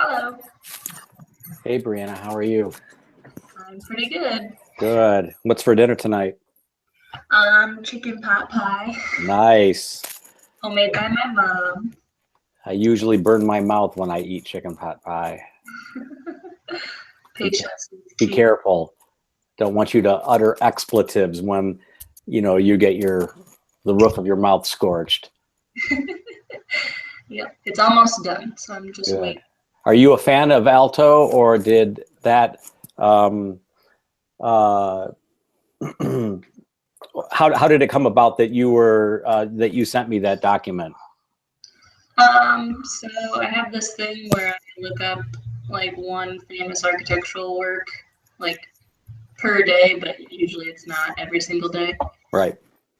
Hello. Hey, Brianna, how are you? I'm pretty good. Good. What's for dinner tonight? Chicken pot pie, Nice. homemade by my mom. I usually burn my mouth when I eat chicken pot pie. Patience is Be key. careful. Don't want you to utter expletives when, you get the roof of your mouth scorched. Yep, it's almost done, so I'm just Good. waiting. Are you a fan of Alto, or did that uh how did it come about that you sent me that document? So I have this thing where I look up like one famous architectural work, like per day, but usually it's not every single day. Right.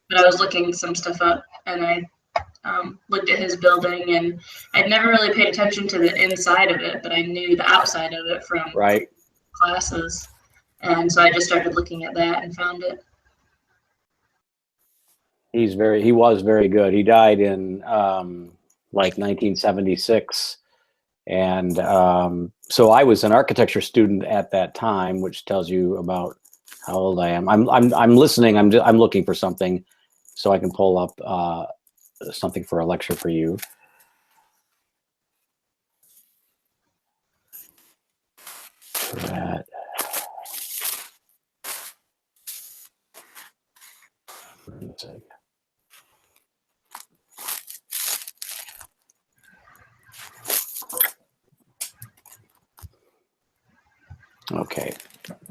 But I was looking some stuff up, and I looked at his building, and I'd never really paid attention to the inside of it, but I knew the outside of it from Right. classes. And so I just started looking at that and found it. He was very good. He died in like 1976. And so I was an architecture student at that time, which tells you about how old I am. I'm listening. I'm looking for something so I can pull up something for a lecture for you. That. Okay,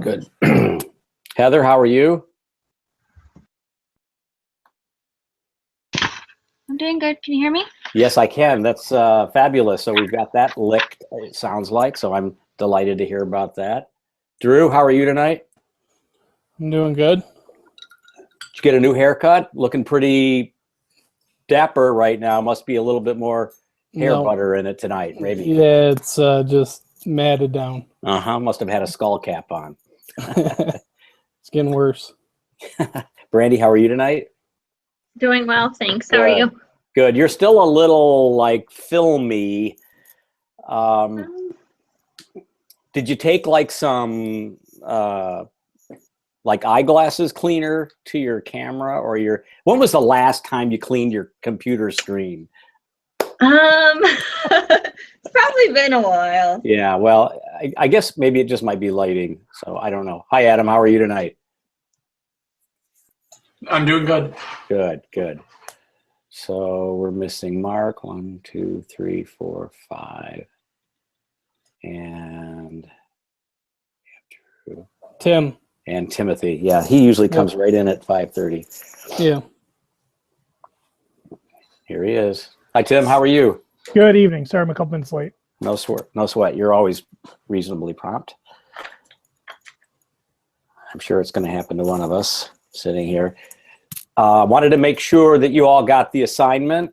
good. Heather, how are you? I'm doing good. Can you hear me? Yes, I can. That's fabulous. So we've got that licked, it sounds like. So I'm delighted to hear about that. Drew, how are you tonight? I'm doing good. Did you get a new haircut? Looking pretty dapper right now. Must be a little bit more hair butter in it tonight, maybe. Yeah, it's just matted down. Must have had a skull cap on. It's getting worse. Brandy, how are you tonight? Doing well, thanks. How are you? Good. You're still a little like filmy. Did you take like some like eyeglasses cleaner to your camera, or when was the last time you cleaned your computer screen? It's probably been a while. Yeah, well, I guess maybe it just might be lighting. So I don't know. Hi, Adam. How are you tonight? I'm doing good. Good. So we're missing Mark. 1, 2, 3, 4, 5. And Tim. And Timothy. Yeah, he usually comes right in at 5:30. Yeah. Here he is. Hi, Tim. How are you? Good evening. Sorry, I'm a couple minutes late. No sweat. You're always reasonably prompt. I'm sure it's going to happen to one of us sitting here. Wanted to make sure that you all got the assignment.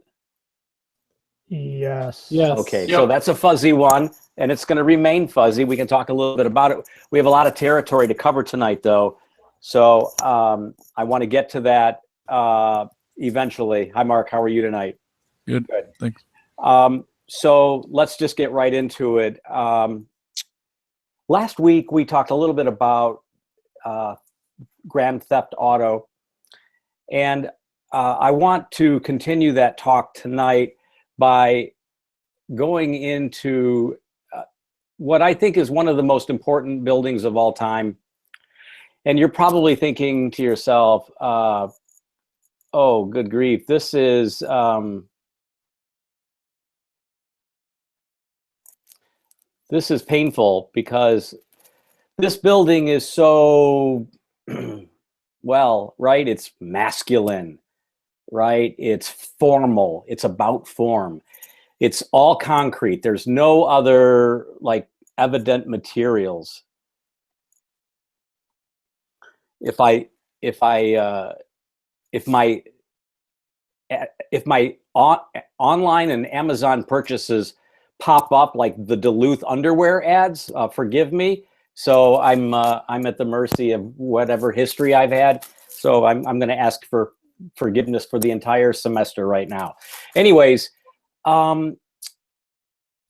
Yes. Okay, so that's a fuzzy one, and it's going to remain fuzzy. We can talk a little bit about it. We have a lot of territory to cover tonight, though. So I want to get to that eventually. Hi, Mark. How are you tonight? Good. Thanks. So let's just get right into it. Last week, we talked a little bit about Grand Theft Auto. And I want to continue that talk tonight by going into what I think is one of the most important buildings of all time. And you're probably thinking to yourself, oh, good grief, this is painful because this building is so well, right? It's masculine, right? It's formal. It's about form. It's all concrete. There's no other like evident materials. If my online and Amazon purchases pop up like the Duluth underwear ads, forgive me. So I'm at the mercy of whatever history I've had. So I'm going to ask for forgiveness for the entire semester right now. Anyways,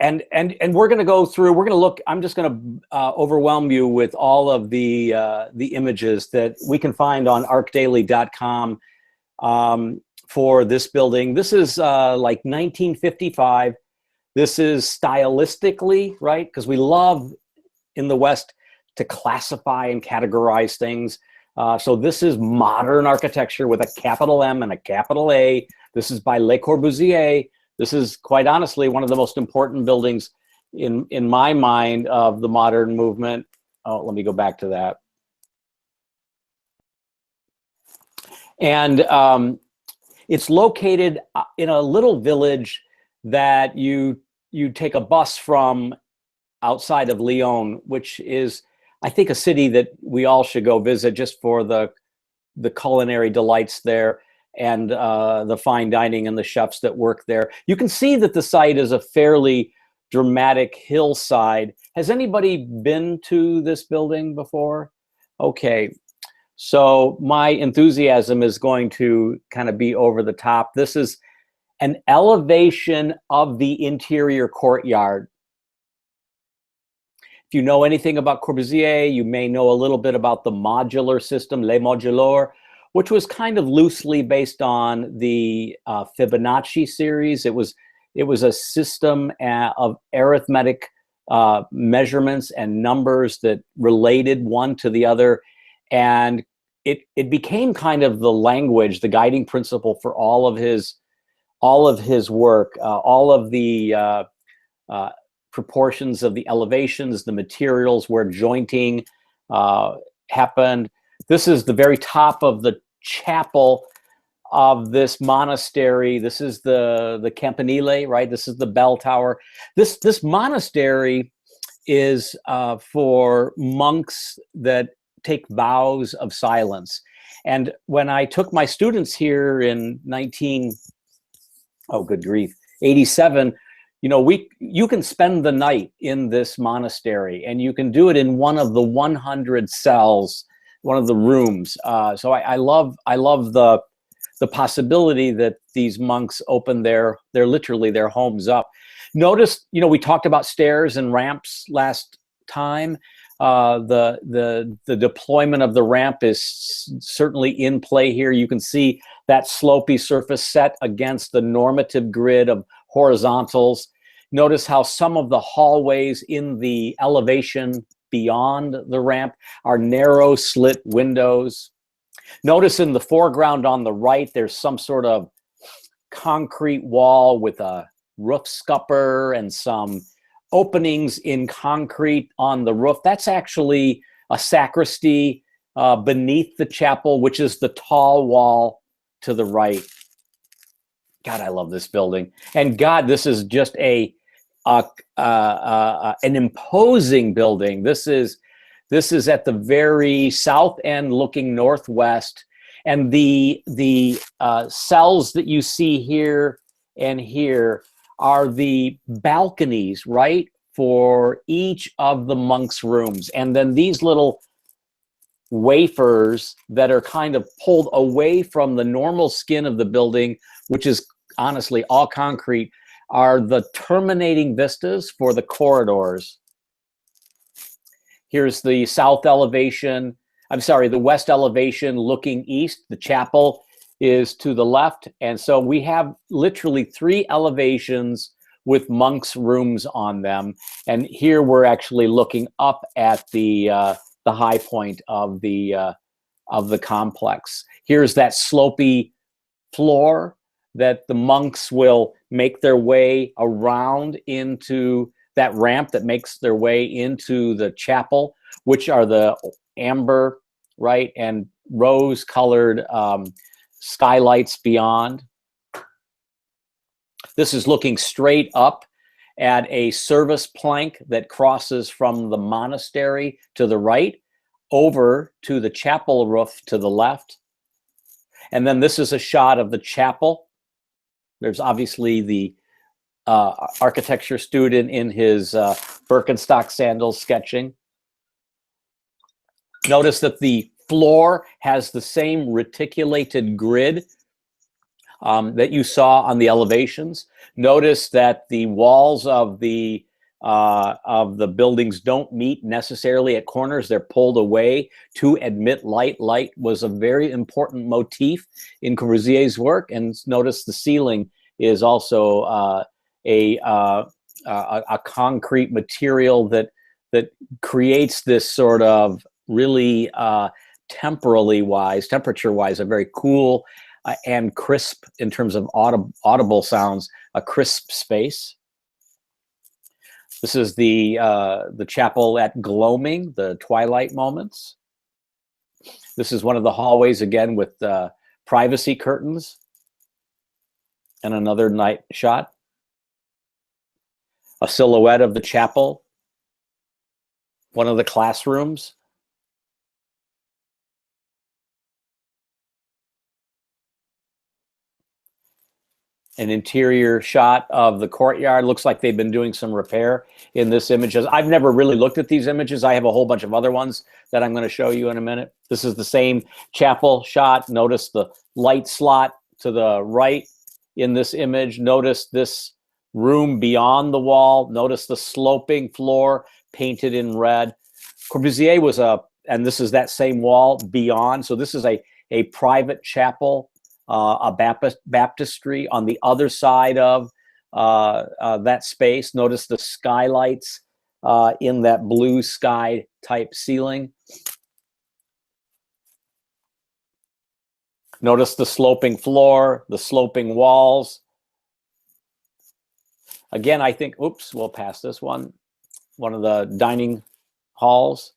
we're going to go through. We're going to look. I'm just going to overwhelm you with all of the images that we can find on arcdaily.com for this building. This is like 1955. This is stylistically, right? Because we love in the West to classify and categorize things. So this is modern architecture with a capital M and a capital A. This is by Le Corbusier. This is, quite honestly, one of the most important buildings in my mind of the modern movement. Oh, let me go back to that. And it's located in a little village that you take a bus from outside of Lyon, which is, I think, a city that we all should go visit just for the culinary delights there and the fine dining and the chefs that work there. You can see that the site is a fairly dramatic hillside. Has anybody been to this building before? Okay, so my enthusiasm is going to kind of be over the top. This is an elevation of the interior courtyard. If you know anything about Corbusier, you may know a little bit about the modular system, Les Moduleurs, which was kind of loosely based on the Fibonacci series. It was a system of arithmetic measurements and numbers that related one to the other, and it became kind of the language, the guiding principle for all of his work, all of the proportions of the elevations, the materials where jointing happened. This is the very top of the chapel of this monastery. This is the campanile, right? This is the bell tower. This monastery is for monks that take vows of silence. And when I took my students here in 87, you can spend the night in this monastery, and you can do it in one of the 100 cells, one of the rooms. So I love the possibility that these monks open their homes up. Notice, we talked about stairs and ramps last time. The deployment of the ramp is certainly in play here. You can see that slopey surface set against the normative grid of horizontals. Notice how some of the hallways in the elevation beyond the ramp are narrow slit windows. Notice in the foreground on the right, there's some sort of concrete wall with a roof scupper and some openings in concrete on the roof. That's actually a sacristy beneath the chapel, which is the tall wall to the right. God, I love this building. And God, this is just an imposing building. This is at the very south end looking northwest. And the cells that you see here and here are the balconies, right, for each of the monks' rooms. And then these little wafers that are kind of pulled away from the normal skin of the building, which is honestly all concrete, are the terminating vistas for the corridors. Here's the south elevation. The west elevation looking east. The chapel is to the left. And so we have literally 3 elevations with monks' rooms on them. And here we're actually looking up at the high point of the complex. Here's that slopey floor that the monks will make their way around into, that ramp that makes their way into the chapel, which are the amber, right, and rose-colored skylights beyond. This is looking straight up at a service plank that crosses from the monastery to the right over to the chapel roof to the left. And then this is a shot of the chapel. There's obviously the architecture student in his Birkenstock sandals sketching. Notice that the floor has the same reticulated grid that you saw on the elevations. Notice that the walls of the buildings don't meet necessarily at corners. They're pulled away to admit light. Light was a very important motif in Corbusier's work. And notice the ceiling is also a concrete material that creates this sort of really temperature-wise, a very cool and crisp, in terms of audible sounds, a crisp space. This is the chapel at Gloaming, the twilight moments. This is one of the hallways, again, with privacy curtains. And another night shot. A silhouette of the chapel. One of the classrooms. An interior shot of the courtyard. Looks like they've been doing some repair in this image. I've never really looked at these images. I have a whole bunch of other ones that I'm going to show you in a minute. This is the same chapel shot. Notice the light slot to the right in this image. Notice this room beyond the wall. Notice the sloping floor painted in red. Corbusier was and this is that same wall beyond. So this is a private chapel, a baptistry on the other side of that space. Notice the skylights in that blue sky type ceiling. Notice the sloping floor, the sloping walls. Again, I think, oops, we'll pass this one. One of the dining halls.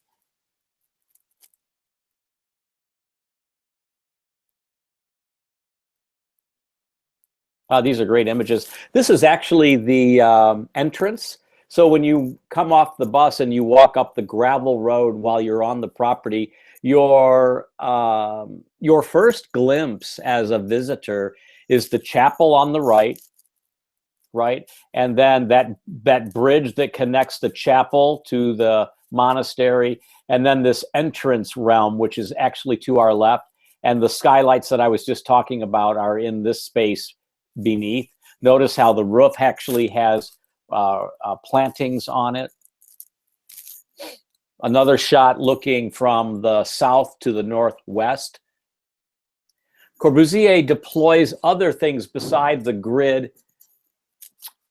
These are great images. This is actually the entrance. So when you come off the bus and you walk up the gravel road while you're on the property, your first glimpse as a visitor is the chapel on the right, and then that bridge that connects the chapel to the monastery, and then this entrance realm, which is actually to our left, and the skylights that I was just talking about are in this space beneath. Notice how the roof actually has plantings on it. Another shot looking from the south to the northwest. Corbusier deploys other things besides the grid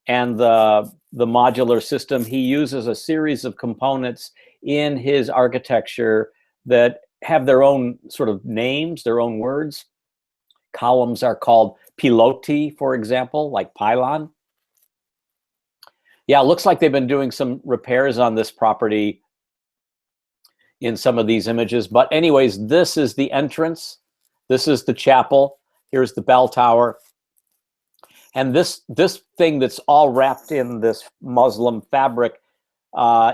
and the modular system. He uses a series of components in his architecture that have their own sort of names, their own words. Columns are called pilotti, for example, like pylon. Yeah, it looks like they've been doing some repairs on this property in some of these images. But anyways, this is the entrance. This is the chapel. Here's the bell tower. And this thing that's all wrapped in this Muslim fabric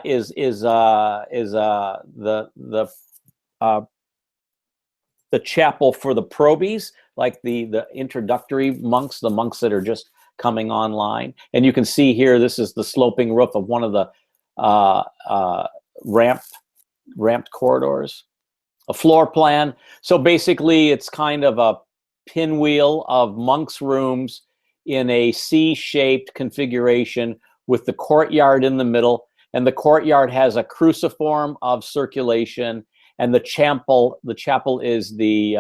is the chapel for the probies, like the introductory monks, the monks that are just coming online. And you can see here, this is the sloping roof of one of the ramped corridors. A floor plan. So basically, it's kind of a pinwheel of monks' rooms in a C-shaped configuration with the courtyard in the middle. And the courtyard has a cruciform of circulation. And the chapel is the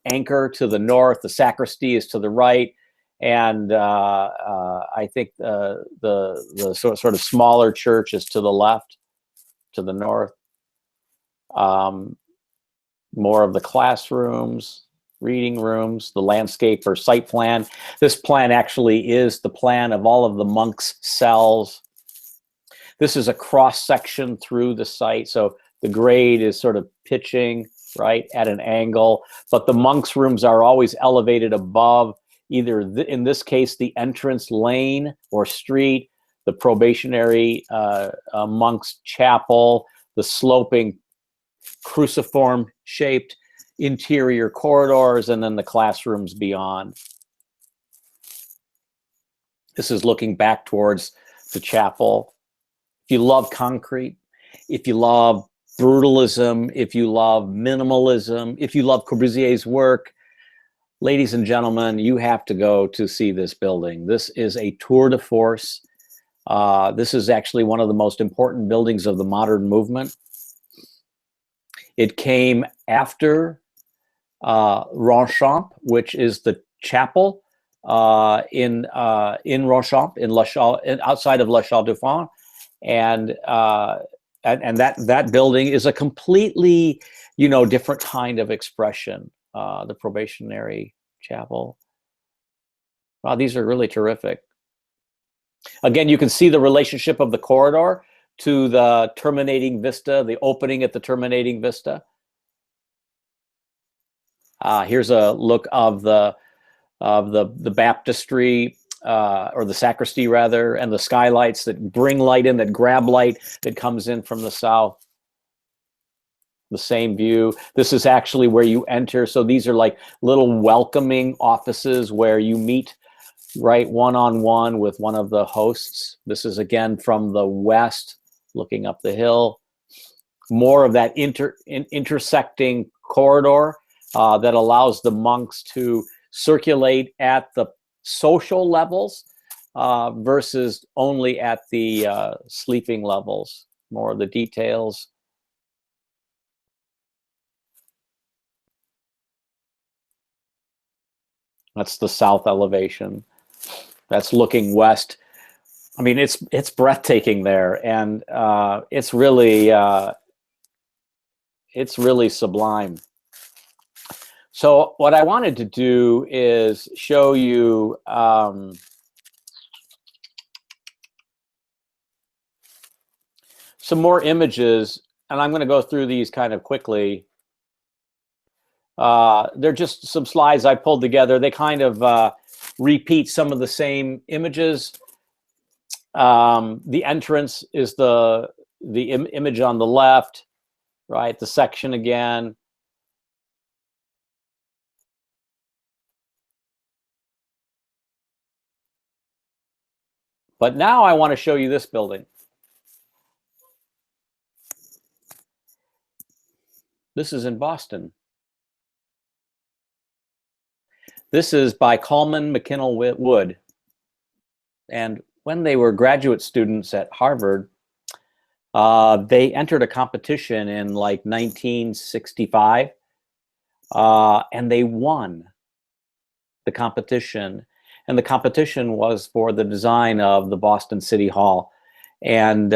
anchor to the north. The sacristy is to the right, and I think the sort of smaller church is to the left, to the north. More of the classrooms, reading rooms, the landscape or site plan. This plan actually is the plan of all of the monks' cells. This is a cross section through the site, so the grade is sort of pitching right at an angle, but the monks' rooms are always elevated above either, in this case, the entrance lane or street, the probationary monks' chapel, the sloping cruciform-shaped interior corridors, and then the classrooms beyond. This is looking back towards the chapel. If you love concrete, if you love brutalism, if you love minimalism, if you love Corbusier's work, ladies and gentlemen, you have to go to see this building. This is a tour de force. This is actually one of the most important buildings of the modern movement. It came after Ronchamp, which is the chapel in Ronchamp, in La Chaux, outside of La Chaux-de-Fonds, and that building is a completely, different kind of expression. The probationary chapel. Wow, these are really terrific. Again, you can see the relationship of the corridor to the terminating vista, the opening at the terminating vista. Here's a look of the baptistry, or the sacristy rather, and the skylights that bring light in, that grab light that comes in from the south. The same view. This is actually where you enter. So these are like little welcoming offices where you meet right one-on-one with one of the hosts. This is again from the west, looking up the hill. More of that intersecting corridor that allows the monks to circulate at the social levels versus only at the sleeping levels. More of the details. That's the south elevation. That's looking west. I mean, it's breathtaking there, and it's really sublime. So what I wanted to do is show you some more images, and I'm going to go through these kind of quickly. They're just some slides I pulled together. They kind of repeat some of the same images. The entrance is the image on the left, right? The section again. But now I want to show you this building. This is in Boston. This is by Coleman McKinnell Wood. And when they were graduate students at Harvard, they entered a competition in like 1965, and they won the competition. And the competition was for the design of the Boston City Hall. And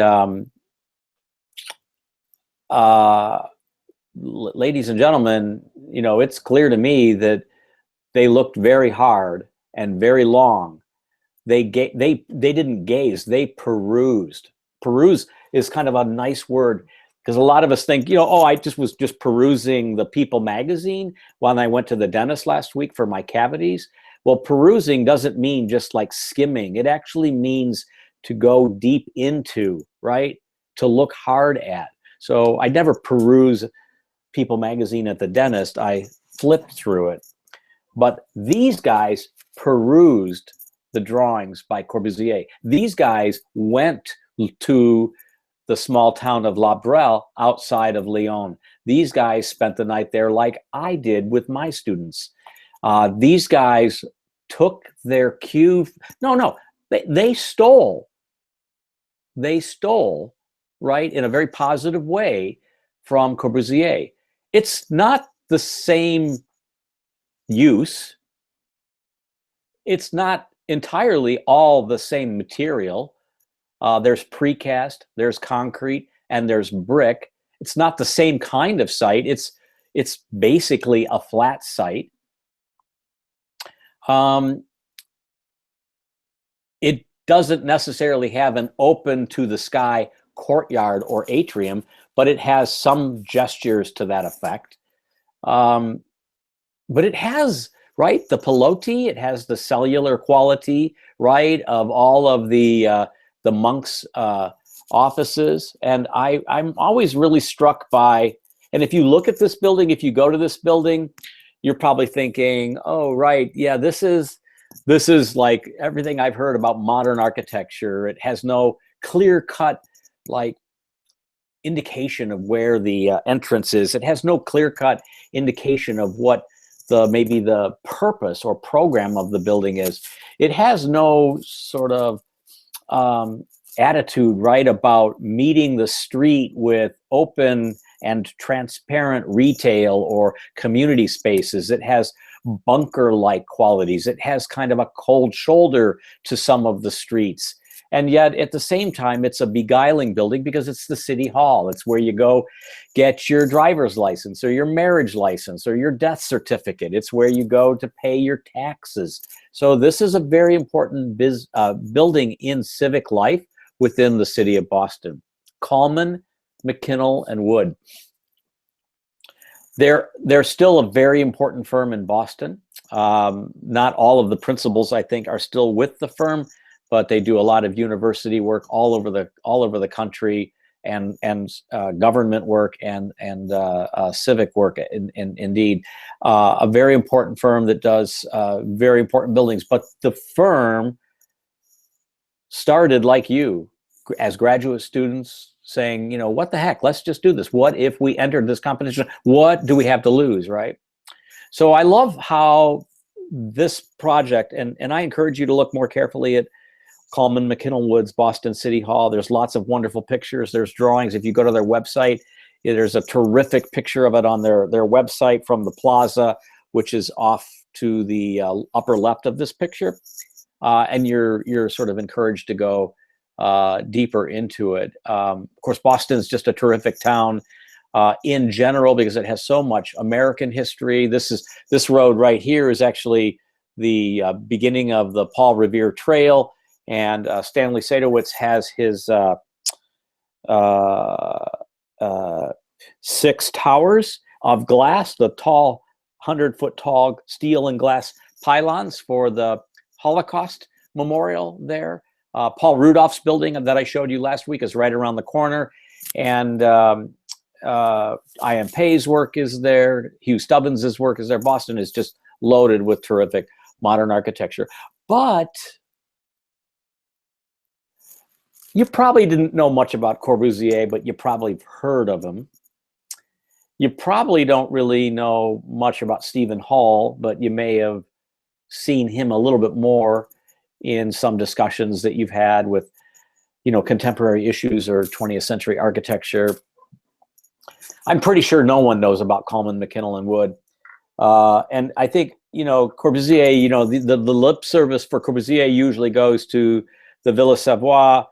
ladies and gentlemen, it's clear to me that they looked very hard and very long. They didn't gaze, they perused. Peruse is kind of a nice word, because a lot of us think, I was just perusing the People magazine when I went to the dentist last week for my cavities. Well, perusing doesn't mean just like skimming. It actually means to go deep into, right? To look hard at. So I never peruse People magazine at the dentist. I flipped through it. But these guys perused the drawings by Corbusier. These guys went to the small town of La Brelle outside of Lyon. These guys spent the night there like I did with my students. These guys took their cue. They stole. They stole, right, in a very positive way from Corbusier. It's not the same use. It's not entirely all the same material. There's precast, there's concrete, and there's brick. It's not the same kind of site. It's basically a flat site. It doesn't necessarily have an open to the sky courtyard or atrium, but it has some gestures to that effect. But it has, right, the pilotis, it has the cellular quality, right, of all of the monks' offices. And I'm always really struck by, and if you look at this building, if you go to this building, you're probably thinking, oh, right, yeah, this is like everything I've heard about modern architecture. It has no clear-cut, like, indication of where the entrance is. It has no clear-cut indication of what maybe the purpose or program of the building is. It has no sort of attitude, right, about meeting the street with open and transparent retail or community spaces. It has bunker-like qualities. It has kind of a cold shoulder to some of the streets. And yet, at the same time, it's a beguiling building because it's the city hall. It's where you go get your driver's license or your marriage license or your death certificate. It's where you go to pay your taxes. So this is a very important building in civic life within the city of Boston. Coleman, McKinnell, and Wood. They're still a very important firm in Boston. Not all of the principals, I think, are still with the firm, but they do a lot of university work all over the country, and government work and civic work. Indeed, a very important firm that does very important buildings. But the firm started like you, as graduate students, saying, you know, what the heck? Let's just do this. What if we entered this competition? What do we have to lose, right? So I love how this project, and I encourage you to look more carefully at Coleman McKinnell Wood's Boston City Hall. There's lots of wonderful pictures. There's drawings. If you go to their website, there's a terrific picture of it on their website from the plaza, which is off to the upper left of this picture. And you're sort of encouraged to go deeper into it. Of course, Boston's just a terrific town in general because it has so much American history. This road right here is actually the beginning of the Paul Revere Trail. And Stanley Sadowitz has his 6 towers of glass, the tall 100-foot tall steel and glass pylons for the Holocaust Memorial there. Paul Rudolph's building that I showed you last week is right around the corner. And I.M. Pei's work is there. Hugh Stubbins' work is there. Boston is just loaded with terrific modern architecture. But you probably didn't know much about Corbusier, but you probably heard of him. You probably don't really know much about Stephen Hall, but you may have seen him a little bit more in some discussions that you've had with, you know, contemporary issues or 20th century architecture. I'm pretty sure no one knows about Coleman, McKinnell, and Wood. And I think, you know, Corbusier, you know, the lip service for Corbusier usually goes to the Villa Savoie,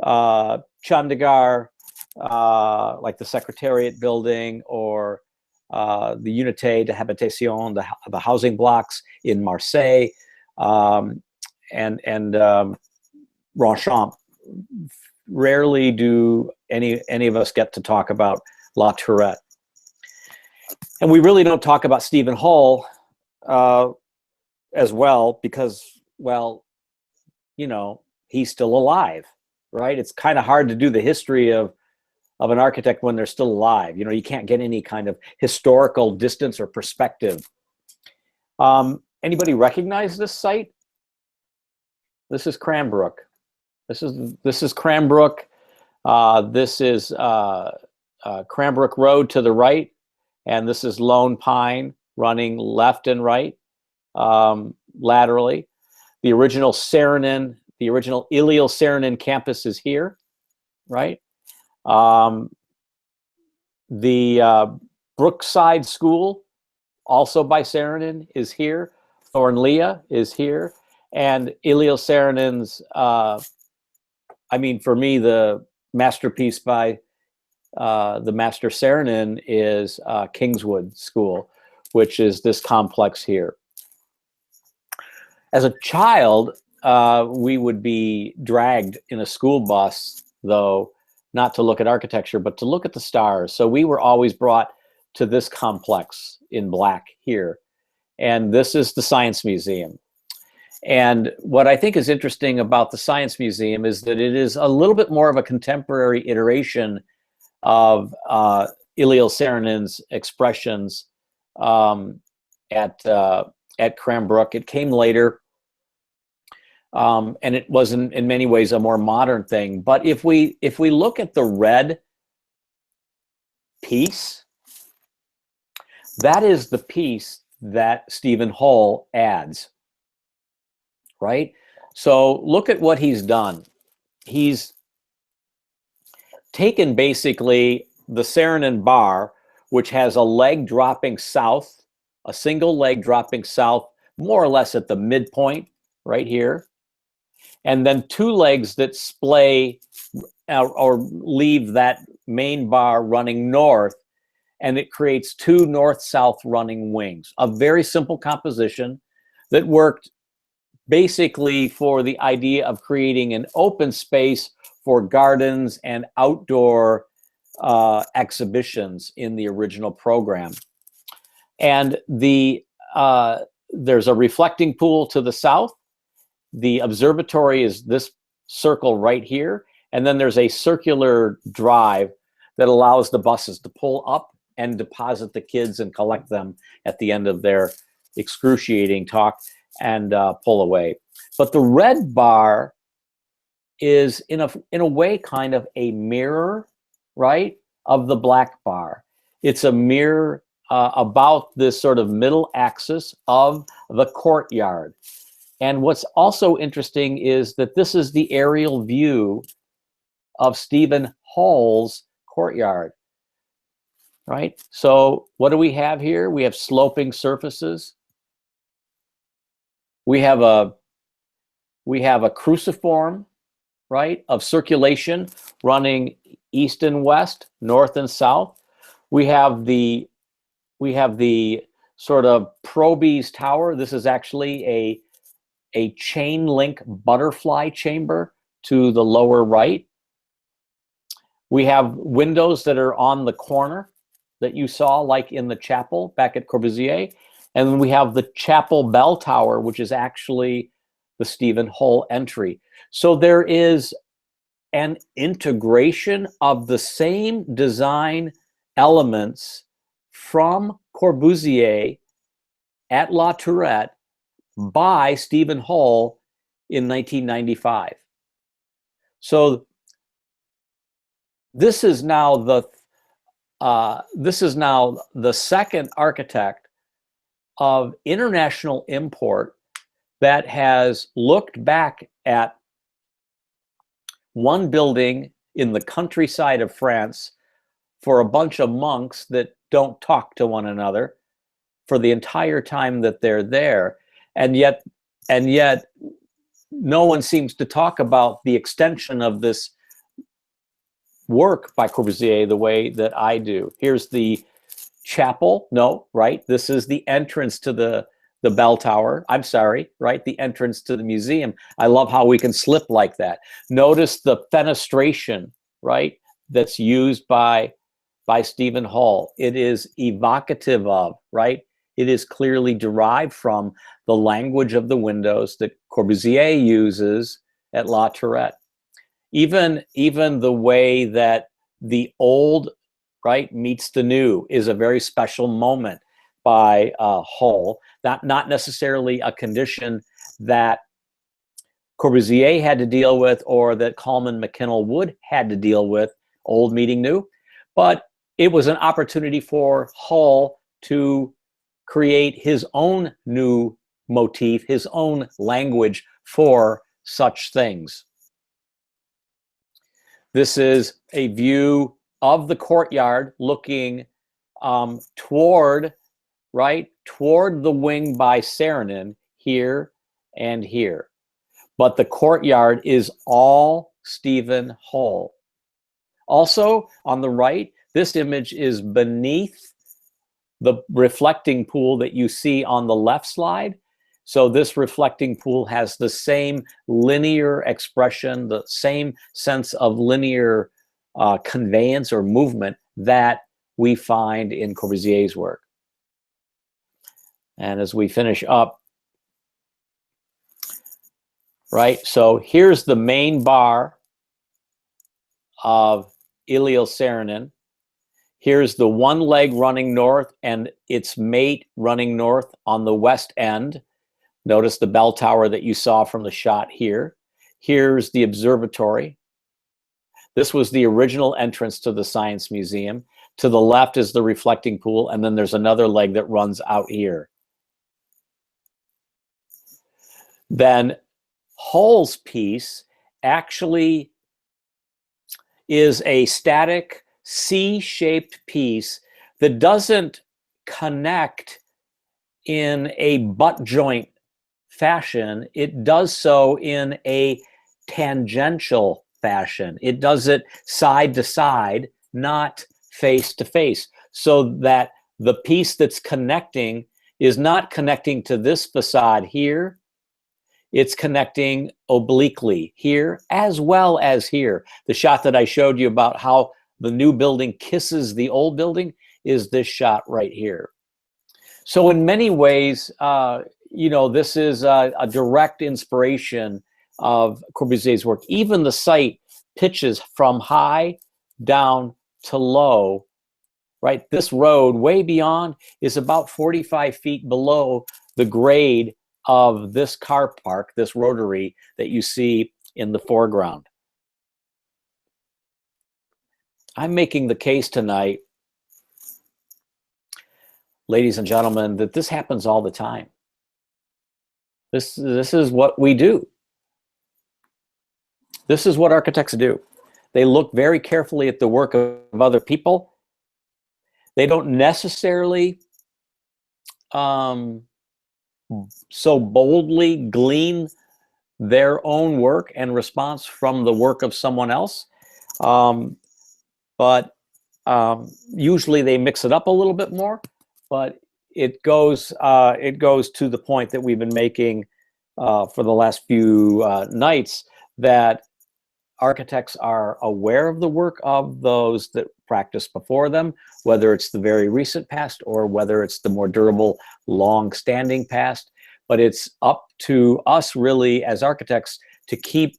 Chandigarh, like the Secretariat building, or the Unité de Habitation, the housing blocks in Marseille, and Ronchamp. Rarely do any of us get to talk about La Tourette. And we really don't talk about Stephen Hall as well because, well, you know, he's still alive, right? It's kind of hard to do the history of an architect when they're still alive. You know, you can't get any kind of historical distance or perspective. Anybody recognize this site? This is Cranbrook. This is Cranbrook. This is Cranbrook Road to the right, and this is Lone Pine running left and right laterally. The original Saarinen, the original Iliel Saarinen campus is here, right? The Brookside School, also by Saarinen, is here. Thornlea is here. And Iliel Saarinen's, I mean, for me, the masterpiece by the master Saarinen is Kingswood School, which is this complex here. As a child, we would be dragged in a school bus, though, not to look at architecture, but to look at the stars. So we were always brought to this complex in black here. And this is the Science Museum. And what I think is interesting about the Science Museum is that it is a little bit more of a contemporary iteration of Iliel Saarinen's expressions at Cranbrook. It came later, and it was in many ways a more modern thing. But if we look at the red piece, that is the piece that Stephen Hull adds, right? So look at what he's done. He's taken basically the Saarinen bar, which has a leg dropping south, a single leg dropping south, more or less at the midpoint right here, and then two legs that splay or leave that main bar running north, and it creates two north-south running wings. A very simple composition that worked basically for the idea of creating an open space for gardens and outdoor exhibitions in the original program. And there's a reflecting pool to the south. The observatory is this circle right here. And then there's a circular drive that allows the buses to pull up and deposit the kids and collect them at the end of their excruciating talk and pull away. But the red bar is in a way kind of a mirror, right, of the black bar. It's a mirror about this sort of middle axis of the courtyard. And what's also interesting is that this is the aerial view of Stephen Hull's courtyard, right? So what do we have here? We have sloping surfaces. We have a cruciform, right, of circulation running east and west, north and south. We have the sort of Proby's Tower. This is actually a chain link butterfly chamber to the lower right. We have windows that are on the corner that you saw, like in the chapel back at Corbusier. And then we have the chapel bell tower, which is actually the Stephen Hull entry. So there is an integration of the same design elements from Corbusier at La Tourette by Stephen Hull in 1995. So this is now the second architect of international import that has looked back at one building in the countryside of France for a bunch of monks that don't talk to one another for the entire time that they're there, and yet no one seems to talk about the extension of this work by Corbusier the way that I do. Here's the chapel. No, right? This is the entrance to the bell tower. I'm sorry, right? The entrance to the museum. I love how we can slip like that. Notice the fenestration, right? That's used by Stephen Hull. It is evocative of, right? It is clearly derived from the language of the windows that Corbusier uses at La Tourette. Even the way that the old, right, meets the new is a very special moment by Hull. Not necessarily a condition that Corbusier had to deal with or that Coleman McKinnell Wood had to deal with, old meeting new, but it was an opportunity for Hull to create his own new motif, his own language for such things. This is a view of the courtyard looking toward the wing by Saarinen here and here. But the courtyard is all Stephen Hull. Also on the right, this image is beneath the reflecting pool that you see on the left slide. So this reflecting pool has the same linear expression, the same sense of linear conveyance or movement that we find in Corbusier's work. And as we finish up, right, so here's the main bar of Élie Saarinen. Here's the one leg running north and its mate running north on the west end. Notice the bell tower that you saw from the shot here. Here's the observatory. This was the original entrance to the Science Museum. To the left is the reflecting pool, and then there's another leg that runs out here, then Hull's piece actually is a static C-shaped piece that doesn't connect in a butt joint fashion. It does so in a tangential fashion. It does it side to side, not face to face, so that the piece that's connecting is not connecting to this facade here. It's connecting obliquely here as well as here. The shot that I showed you about how the new building kisses the old building is this shot right here. So in many ways, this is a direct inspiration of Corbusier's work. Even the site pitches from high down to low, right? This road way beyond is about 45 feet below the grade of this car park, this rotary that you see in the foreground. I'm making the case tonight, ladies and gentlemen, that this happens all the time. This is what we do. This is what architects do. They look very carefully at the work of other people. They don't necessarily so boldly glean their own work and response from the work of someone else. But usually they mix it up a little bit more, but it goes to the point that we've been making for the last few nights, that architects are aware of the work of those that practiced before them, whether it's the very recent past or whether it's the more durable, long-standing past. But it's up to us really as architects to keep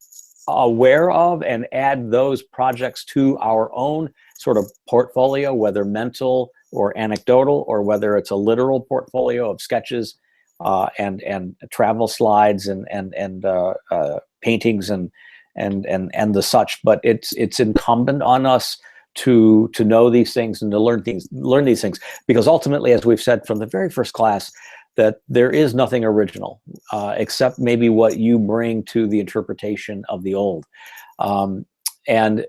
aware of and add those projects to our own sort of portfolio, whether mental or anecdotal, or whether it's a literal portfolio of sketches and travel slides and paintings and the such. But it's incumbent on us to know these things and to learn these things, because ultimately, as we've said from the very first class, that there is nothing original except maybe what you bring to the interpretation of the old. And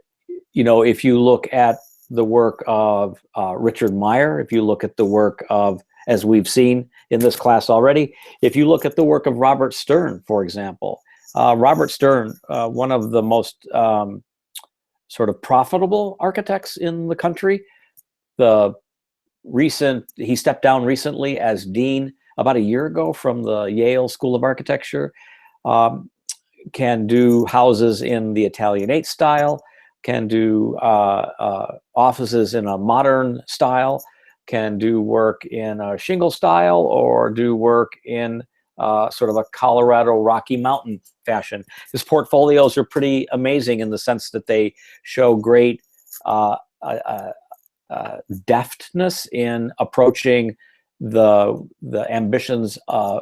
if you look at the work of Richard Meyer, if you look at the work of, as we've seen in this class already, if you look at the work of Robert Stern, for example, Robert Stern, one of the most sort of profitable architects in the country. He stepped down recently as dean about a year ago from the Yale School of Architecture. Can do houses in the Italianate style, can do offices in a modern style, can do work in a shingle style, or do work in sort of a Colorado Rocky Mountain fashion. His portfolios are pretty amazing in the sense that they show great deftness in approaching the ambitions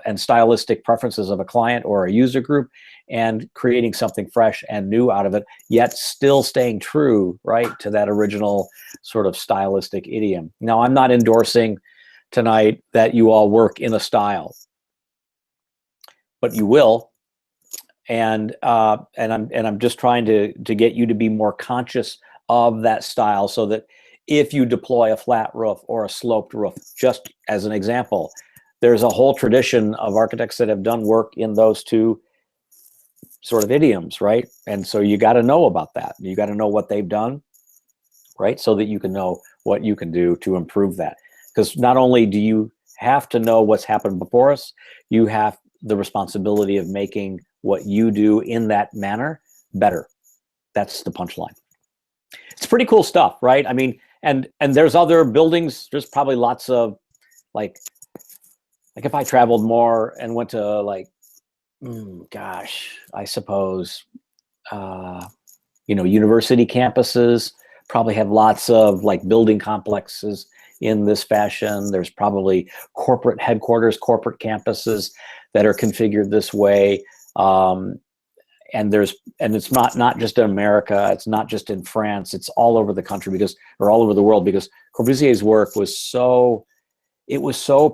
and stylistic preferences of a client or a user group, and creating something fresh and new out of it, yet still staying true, right, to that original sort of stylistic idiom. Now, I'm not endorsing tonight that you all work in a style, but you will, and I'm just trying to get you to be more conscious of that style, so that if you deploy a flat roof or a sloped roof, just as an example, there's a whole tradition of architects that have done work in those two sort of idioms, right? And so you got to know about that. You got to know what they've done, right? So that you can know what you can do to improve that. Because not only do you have to know what's happened before us, you have the responsibility of making what you do in that manner better. That's the punchline. It's pretty cool stuff, right? I mean, and there's other buildings. There's probably lots of like if I traveled more and went to like, gosh, I suppose, university campuses probably have lots of like building complexes in this fashion. There's probably corporate headquarters, corporate campuses that are configured this way. And it's not just in America, it's not just in France, it's all over the country or all over the world, because Corbusier's work was so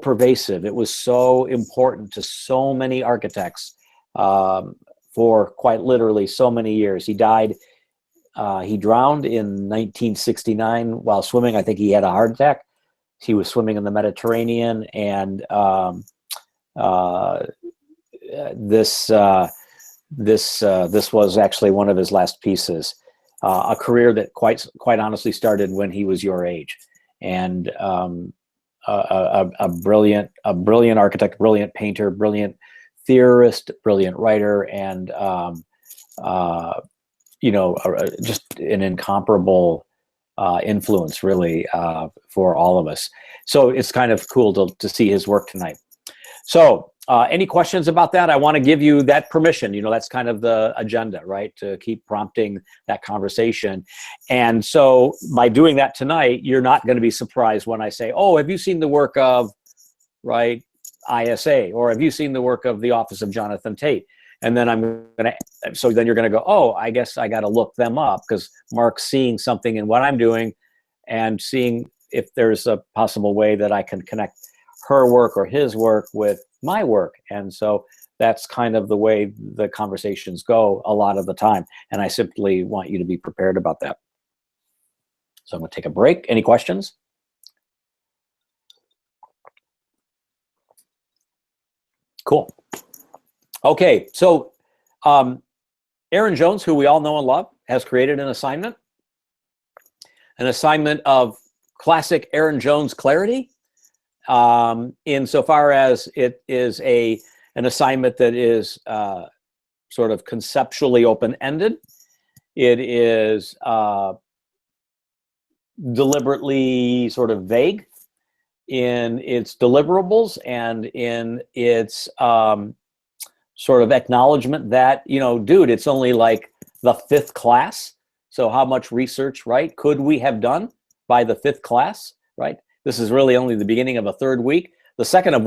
pervasive. It was so important to so many architects for quite literally so many years. He died. He drowned in 1969 while swimming. I think he had a heart attack. He was swimming in the Mediterranean, and this was actually one of his last pieces. A career that quite honestly started when he was your age, and a brilliant architect, brilliant painter, brilliant theorist, brilliant writer, and just an incomparable influence, really, for all of us. So it's kind of cool to see his work tonight. So any questions about that? I want to give you that permission. That's kind of the agenda, right? To keep prompting that conversation. And so by doing that tonight, you're not going to be surprised when I say, oh, have you seen the work of, right, ISA? Or have you seen the work of the Office of Jonathan Tate? And then then you're going to go, oh, I guess I got to look them up because Mark's seeing something in what I'm doing and seeing if there's a possible way that I can connect her work or his work with my work. And so that's kind of the way the conversations go a lot of the time. And I simply want you to be prepared about that. So I'm going to take a break. Any questions? Cool. Okay, so Aaron Jones, who we all know and love, has created an assignment of classic Aaron Jones clarity, insofar as it is an assignment that is sort of conceptually open-ended. It is deliberately sort of vague in its deliverables and in its sort of acknowledgement that, dude, it's only like the 5th class. So how much research, right, could we have done by the 5th class, right? This is really only the beginning of a 3rd week. The second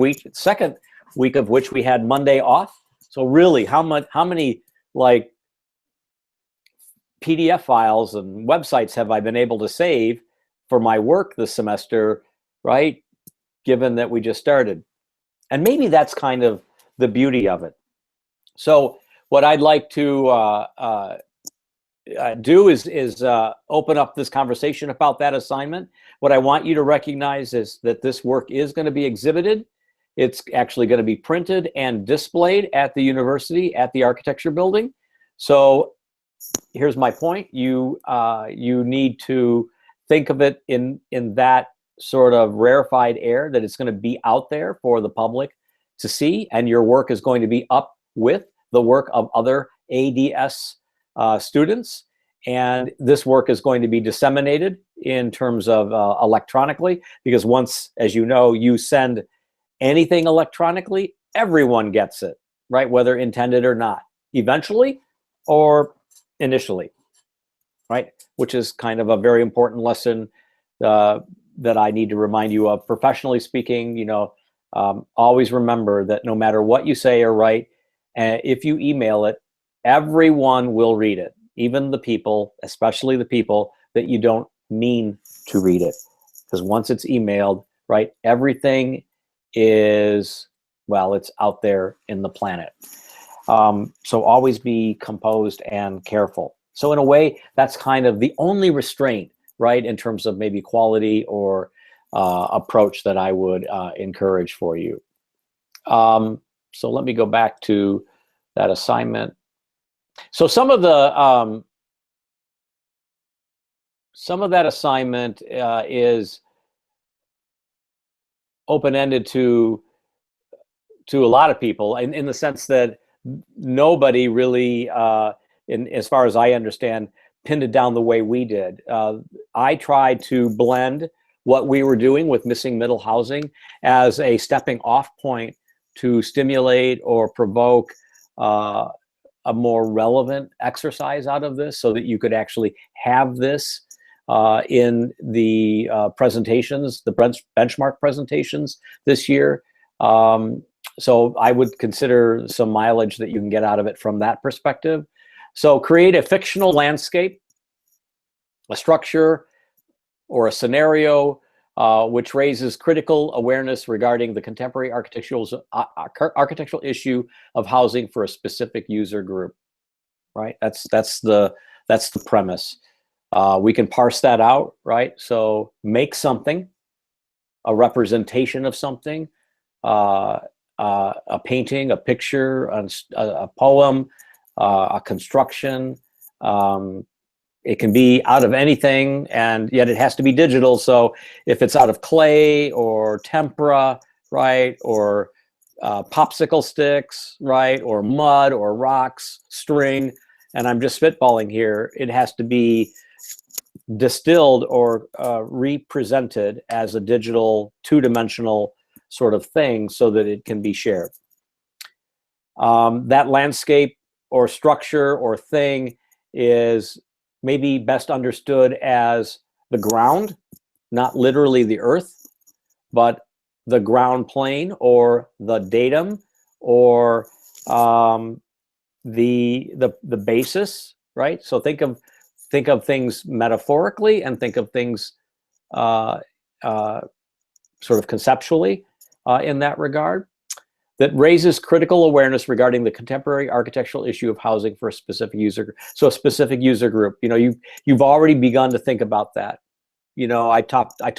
week of which we had Monday off. So really, how many like PDF files and websites have I been able to save for my work this semester, right? Given that we just started. And maybe that's kind of the beauty of it. So what I'd like to do is open up this conversation about that assignment. What I want you to recognize is that this work is going to be exhibited. It's actually going to be printed and displayed at the university, at the architecture building. So here's my point. You need to think of it in that sort of rarefied air, that it's going to be out there for the public to see, and your work is going to be up with the work of other ADS students. And this work is going to be disseminated in terms of electronically, because once, as you know, you send anything electronically, everyone gets it, right? Whether intended or not, eventually or initially, right? Which is kind of a very important lesson that I need to remind you of. Professionally speaking, always remember that no matter what you say or write, if you email it, everyone will read it, even the people, especially the people that you don't mean to read it. Because once it's emailed, right, everything is, well, it's out there in the planet. So always be composed and careful. So in a way, that's kind of the only restraint, right, in terms of maybe quality or approach that I would encourage for you. So let me go back to that assignment. So some of that assignment is open-ended to a lot of people, in the sense that nobody really, as far as I understand, pinned it down the way we did. I tried to blend what we were doing with missing middle housing as a stepping off point to stimulate or provoke a more relevant exercise out of this, so that you could actually have this in the presentations, the benchmark presentations this year. So I would consider some mileage that you can get out of it from that perspective. So create a fictional landscape, a structure, or a scenario which raises critical awareness regarding the contemporary architectural issue of housing for a specific user group. Right? That's the premise. We can parse that out, right? So make something, a representation of something, a painting, a picture, a poem, a construction. It can be out of anything, and yet it has to be digital. So if it's out of clay or tempera, right, or popsicle sticks, right, or mud or rocks, string, and I'm just spitballing here, it has to be distilled or represented as a digital two-dimensional sort of thing so that it can be shared. That landscape or structure or thing is maybe best understood as the ground, not literally the earth, but the ground plane or the datum or the basis, right? So think of things metaphorically and think of things sort of conceptually in that regard. That raises critical awareness regarding the contemporary architectural issue of housing for a specific user group. So a specific user group, you know, you've already begun to think about that. You know, I talked a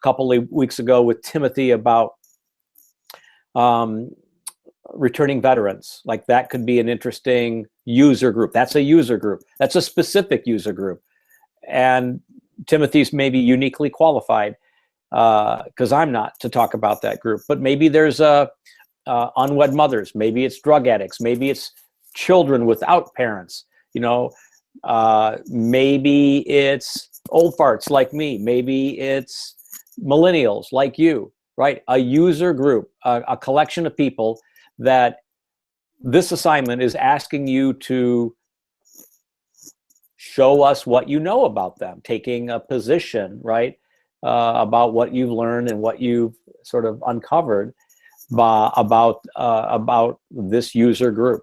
couple of weeks ago with Timothy about returning veterans. Like that could be an interesting user group. That's a user group. That's a specific user group. And Timothy's maybe uniquely qualified because I'm not to talk about that group. But maybe there's unwed mothers. Maybe it's drug addicts. Maybe it's children without parents. You know, maybe it's old farts like me. Maybe it's millennials like you, right? A user group, a collection of people that this assignment is asking you to show us what you know about them, taking a position, right, about what you've learned and what you've sort of uncovered about this user group.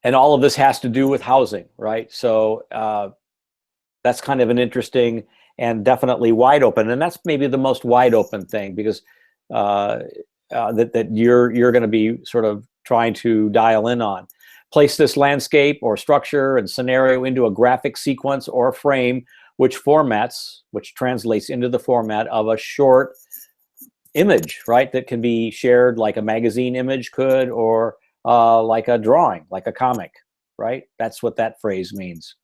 And all of this has to do with housing, right? So that's kind of an interesting and definitely wide open, and that's maybe the most wide open thing because that you're going to be sort of trying to dial in on. Place this landscape or structure and scenario into a graphic sequence or frame which translates into the format of a short image, right? That can be shared like a magazine image could, or like a drawing, like a comic, right? That's what that phrase means.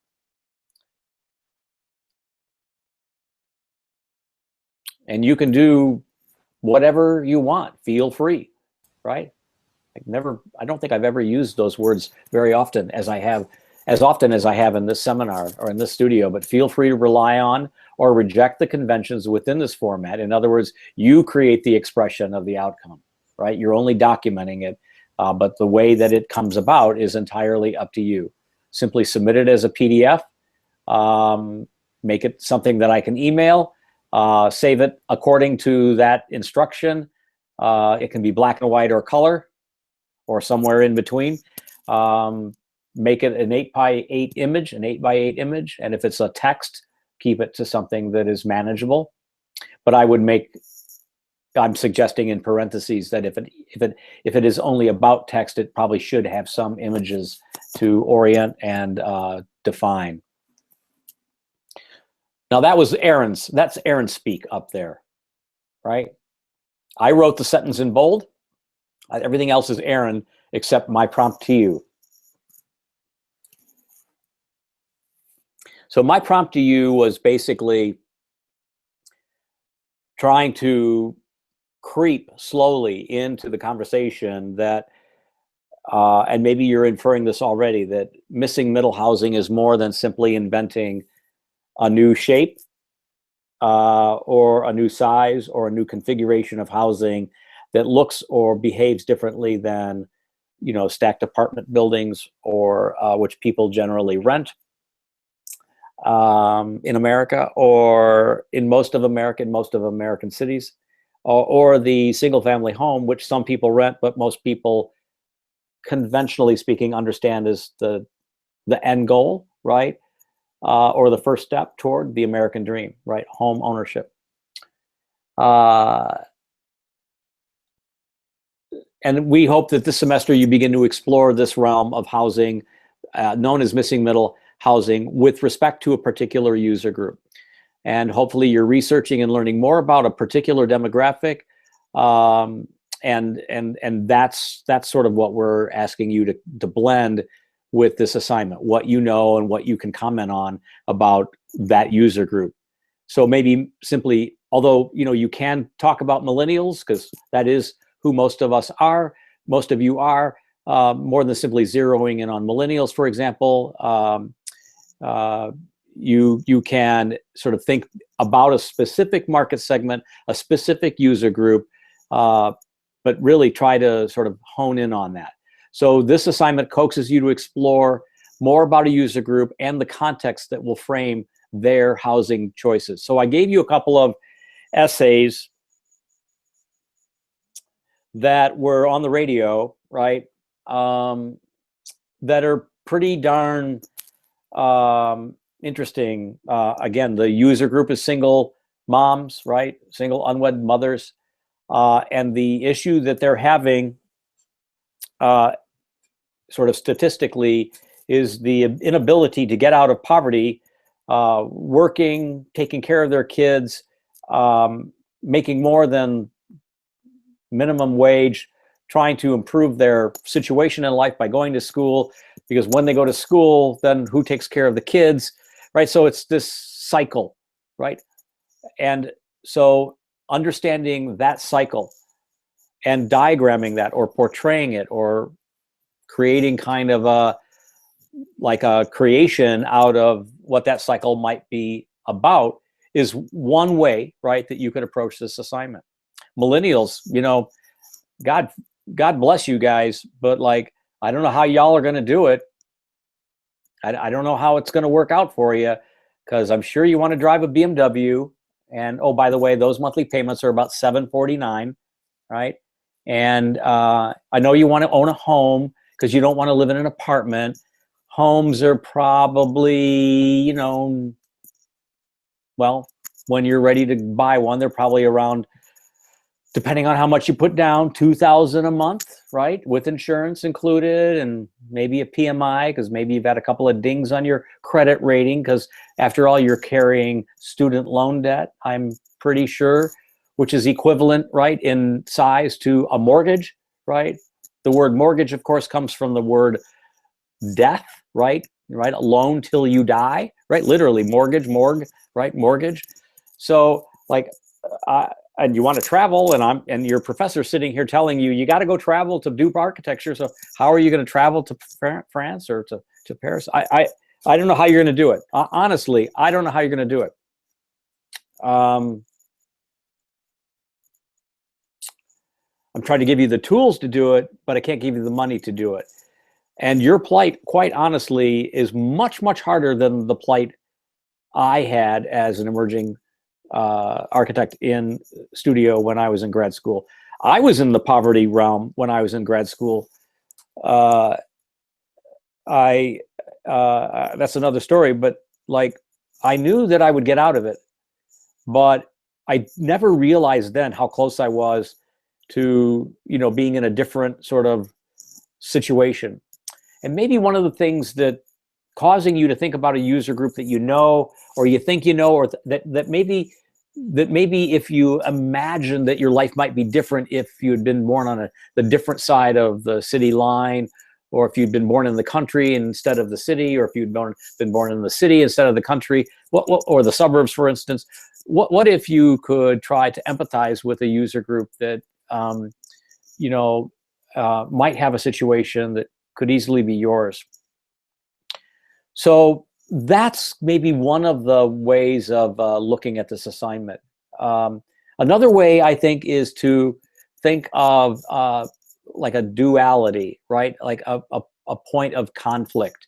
And you can do whatever you want, feel free, right? I don't think I've ever used those words very often as often as I have in this seminar or in this studio, but feel free to rely on or reject the conventions within this format. In other words, you create the expression of the outcome, right? You're only documenting it, but the way that it comes about is entirely up to you. Simply submit it as a PDF, make it something that I can email, save it according to that instruction. It can be black and white or color or somewhere in between. Make it an 8x8 image, and if it's a text, keep it to something that is manageable. But I'm suggesting in parentheses that if it is only about text, it probably should have some images to orient and define. Now that's Aaron's speak up there, right? I wrote the sentence in bold. Everything else is Aaron except my prompt to you. So my prompt to you was basically trying to creep slowly into the conversation that, and maybe you're inferring this already, that missing middle housing is more than simply inventing a new shape or a new size or a new configuration of housing that looks or behaves differently than, you know, stacked apartment buildings or which people generally rent in America or in most of American cities, or the single family home, which some people rent, but most people, conventionally speaking, understand as the end goal, right? or the first step toward the American dream, right? Home ownership. And we hope that this semester you begin to explore this realm of housing known as missing middle housing with respect to a particular user group. And hopefully you're researching and learning more about a particular demographic. And that's sort of what we're asking you to blend with this assignment, what you know and what you can comment on about that user group. So maybe simply, although you can talk about millennials, because that is who most of us are, most of you are, more than simply zeroing in on millennials, for example. You can sort of think about a specific market segment, a specific user group, but really try to sort of hone in on that. So this assignment coaxes you to explore more about a user group and the context that will frame their housing choices. So I gave you a couple of essays that were on the radio, right? That are pretty darn interesting. Again, the user group is single moms, right? Single unwed mothers. And the issue that they're having sort of statistically is the inability to get out of poverty, working, taking care of their kids, making more than minimum wage, trying to improve their situation in life by going to school, because when they go to school, then who takes care of the kids, right? So it's this cycle, right? And so understanding that cycle and diagramming that or portraying it or creating kind of a creation out of what that cycle might be about is one way, right, that you could approach this assignment. Millennials, God bless you guys, but I don't know how y'all are going to do it. I don't know how it's going to work out for you, because I'm sure you want to drive a BMW. And oh, by the way, those monthly payments are about $749, right? And I know you want to own a home because you don't want to live in an apartment. Homes are probably, well, when you're ready to buy one, they're probably around, depending on how much you put down, $2,000 a month, right? With insurance included, and maybe a PMI, because maybe you've had a couple of dings on your credit rating, because after all, you're carrying student loan debt, I'm pretty sure, which is equivalent, right, in size to a mortgage, right? The word mortgage, of course, comes from the word death, right? Right? A loan till you die, right? Literally, mortgage, morgue, right? Mortgage. So, and you want to travel, and your professor's sitting here telling you got to go travel to do architecture. So how are you going to travel to France or to Paris? I don't know how you're going to do it. Honestly, I don't know how you're going to do it. I'm trying to give you the tools to do it, but I can't give you the money to do it. And your plight, quite honestly, is much, much harder than the plight I had as an emerging architect in studio when I was in grad school. I was in the poverty realm when I was in grad school. That's another story, but I knew that I would get out of it, but I never realized then how close I was to, being in a different sort of situation. And maybe one of the things that causing you to think about a user group that or you think or that maybe if you imagine that your life might be different if you had been born on the different side of the city line, or if you'd been born in the country instead of the city, or if you'd been born in the city instead of the country, or the suburbs, for instance. What if you could try to empathize with a user group that might have a situation that could easily be yours? So that's maybe one of the ways of looking at this assignment. Another way, I think, is to think of a duality, right? Like a point of conflict,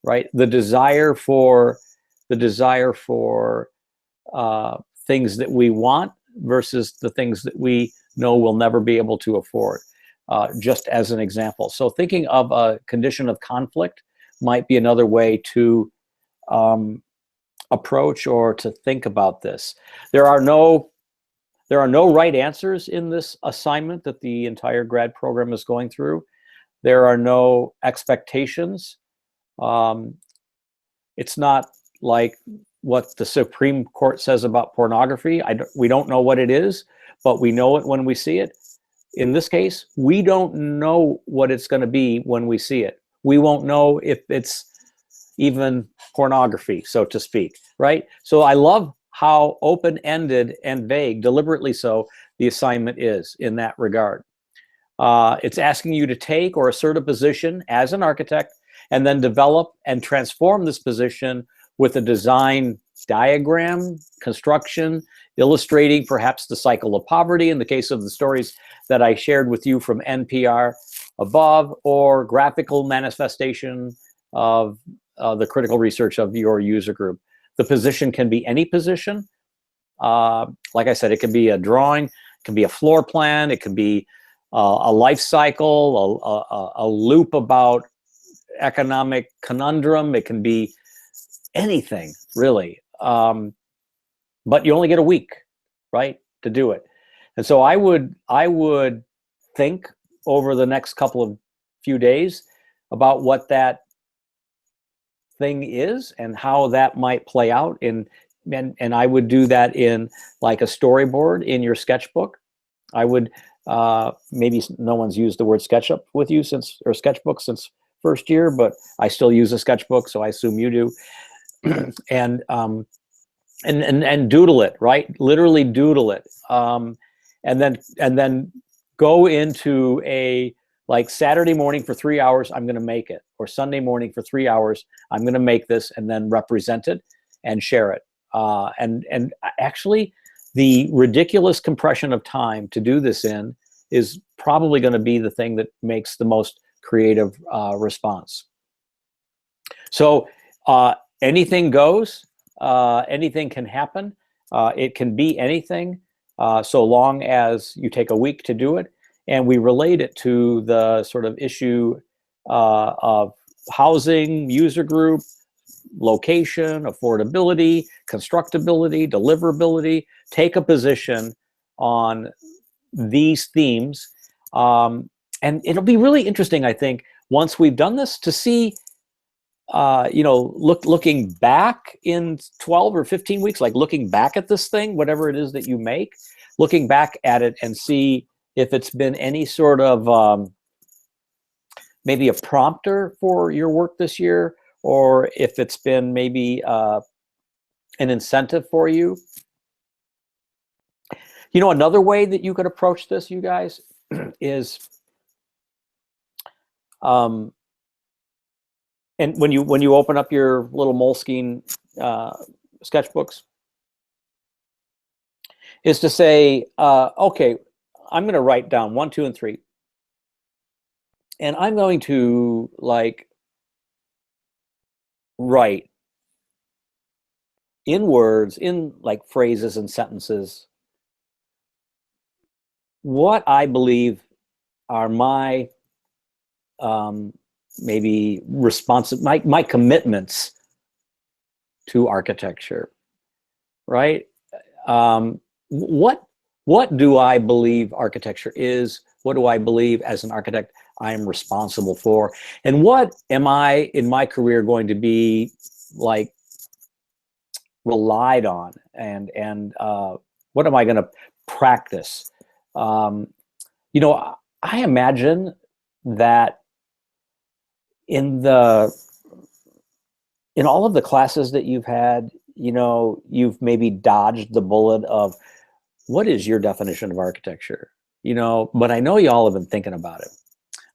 right? The desire for things that we want versus the things that we know we'll never be able to afford, just as an example. So thinking of a condition of conflict might be another way to approach or to think about this. There are no right answers in this assignment that the entire grad program is going through. There are no expectations. It's not like what the Supreme Court says about pornography. We don't know what it is, but we know it when we see it. In this case, we don't know what it's going to be when we see it. We won't know if it's even pornography, so to speak, right? So I love how open-ended and vague, deliberately so, the assignment is in that regard. It's asking you to take or assert a position as an architect and then develop and transform this position with a design diagram, construction, illustrating perhaps the cycle of poverty in the case of the stories that I shared with you from NPR above, or graphical manifestation of the critical research of your user group. The position can be any position. Like I said, it can be a drawing, it can be a floor plan, it can be a life cycle, a loop about economic conundrum. It can be anything, really. But you only get a week, right, to do it. And so I would think over the next few days about what that thing is and how that might play out and I would do that in like a storyboard in your sketchbook. I would maybe no one's used the word SketchUp with you sketchbook since first year, but I still use a sketchbook, so I assume you do. And doodle it, right? Literally doodle it, and then go into a like Saturday morning for 3 hours. I'm going to make it, or Sunday morning for 3 hours. I'm going to make this, and then represent it and share it. And actually, the ridiculous compression of time to do this in is probably going to be the thing that makes the most creative response. So anything goes. Anything can happen. It can be anything, so long as you take a week to do it, and we relate it to the sort of issue of housing, user group, location, affordability, constructability, deliverability. Take a position on these themes, and it'll be really interesting, I think, once we've done this, to see looking back in 12 or 15 weeks, like looking back at this thing, whatever it is that you make, looking back at it and see if it's been any sort of maybe a prompter for your work this year, or if it's been maybe an incentive for you. You know, another way that you could approach this, you guys, is and when you open up your little Moleskine sketchbooks, is to say, okay, I'm going to write down 1, 2, and 3, and I'm going to like write in words, in like phrases and sentences, what I believe are my maybe my commitments to architecture, right? What do I believe architecture is? What do I believe as an architect I am responsible for? And what am I in my career going to be like relied on? And what am I going to practice? You know, I imagine that in all of the classes that you've had, you know, you've maybe dodged the bullet of what is your definition of architecture, you know, but I know you all have been thinking about it.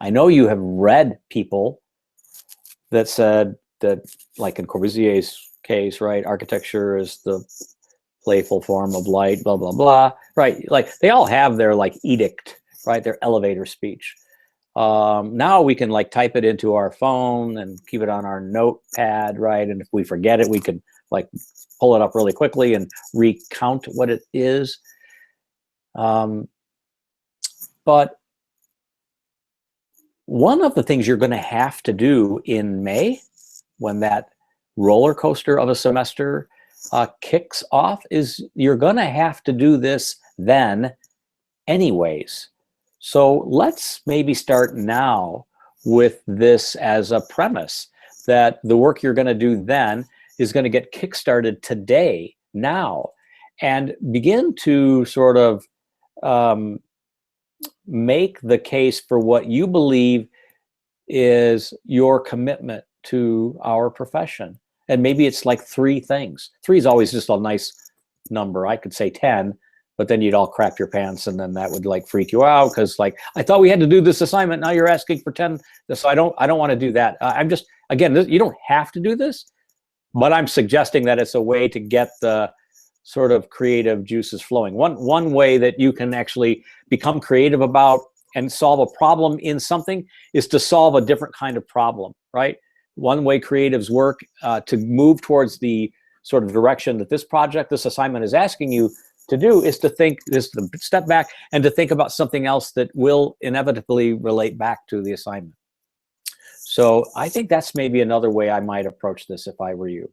I know you have read people that said that, like in Corbusier's case, right, architecture is the playful form of light, blah, blah, blah, right? Like they all have their like edict, right, their elevator speech. Now we can like type it into our phone and keep it on our notepad, right? And if we forget it, we can like pull it up really quickly and recount what it is. But one of the things you're going to have to do in May, when that roller coaster of a semester kicks off is you're going to have to do this then anyways. So let's maybe start now with this as a premise that the work you're going to do then is going to get kickstarted today, now, and begin to sort of make the case for what you believe is your commitment to our profession. And maybe it's like 3 things. 3 is always just a nice number. I could say 10, but then you'd all crap your pants, and then that would like freak you out because like, I thought we had to do this assignment. Now you're asking for 10. So I don't want to do that. I'm just, again, you don't have to do this, but I'm suggesting that it's a way to get the sort of creative juices flowing. One way that you can actually become creative about and solve a problem in something is to solve a different kind of problem, right? One way creatives work to move towards the sort of direction that this project, this assignment is asking you to do is to step back and to think about something else that will inevitably relate back to the assignment. So I think that's maybe another way I might approach this if I were you.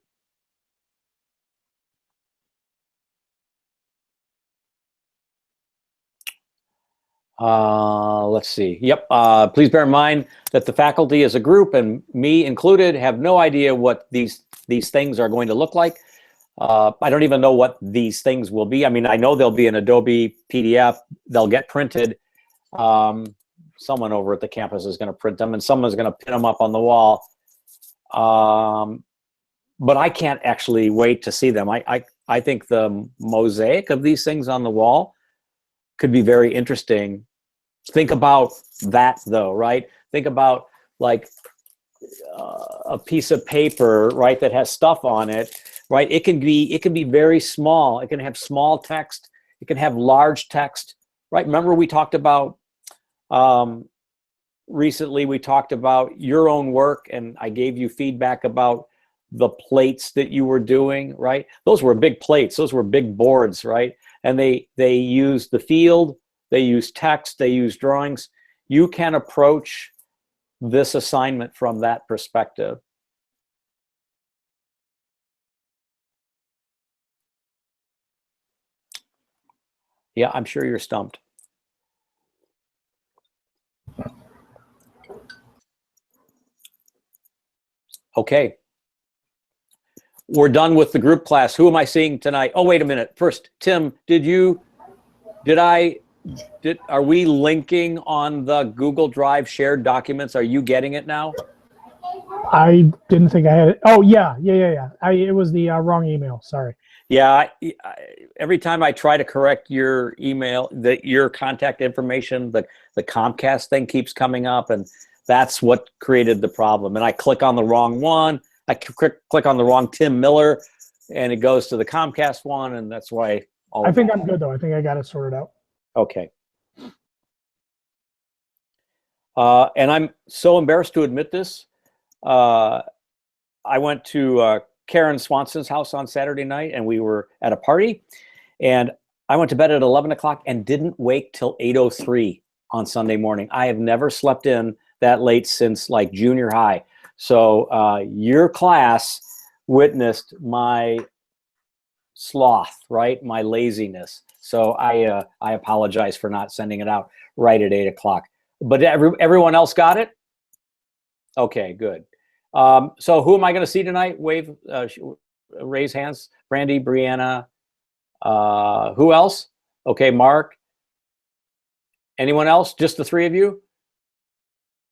Let's see. Yep. Please bear in mind that the faculty as a group, and me included, have no idea what these things are going to look like. I don't even know what these things will be. I mean, I know they'll be an Adobe PDF. They'll get printed. Someone over at the campus is going to print them, and someone's going to pin them up on the wall. But I can't actually wait to see them. I think the mosaic of these things on the wall could be very interesting. Think about that though, right? Think about like a piece of paper, right, that has stuff on it, right? It can be very small. It can have small text. It can have large text, right? Remember we talked about recently we talked about your own work, and I gave you feedback about the plates that you were doing, right? Those were big plates. Those were big boards, right? And they use the field, they use text, they use drawings. You can approach this assignment from that perspective. Yeah, I'm sure you're stumped. Okay. We're done with the group class. Who am I seeing tonight? Oh, wait a minute. First, Tim, are we linking on the Google Drive shared documents? Are you getting it now? I didn't think I had it. Oh, yeah. It was the wrong email. Sorry. Yeah, every time I try to correct your email, your contact information, the Comcast thing keeps coming up, and that's what created the problem. And I click on the wrong one. I click on the wrong Tim Miller, and it goes to the Comcast one, and that's why. I think I'm good, though. I think I got it sorted out. Okay. And I'm so embarrassed to admit this. I went to Karen Swanson's house on Saturday night, and we were at a party, and I went to bed at 11 o'clock and didn't wake till 8:03 on Sunday morning. I have never slept in that late since like junior high. So your class witnessed my sloth, right? My laziness. So I apologize for not sending it out right at 8 o'clock. But everyone else got it? Okay, good. So who am I going to see tonight? Wave, raise hands. Brandy, Brianna. Who else? Okay, Mark. Anyone else? Just the 3 of you?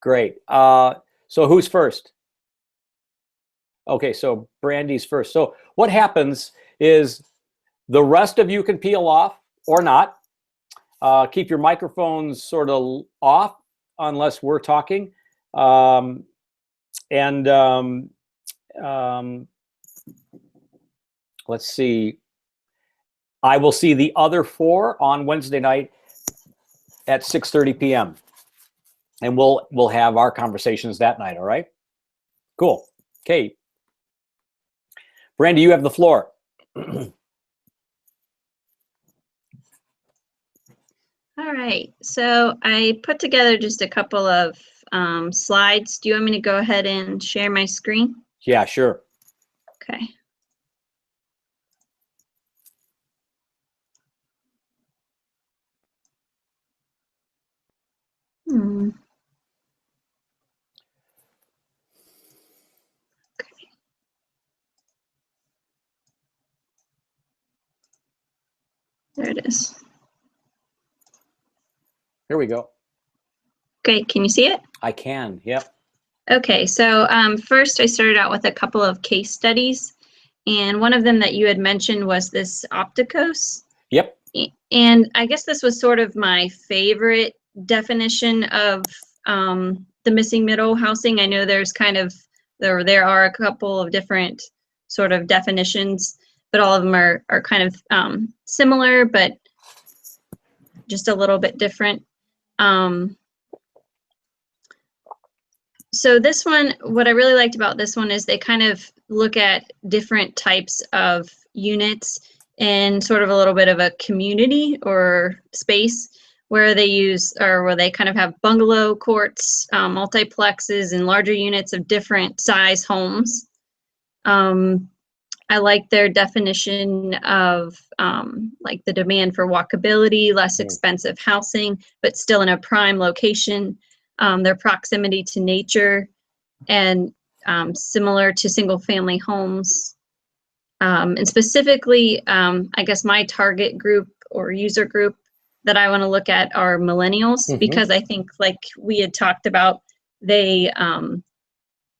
Great. So who's first? Okay, so Brandy's first. So what happens is the rest of you can peel off or not. Keep your microphones sort of off unless we're talking. Let's see. I will see the other 4 on Wednesday night at 6:30 p.m. And we'll have our conversations that night, all right? Cool. Okay. Brandy, you have the floor. All right, so I put together just a couple of slides. Do you want me to go ahead and share my screen? Yeah, sure. Okay. Hmm. Okay. There it is. Here we go. Okay, can you see it? I can. Yep. Okay, so first I started out with a couple of case studies, and one of them that you had mentioned was this Opticos. Yep. And I guess this was sort of my favorite definition of the missing middle housing. I know there's there are a couple of different sort of definitions, but all of them are kind of similar, but just a little bit different. So this one, what I really liked about this one is they kind of look at different types of units in sort of a little bit of a community or space where they use, or where they kind of have bungalow courts, multiplexes, and larger units of different size homes. I like their definition of like the demand for walkability, less expensive housing, but still in a prime location. Their proximity to nature, and similar to single family homes. And specifically, I guess my target group or user group that I want to look at are millennials, because I think, like we had talked about, they,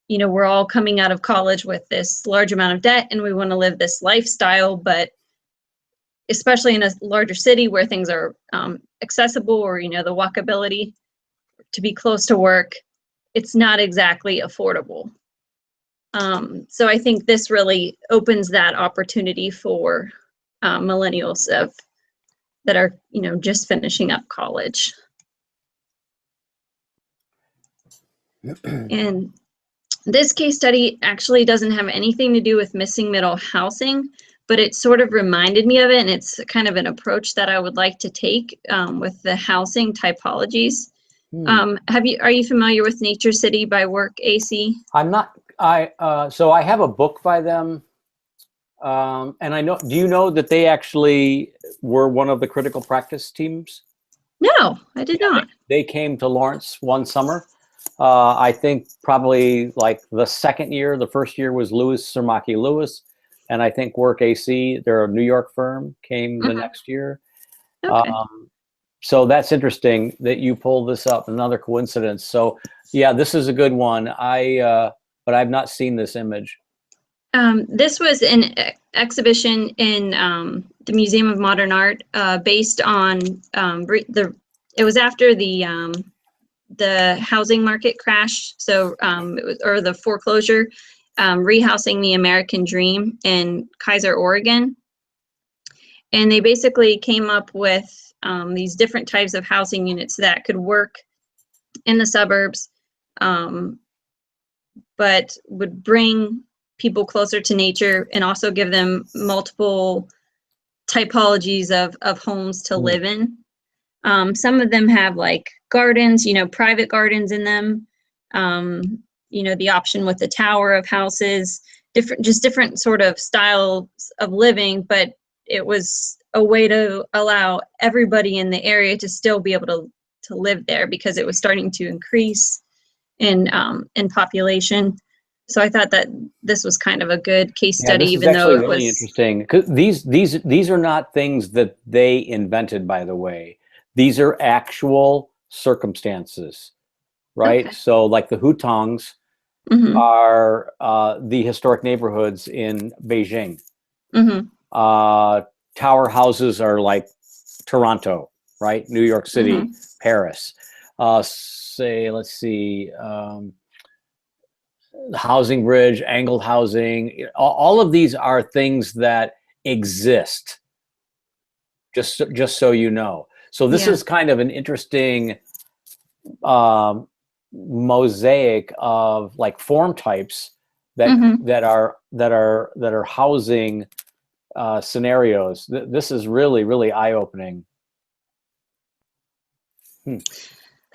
you know, we're all coming out of college with this large amount of debt and we want to live this lifestyle, but especially in a larger city where things are accessible, or, you know, the walkability to be close to work, it's not exactly affordable. So I think this really opens that opportunity for millennials that are, you know, just finishing up college. And this case study actually doesn't have anything to do with missing middle housing, but it sort of reminded me of it, and it's kind of an approach that I would like to take with the housing typologies. Are you familiar with Nature City by WorkAC? I'm not. So I have a book by them, and I know. Do you know that they actually were one of the critical practice teams? No, I did not. They came to Lawrence one summer. I think probably like the second year. The first year was Louis Cermaki Lewis, and I think WorkAC, they're a New York firm, came the next year. Okay. So that's interesting that you pulled this up. Another coincidence. So yeah, this is a good one. But I've not seen this image. This was an exhibition in the Museum of Modern Art, based on it was after the housing market crash. So it was, or the foreclosure, rehousing the American Dream in Kaiser, Oregon. And they basically came up with these different types of housing units that could work in the suburbs, but would bring people closer to nature and also give them multiple typologies of homes to live in. Some of them have like gardens, you know, private gardens in them, you know, the option with the tower of houses, different sort of styles of living, but it was a way to allow everybody in the area to still be able to live there, because it was starting to increase in population. So I thought that this was kind of a good case study, this even is though actually it really was interesting. 'Cause these are not things that they invented, by the way. These are actual circumstances, right? Okay. So like the hutongs are the historic neighborhoods in Beijing. Tower houses are like Toronto, right? New York City, Paris. Let's see, housing bridge, angled housing. All of these are things that exist. Just so you know. So this is kind of an interesting mosaic of like form types that are housing scenarios. This is really, really eye-opening.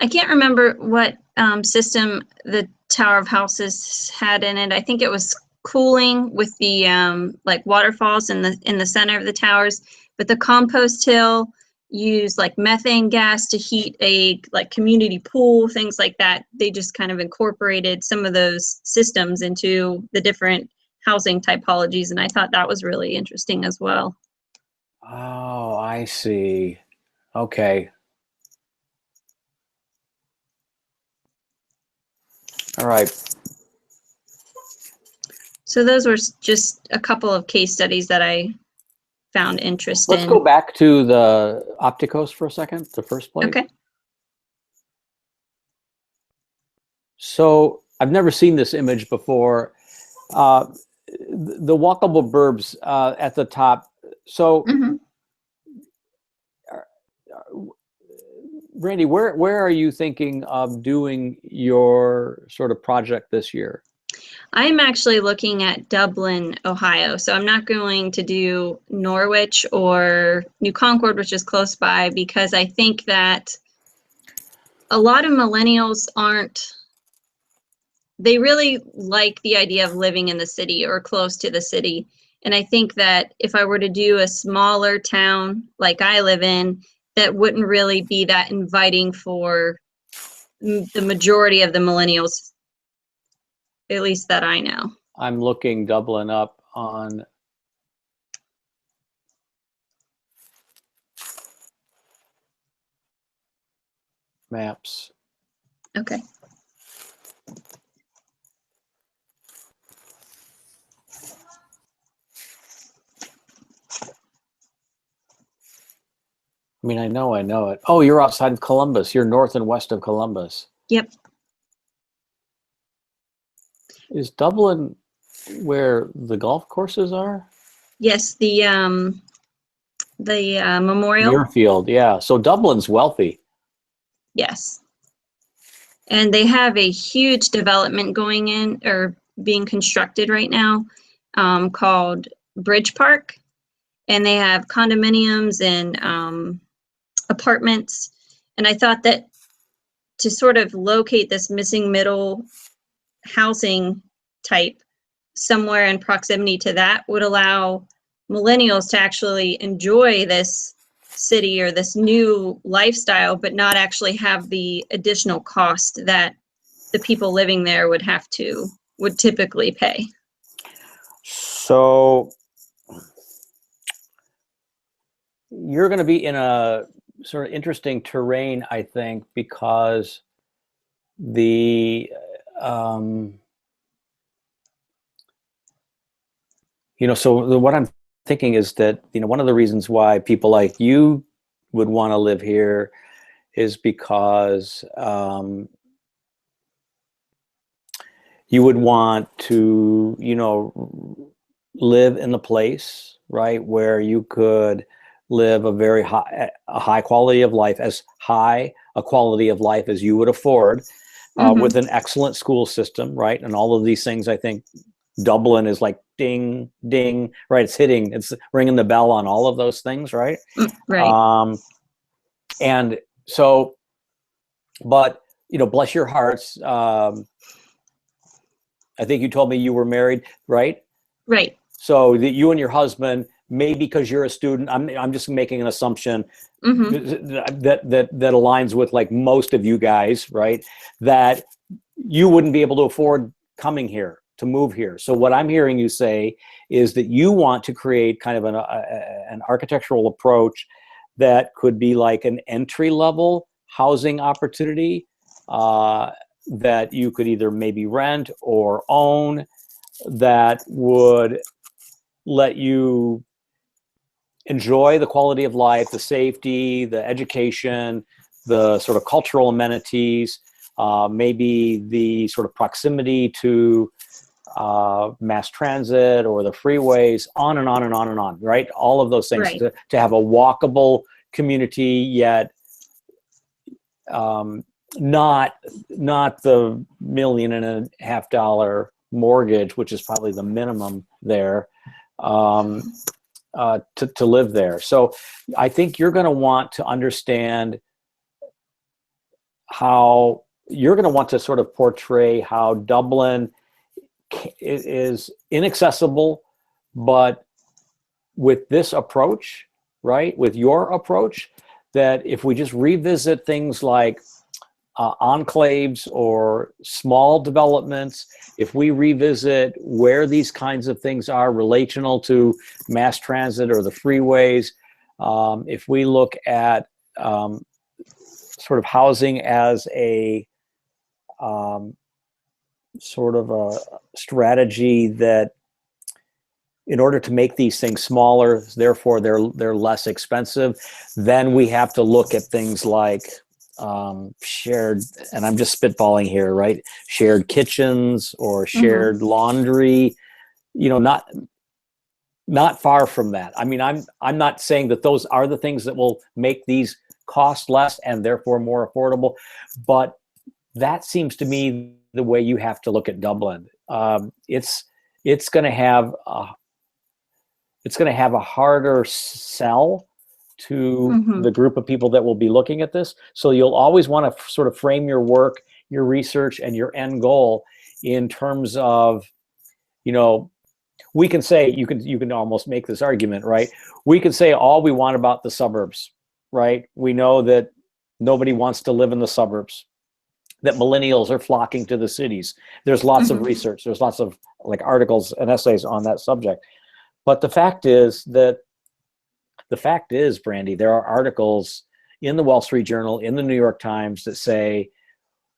I can't remember what system the Tower of Houses had in it. I think it was cooling with the like waterfalls in the center of the towers, but the compost hill, use like methane gas to heat a like community pool, things like that. They just kind of incorporated some of those systems into the different housing typologies, and I thought that was really interesting as well. Oh, I see. Okay. All right. So those were just a couple of case studies that I found interesting. Let's go back to the Opticos for a second, the first plate. Okay. So I've never seen this image before. The walkable burbs at the top. So, Mhm. Randy, where are you thinking of doing your sort of project this year? I'm actually looking at Dublin, Ohio. So I'm not going to do Norwich or New Concord, which is close by, because I think that a lot of millennials they really like the idea of living in the city or close to the city. And I think that if I were to do a smaller town like I live in, that wouldn't really be that inviting for the majority of the millennials, at least that I know. I'm looking Dublin up on maps. Okay. I mean, I know it. Oh, you're outside of Columbus. You're north and west of Columbus. Yep. Is Dublin where the golf courses are? Yes, the memorial. Muirfield, yeah. So Dublin's wealthy. Yes. And they have a huge development going in or being constructed right now called Bridge Park. And they have condominiums and apartments. And I thought that to sort of locate this missing middle housing type somewhere in proximity to that would allow millennials to actually enjoy this city or this new lifestyle, but not actually have the additional cost that the people living there would typically pay. So you're going to be in a sort of interesting terrain, I think, because so what I'm thinking is that, one of the reasons why people like you would want to live here is because you would want to, live in a place, right, where you could live a high quality of life, as high a quality of life as you would afford, with an excellent school system, right? And all of these things, I think Dublin is like ding, ding, right? It's ringing the bell on all of those things, right? Right. And so, but, bless your hearts. I think you told me you were married, right? Right. So that you and your husband, maybe because you're a student, I'm just making an assumption that aligns with like most of you guys, right? That you wouldn't be able to afford coming here, to move here. So what I'm hearing you say is that you want to create kind of an architectural approach that could be like an entry-level housing opportunity that you could either maybe rent or own, that would let you enjoy the quality of life, the safety, the education, the sort of cultural amenities, maybe the sort of proximity to mass transit or the freeways, on and on and on and on, right? All of those things, Right. to have a walkable community, yet not the $1.5 million mortgage, which is probably the minimum there, to live there. So I think you're going to want to understand how you're going to want to sort of portray how Dublin is inaccessible, but with this approach, right, with your approach, that if we just revisit things like enclaves or small developments, if we revisit where these kinds of things are relational to mass transit or the freeways, if we look at sort of housing as a sort of a strategy that in order to make these things smaller, therefore they're less expensive, then we have to look at things like shared, and I'm just spitballing here, right? Shared kitchens or shared laundry, you know, not far from that. I mean, I'm not saying that those are the things that will make these cost less and therefore more affordable, but that seems to me the way you have to look at Dublin. It's going to have a harder sell to the group of people that will be looking at this. So you'll always want to sort of frame your work, your research, and your end goal in terms of, you know, we can say, you can almost make this argument, right? We can say all we want about the suburbs, right? We know that nobody wants to live in the suburbs, that millennials are flocking to the cities. There's lots of research. There's lots of like articles and essays on that subject. But the fact is, Brandy, there are articles in the Wall Street Journal, in the New York Times that say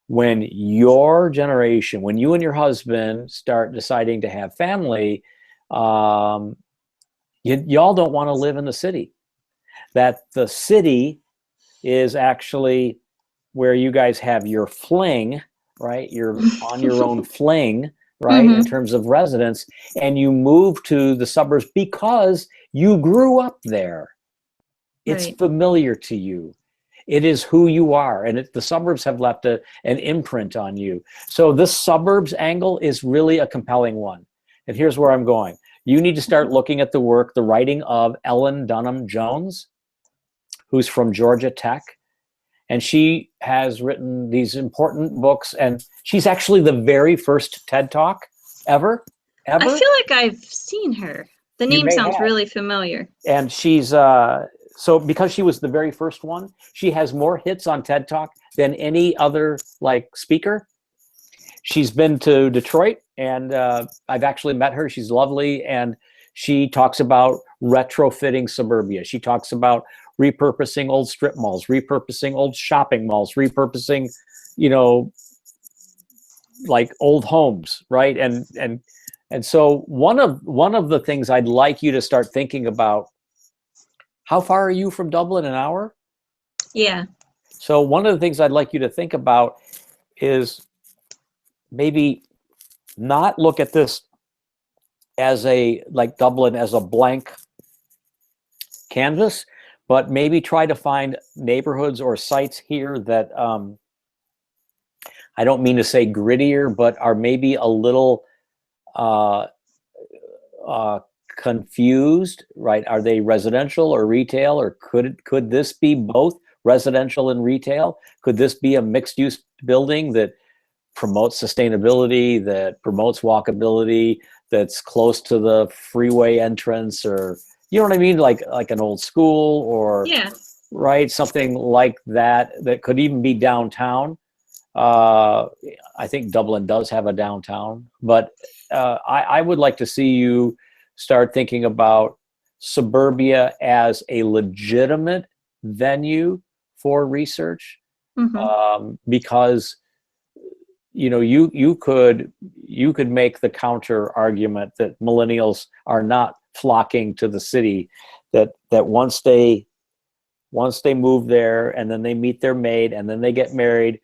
when your generation, when you and your husband start deciding to have family, y'all don't want to live in the city. That the city is actually where you guys have your fling, right? You're on your own fling, right? In terms of residence, and you move to the suburbs because you grew up there. It's familiar to you. It is who you are, and the suburbs have left an imprint on you. So this suburbs angle is really a compelling one. And here's where I'm going. You need to start looking at the writing of Ellen Dunham Jones, who's from Georgia Tech. And she has written these important books, and she's actually the very first TED Talk ever. I feel like I've seen her. The name sounds really familiar. And she's, so because she was the very first one, she has more hits on TED Talk than any other like speaker. She's been to Detroit, and I've actually met her. She's lovely, and she talks about retrofitting suburbia. She talks about repurposing old strip malls, repurposing old shopping malls, repurposing, you know, like old homes, right? And so one of the things I'd like you to start thinking about, how far are you from Dublin? An hour? Yeah. So one of the things I'd like you to think about is maybe not look at this as like Dublin as a blank canvas, but maybe try to find neighborhoods or sites here that, I don't mean to say grittier, but are maybe a little confused, right? Are they residential or retail, or could this be both residential and retail? Could this be a mixed-use building that promotes sustainability, that promotes walkability, that's close to the freeway entrance, or you know what I mean? Like an old school, or right, something like that could even be downtown. I think Dublin does have a downtown, but I would like to see you start thinking about suburbia as a legitimate venue for research, because you know you could make the counter argument that millennials are not flocking to the city, that once they move there and then they meet their mate and then they get married,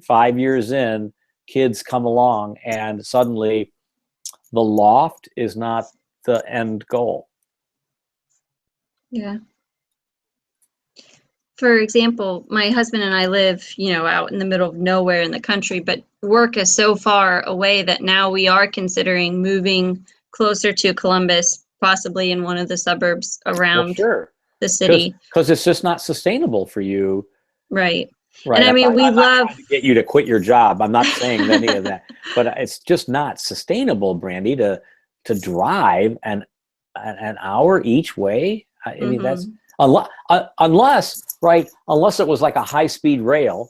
5 years in, kids come along and suddenly the loft is not the end goal. Yeah. For example, my husband and I live, you know, out in the middle of nowhere in the country, but work is so far away that now we are considering moving closer to Columbus, possibly in one of the suburbs around the city. Because it's just not sustainable for you. Right. Right. And I mean, I'm not trying to get you to quit your job. I'm not saying any of that, but it's just not sustainable, Brandy, to drive an hour each way. I mean, unless it was like a high-speed rail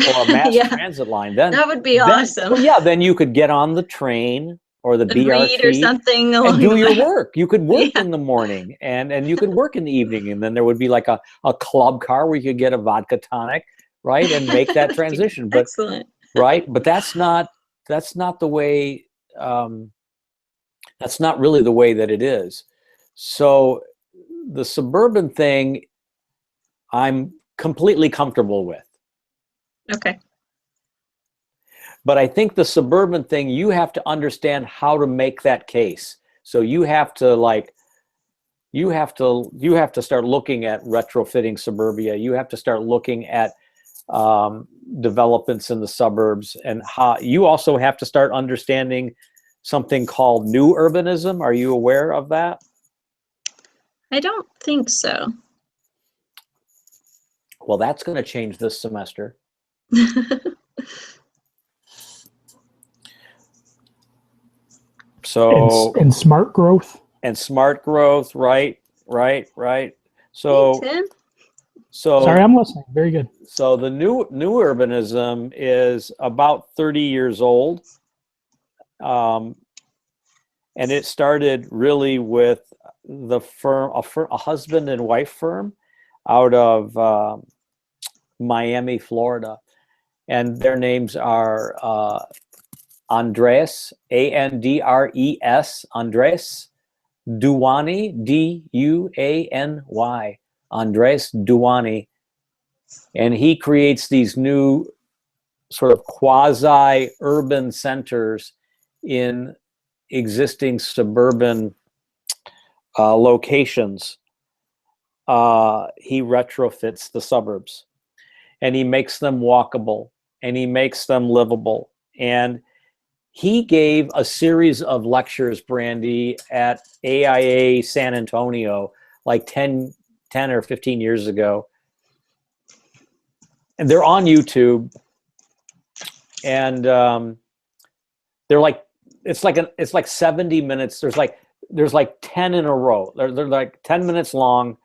or a mass Yeah. transit line, then That would be awesome. well, yeah, then you could get on the train or the And read or BRT something along and do the your way. work. You could work Yeah. in the morning and you could work in the evening, and then there would be like a club car where you could get a vodka tonic, right, and make that transition. But Excellent. right, but that's not the way. That's not really the way that it is. So the suburban thing, I'm completely comfortable with. Okay. But I think the suburban thing, you have to understand how to make that case. So you have to start looking at retrofitting suburbia. You have to start looking at developments in the suburbs, and how you also have to start understanding something called new urbanism. Are you aware of that? I don't think so. Well, that's going to change this semester. So And smart growth. and smart growth, right. So Hey, Tim. Sorry, I'm listening. Very good. So the new urbanism is about 30 years old, and it started really with the firm, a husband and wife firm out of Miami, Florida, and their names are Andres, Andres, Andres Duany, Duany, Andres Duany. And he creates these new sort of quasi-urban centers in existing suburban locations. He retrofits the suburbs, and he makes them walkable, and he makes them livable. And he gave a series of lectures, Brandy, at AIA San Antonio, like 10 or 15 years ago. And they're on YouTube, and they're like, it's like 70 minutes. There's like 10 in a row. They're like 10 minutes long.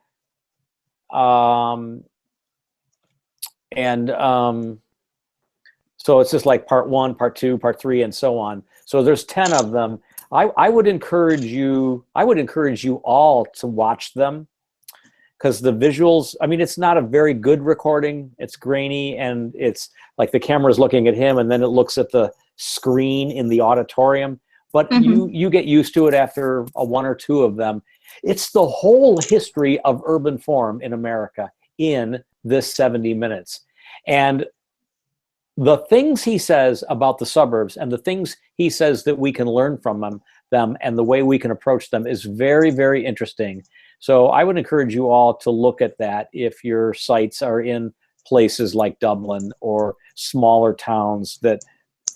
So it's just like part 1, part 2, part 3, and so on. So there's 10 of them. I would encourage you all to watch them, because the visuals, I mean, it's not a very good recording. It's grainy, and it's like the camera's looking at him, and then it looks at the screen in the auditorium. But you get used to it after 1 or 2 of them. It's the whole history of urban form in America in this 70 minutes. And the things he says about the suburbs, and the things he says that we can learn from them and the way we can approach them, is very, very interesting. So I would encourage you all to look at that if your sites are in places like Dublin or smaller towns, that,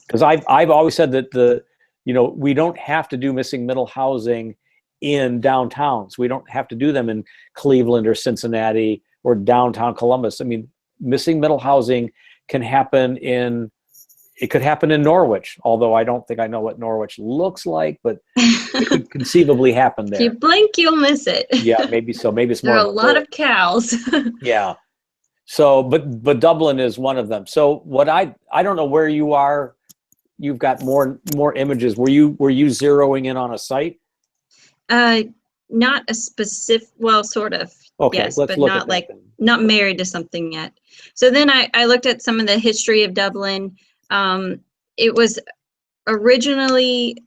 because I've always said that we don't have to do missing middle housing in downtowns. We don't have to do them in Cleveland or Cincinnati or downtown Columbus. I mean, missing middle housing can happen it could happen in Norwich, although I don't think I know what Norwich looks like, but it could conceivably happen there. If you blink, you'll miss it. Yeah, maybe so. Maybe it's more. There are a lot of cows. Yeah. So, but Dublin is one of them. So what I don't know where you are. You've got more images. Were you zeroing in on a site? Not a specific, well, sort of. Okay, yes, let's but look not at like that then. not married to something yet. So then I looked at some of the history of Dublin. It was originally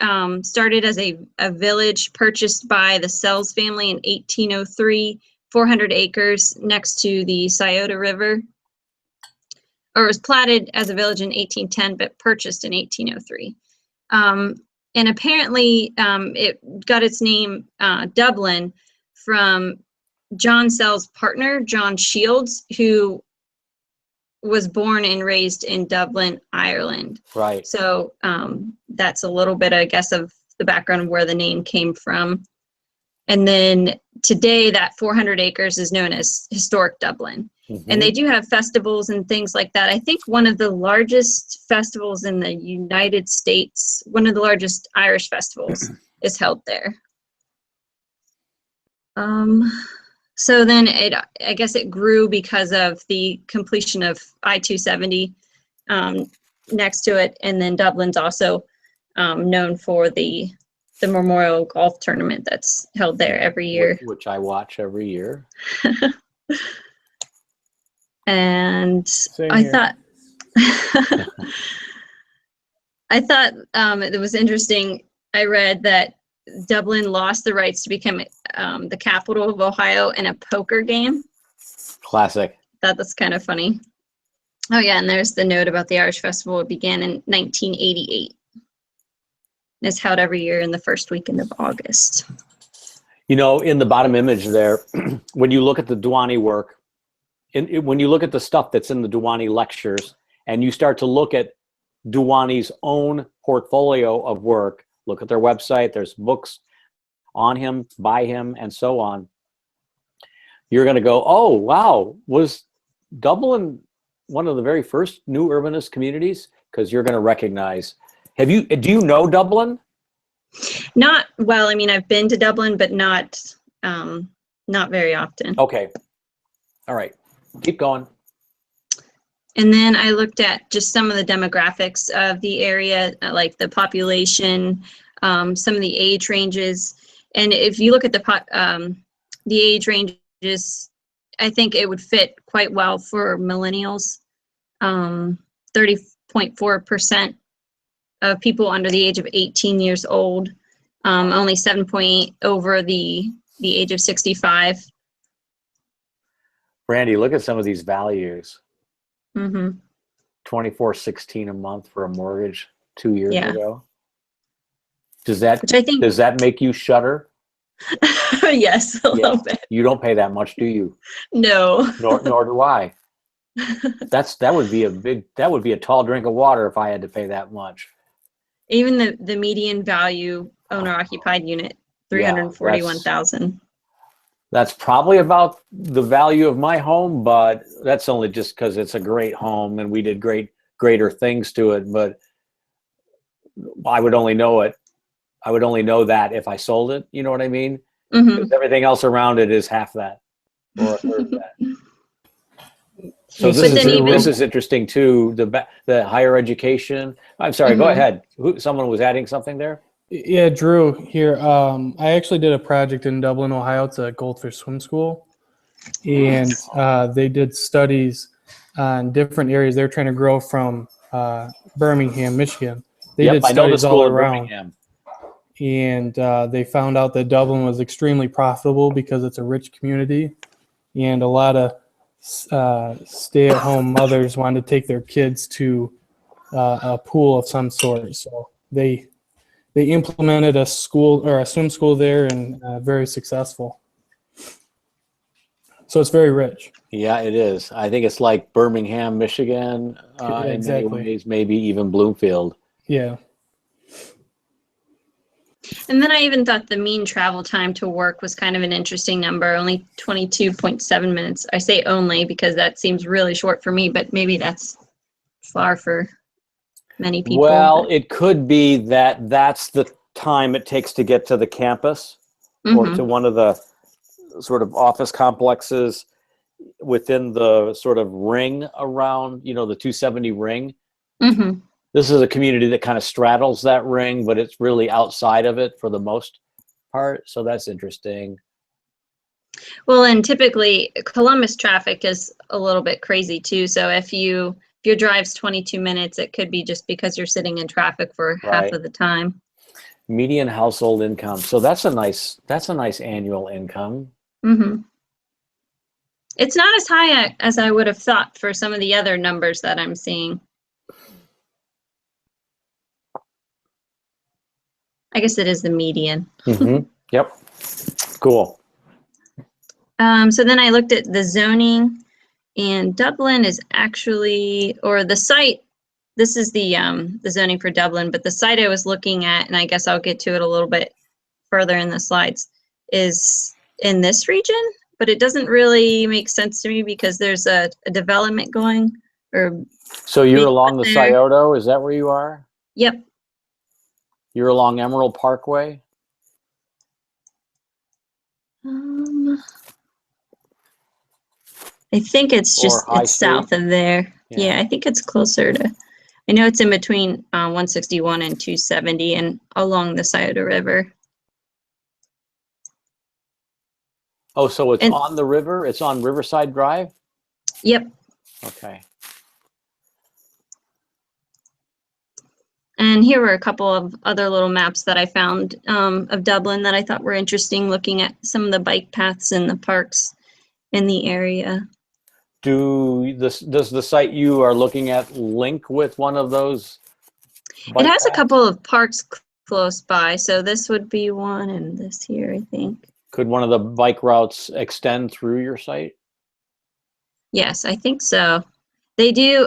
started as a village purchased by the Sells family in 1803, 400 acres next to the Scioto River. Or it was platted as a village in 1810, but purchased in 1803. And apparently it got its name, Dublin, from John Sells' partner, John Shields, who was born and raised in Dublin, Ireland. Right. So that's a little bit, I guess, of the background of where the name came from. And then today that 400 acres is known as Historic Dublin. Mm-hmm. And they do have festivals and things like that. I think one of the largest festivals in the United States, one of the largest Irish festivals, is held there. So then I guess it grew because of the completion of I-270 next to it. And then Dublin's also known for the Memorial Golf Tournament that's held there every year. Which I watch every year. And Same I here. thought it was interesting. I read that Dublin lost the rights to become the capital of Ohio in a poker game. Classic. That's kind of funny. Oh yeah, and there's the note about the Irish Festival. It began in 1988. It's held every year in the first weekend of August. You know, in the bottom image there, when you look at the Duany work, when you look at the stuff that's in the Duany lectures, and you start to look at Duany's own portfolio of work, look at their website, there's books on him, by him, and so on, you're going to go, oh, wow, was Dublin one of the very first new urbanist communities? Because you're going to recognize. Do you know Dublin? Not well. I mean, I've been to Dublin, but not very often. Okay. All right. Keep going. And then I looked at just some of the demographics of the area, like the population, some of the age ranges. And if you look at the age ranges, I think it would fit quite well for millennials. 30.4% of people under the age of 18 years old, only 7.8 over the age of 65. Brandy, look at some of these values. Mm-hmm. $24.16 a month for a mortgage 2 years Yeah. ago. Does that Which I think, make you shudder? yes, a little bit. You don't pay that much, do you? No. Nor do I. That would be a tall drink of water if I had to pay that much. Even the median value owner occupied unit, 341,000. That's probably about the value of my home, but that's only just because it's a great home and we did greater things to it. But I would only know that if I sold it. You know what I mean? Mm-hmm. Because everything else around it is half that or a third of that. So this is interesting too. The higher education. I'm sorry. Go ahead. Someone was adding something there. Yeah, Drew here. I actually did a project in Dublin, Ohio. It's a Goldfish Swim School, and they did studies on different areas. They're trying to grow from Birmingham, Michigan. They did studies all around, and they found out that Dublin was extremely profitable because it's a rich community, and a lot of stay-at-home mothers wanted to take their kids to a pool of some sort. So they implemented a school or a swim school there, and very successful. So it's very rich. Yeah, it is. I think it's like Birmingham, Michigan, in many ways, maybe even Bloomfield. Yeah. And then I even thought the mean travel time to work was kind of an interesting number, only 22.7 minutes. I say only because that seems really short for me, but maybe that's far for many people. Well, it could be that that's the time it takes to get to the campus or to one of the sort of office complexes within the sort of ring around, the 270 ring. Mm-hmm. This is a community that kind of straddles that ring, but it's really outside of it for the most part. So that's interesting. Well, and typically Columbus traffic is a little bit crazy too. So if your drive's 22 minutes, it could be just because you're sitting in traffic for half of the time. Median household income. So that's a nice annual income. Mm-hmm. It's not as high as I would have thought for some of the other numbers that I'm seeing. I guess it is the median. Mm-hmm. Yep. Cool. So then I looked at the zoning, and Dublin is actually, or the site, this is the zoning for Dublin, but the site I was looking at, and I guess I'll get to it a little bit further in the slides, is in this region, but it doesn't really make sense to me because there's a development going. So you're along the Scioto, is that where you are? Yep. You're along Emerald Parkway? I think it's Or just, High it's south Street? of there. Yeah. Yeah, I think it's closer to, I know it's in between 161 and 270 and along the Scioto River. Oh, so it's And- on the river? It's on Riverside Drive? Yep. Okay. And here were a couple of other little maps that I found of Dublin that I thought were interesting, looking at some of the bike paths and the parks in the area. Does the site you are looking at link with one of those? It bike has a paths? couple of parks close by, so this would be one, and this here, I think. Could one of the bike routes extend through your site? Yes, I think so. They do.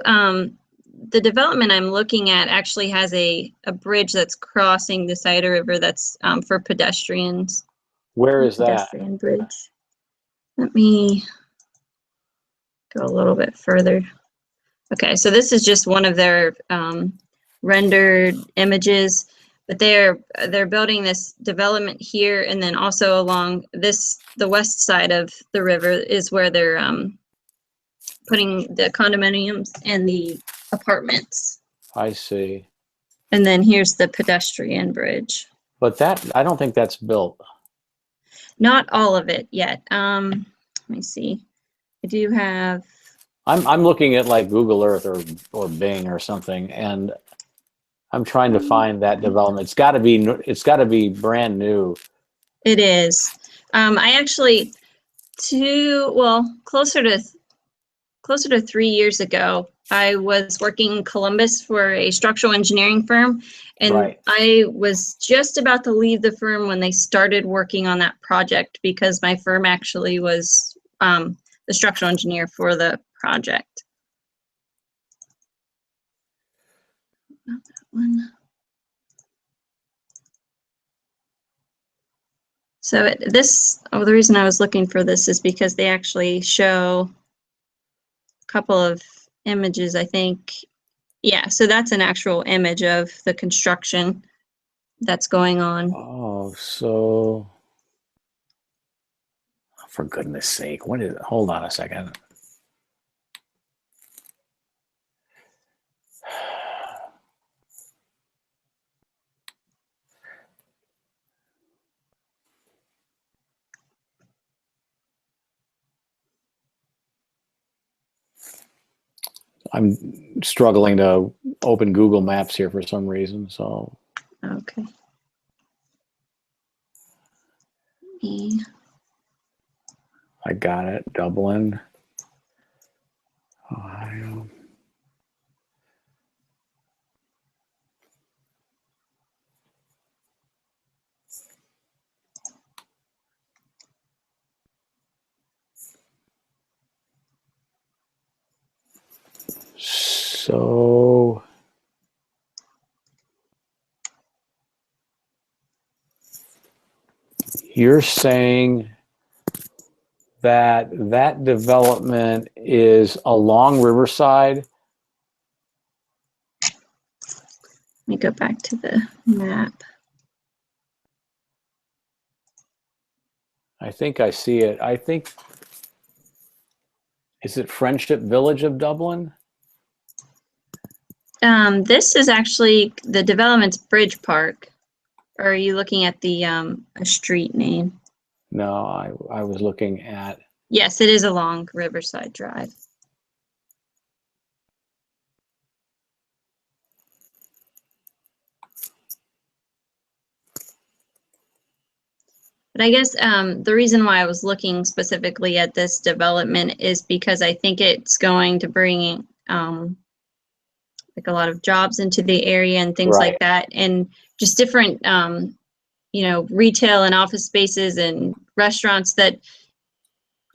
The development I'm looking at actually has a bridge that's crossing the Scioto River that's for pedestrians. Where is that? Pedestrian bridge. Let me go a little bit further. Okay, so this is just one of their rendered images, but they're building this development here, and then also along the west side of the river is where they're putting the condominiums and the apartments. I see. And then here's the pedestrian bridge. But I don't think that's built. Not all of it yet. Let me see. I do have. I'm looking at like Google Earth or Bing or something, and I'm trying to find that development. It's got to be brand new. It is. I actually closer to 3 years ago, I was working in Columbus for a structural engineering firm, and Right. I was just about to leave the firm when they started working on that project, because my firm actually was the structural engineer for the project. Not that one. So the reason I was looking for this is because they actually show a couple of images, I think. Yeah, so that's an actual image of the construction that's going on. Oh, so for goodness sake, what is it? Hold on a second. I'm struggling to open Google Maps here for some reason, so Okay. I got it. Dublin, Ohio. So you're saying that development is along Riverside? Let me go back to the map. I think I see it. I think, is it Friendship Village of Dublin? This is actually the development's Bridge Park. Or are you looking at the a street name? No, I was looking at, Yes, it is along Riverside Drive. But I guess the reason why I was looking specifically at this development is because I think it's going to bring like a lot of jobs into the area and things Right. like that, and just different retail and office spaces and restaurants that,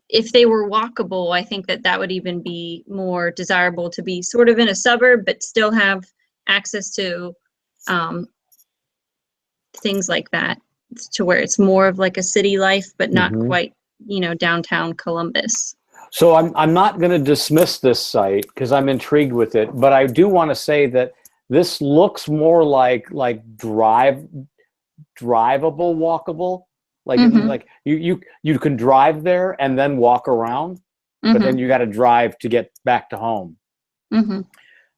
if they were walkable, I think that would even be more desirable, to be sort of in a suburb but still have access to things like that, to where it's more of like a city life but not Mhm. quite downtown Columbus. so I'm not going to dismiss this site because I'm intrigued with it, but I do want to say that this looks more like drivable, walkable. Like Mhm. like you can drive there and then walk around. but Mhm. then you got to drive to get back to home. Mhm.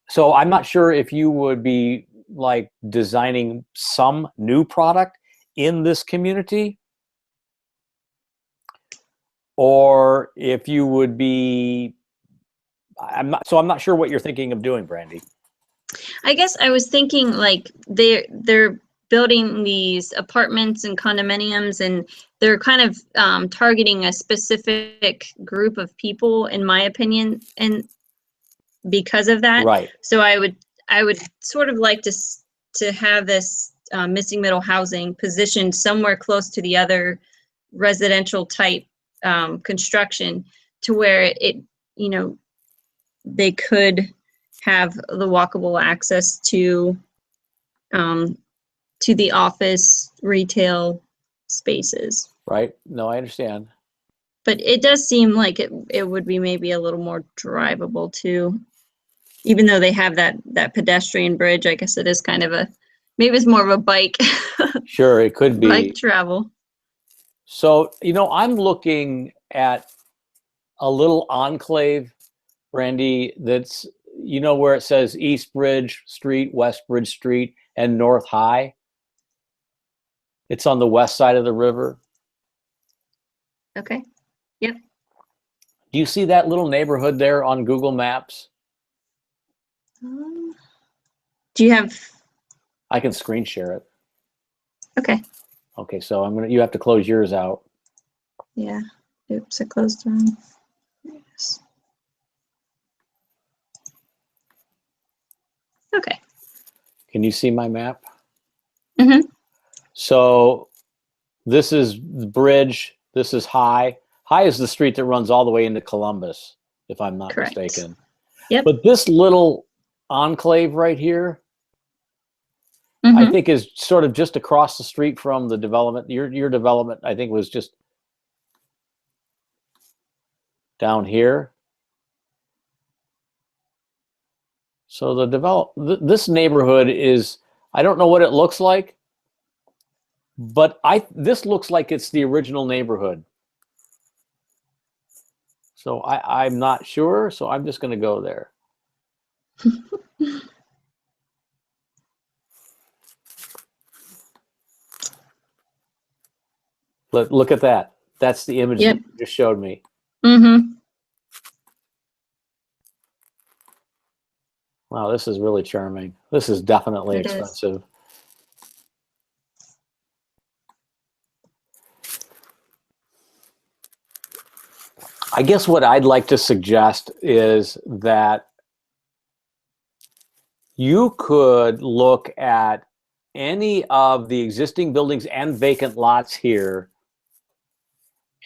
So I'm not sure if you would be like designing some new product in this community, or if you would be, I'm not sure what you're thinking of doing, Brandy. I guess I was thinking like they're building these apartments and condominiums, and they're kind of targeting a specific group of people, in my opinion, and because of that. Right. So I would sort of like to have this missing middle housing positioned somewhere close to the other residential type construction, to where it, you know, they could have the walkable access to the office retail spaces. Right. No, I understand. But it does seem like it would be maybe a little more drivable too. Even though they have that pedestrian bridge, I guess it is kind of maybe it's more of a bike Sure, it could be. bike travel. So, I'm looking at a little enclave, Brandy, that's, where it says East Bridge Street, West Bridge Street, and North High. It's on the west side of the river. Okay. Do you see that little neighborhood there on Google Maps? Do you have? I can screen share it. Okay. Okay, so you have to close yours out. Yeah. Oops, I closed one. Yes. Okay. Can you see my map? Mhm. So this is the bridge. This is High. High is the street that runs all the way into Columbus, if I'm not Correct. mistaken. Yep. But this little enclave right here, I Mhm. think is sort of just across the street from the development. Your development, I think, was just down here. So this neighborhood is, I don't know what it looks like, but this looks like it's the original neighborhood. So I'm not sure, so I'm just going to go there. Look at that. That's the image Yep. that you just showed me. Mhm. Wow, this is really charming. This is definitely It is. expensive. I guess what I'd like to suggest is that you could look at any of the existing buildings and vacant lots here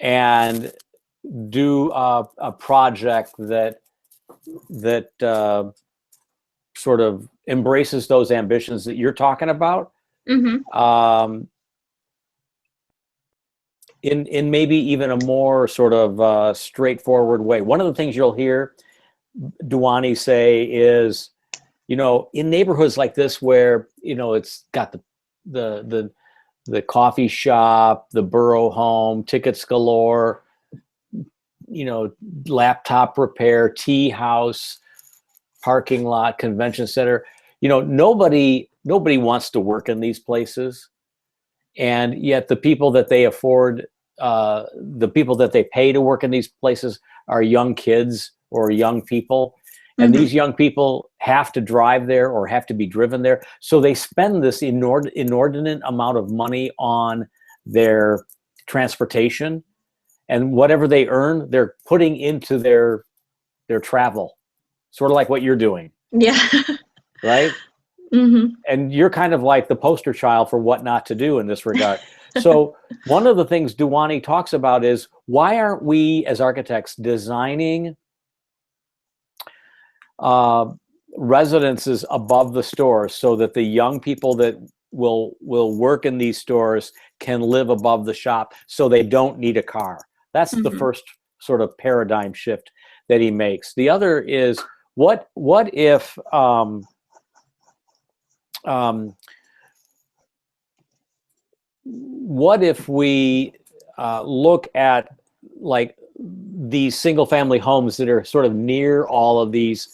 and do a project that sort of embraces those ambitions that you're talking about. Mhm. In maybe even a more sort of straightforward way. One of the things you'll hear Duani say is, in neighborhoods like this where, it's got the coffee shop, the borough home, tickets galore, laptop repair, tea house, parking lot, convention center, nobody wants to work in these places. And yet the people that they afford, the people that they pay to work in these places are young kids or young people. And these young people have to drive there or have to be driven there. So they spend this inordinate amount of money on their transportation. And whatever they earn, they're putting into their travel, sort of like what you're doing. Yeah. Right? Mhm. And you're kind of like the poster child for what not to do in this regard. So one of the things Duani talks about is, why aren't we as architects designing residences above the stores so that the young people that will work in these stores can live above the shop so they don't need a car? That's the first sort of paradigm shift that he makes. The other is, what if what if we look at like these single family homes that are sort of near all of these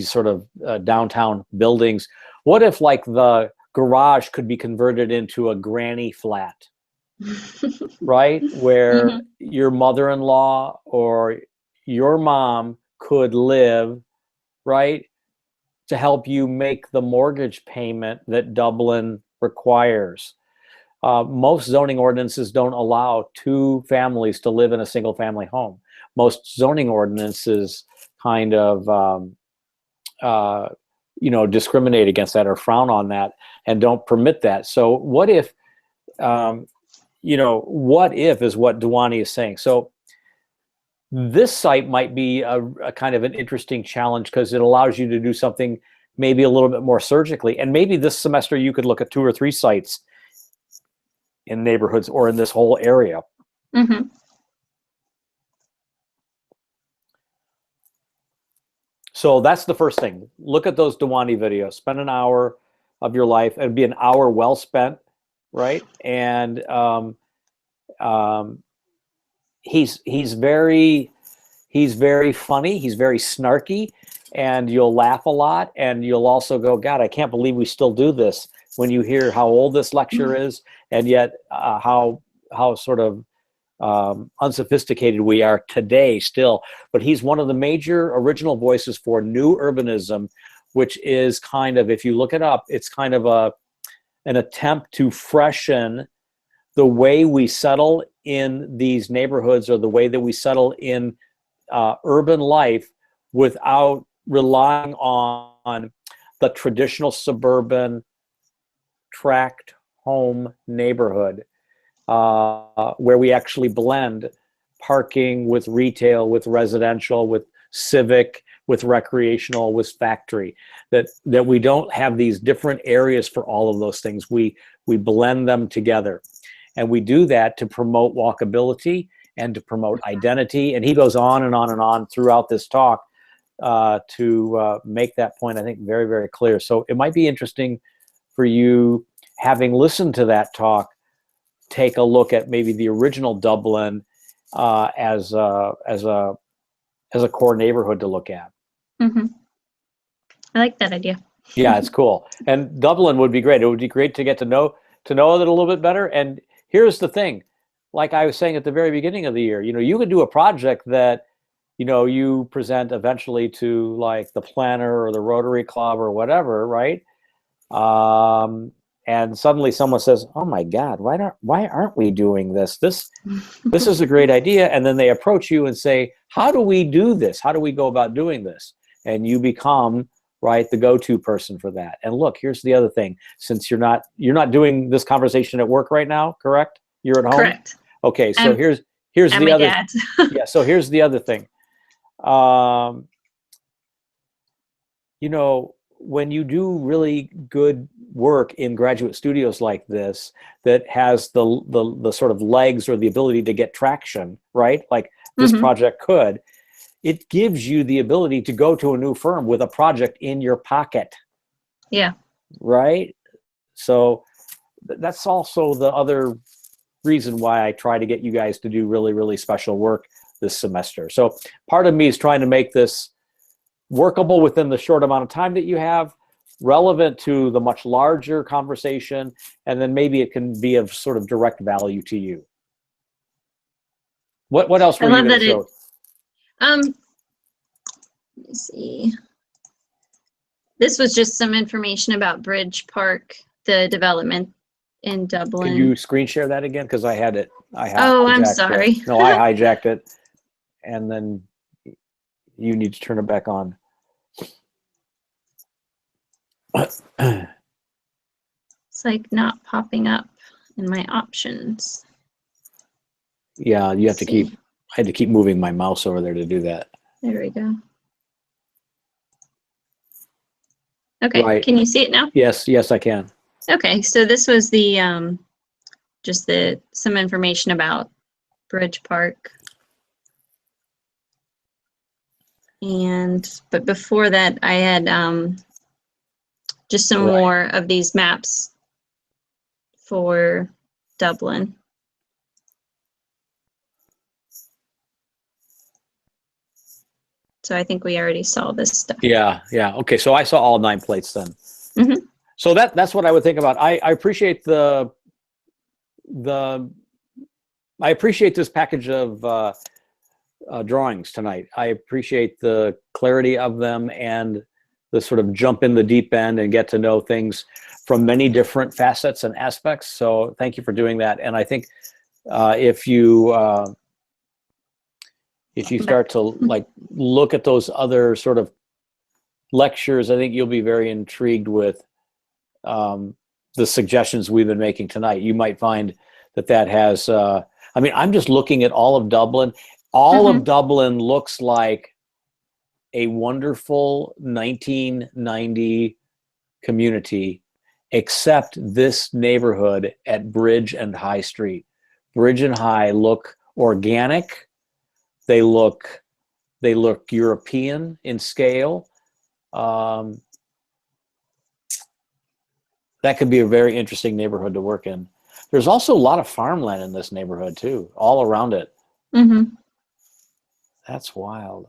sort of downtown buildings. What if like the garage could be converted into a granny flat, right? Where Mhm. your mother-in-law or your mom could live, right? To help you make the mortgage payment that Dublin requires. Most zoning ordinances don't allow two families to live in a single family home. Most zoning ordinances kind of discriminate against that or frown on that and don't permit that. So what if, what if is what Dhwani is saying. So this site might be a kind of an interesting challenge because it allows you to do something maybe a little bit more surgically. And maybe this semester you could look at 2 or 3 sites in neighborhoods or in this whole area. Mhm. So that's the first thing. Look at those Dhwani videos. Spend an hour of your life. It'd be an hour well spent, right? And he's very funny. He's very snarky, and you'll laugh a lot. And you'll also go, God, I can't believe we still do this. When you hear how old this lecture is, and yet how sort of unsophisticated we are today still. But he's one of the major original voices for new urbanism, which is kind of, if you look it up, it's kind of an attempt to freshen the way we settle in these neighborhoods or the way that we settle in urban life without relying on the traditional suburban tract home neighborhood, where we actually blend parking with retail, with residential, with civic, with recreational, with factory. That we don't have these different areas for all of those things. We blend them together, and we do that to promote walkability and to promote identity. And he goes on and on and on throughout this talk to make that point, I think, very, very clear. So it might be interesting for you, having listened to that talk, take a look at maybe the original Dublin as a core neighborhood to look at. Mhm. I like that idea. Yeah, it's cool. And Dublin would be great. It would be great to get to know it a little bit better. And here's the thing, like I was saying at the very beginning of the year, you could do a project that, you present eventually to like the planner or the Rotary Club or whatever, right? And suddenly someone says, "Oh my God, why aren't we doing this? This is a great idea." And then they approach you and say, "How do we do this? How do we go about doing this?" And you become, right, the go-to person for that. And look, here's the other thing. Since you're not doing this conversation at work right now, correct? You're at home? Correct. Okay, so here's the my other dad. yeah, so here's the other thing. When you do really good work in graduate studios like this, that has the sort of legs or the ability to get traction, right? Like this Mhm. project could, it gives you the ability to go to a new firm with a project in your pocket. Yeah. Right? So that's also the other reason why I try to get you guys to do really, really special work this semester. So part of me is trying to make this workable within the short amount of time that you have, relevant to the much larger conversation, and then maybe it can be of sort of direct value to you. What else were you going to show? Let me see. This was just some information about Bridge Park, the development in Dublin. Can you screen share that again? Because I had it. Oh, I'm sorry. No, I hijacked it, and then you need to turn it back on. It's like not popping up in my options. Yeah, you have to keep. I had to keep moving my mouse over there to do that. There we go. Okay, Right. Can you see it now? Yes, I can. Okay, so this was the just some information about Bridge Park. But before that, I had just some Right. more of these maps for Dublin. So I think we already saw this stuff. Yeah, yeah. Okay, so I saw all 9 plates then. Mhm. So that's what I would think about. I appreciate I appreciate this package of drawings tonight. I appreciate the clarity of them and the sort of jump in the deep end and get to know things from many different facets and aspects. So thank you for doing that. And I think if you start to like look at those other sort of lectures, I think you'll be very intrigued with the suggestions we've been making tonight. You might find that has, I mean, I'm just looking at all of Dublin. All of Dublin looks like a wonderful 1990 community, except this neighborhood at Bridge and High Street. Bridge and High look organic. They look European in scale. That could be a very interesting neighborhood to work in. There's also a lot of farmland in this neighborhood too, all around it. Mm-hmm. That's wild.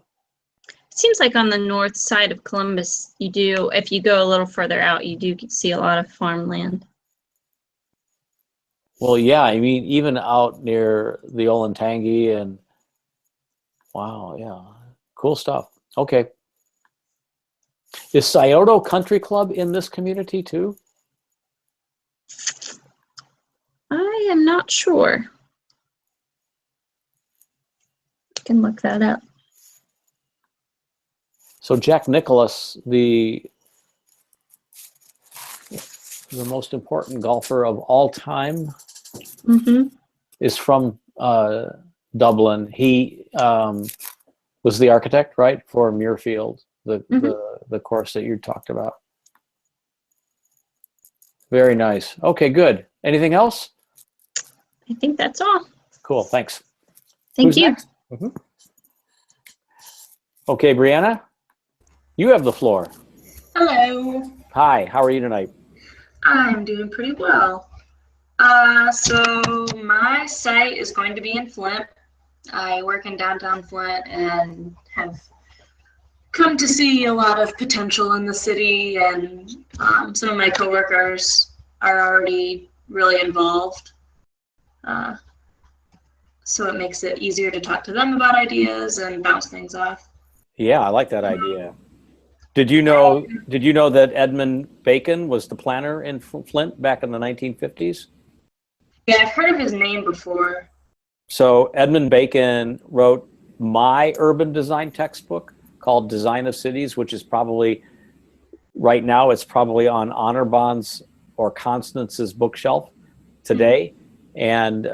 It seems like on the north side of Columbus, you do, if you go a little further out, you do see a lot of farmland. Well, yeah, I mean, even out near the Olentangy and wow, yeah, cool stuff. Okay. Is Scioto Country Club in this community too? I am not sure. I can look that up. So Jack Nicklaus, the most important golfer of all time, Mm-hmm. is from Dublin. He was the architect, right, for Muirfield, the course that you talked about. Very nice. Okay, good. Anything else? I think that's all. Cool. Thanks. Thank Who's you. next? Okay, Brianna, you have the floor. Hello. Hi. How are you tonight? I'm doing pretty well. So my site is going to be in Flint. I work in downtown Flint and have come to see a lot of potential in the city, and some of my coworkers are already really involved. So it makes it easier to talk to them about ideas and bounce things off. Yeah, I like that idea. Did you know that Edmund Bacon was the planner in Flint back in the 1950s? Yeah, I've heard of his name before. So Edmund Bacon wrote my urban design textbook called Design of Cities, which is probably, right now, it's probably on Honorbond's or Constance's bookshelf today. And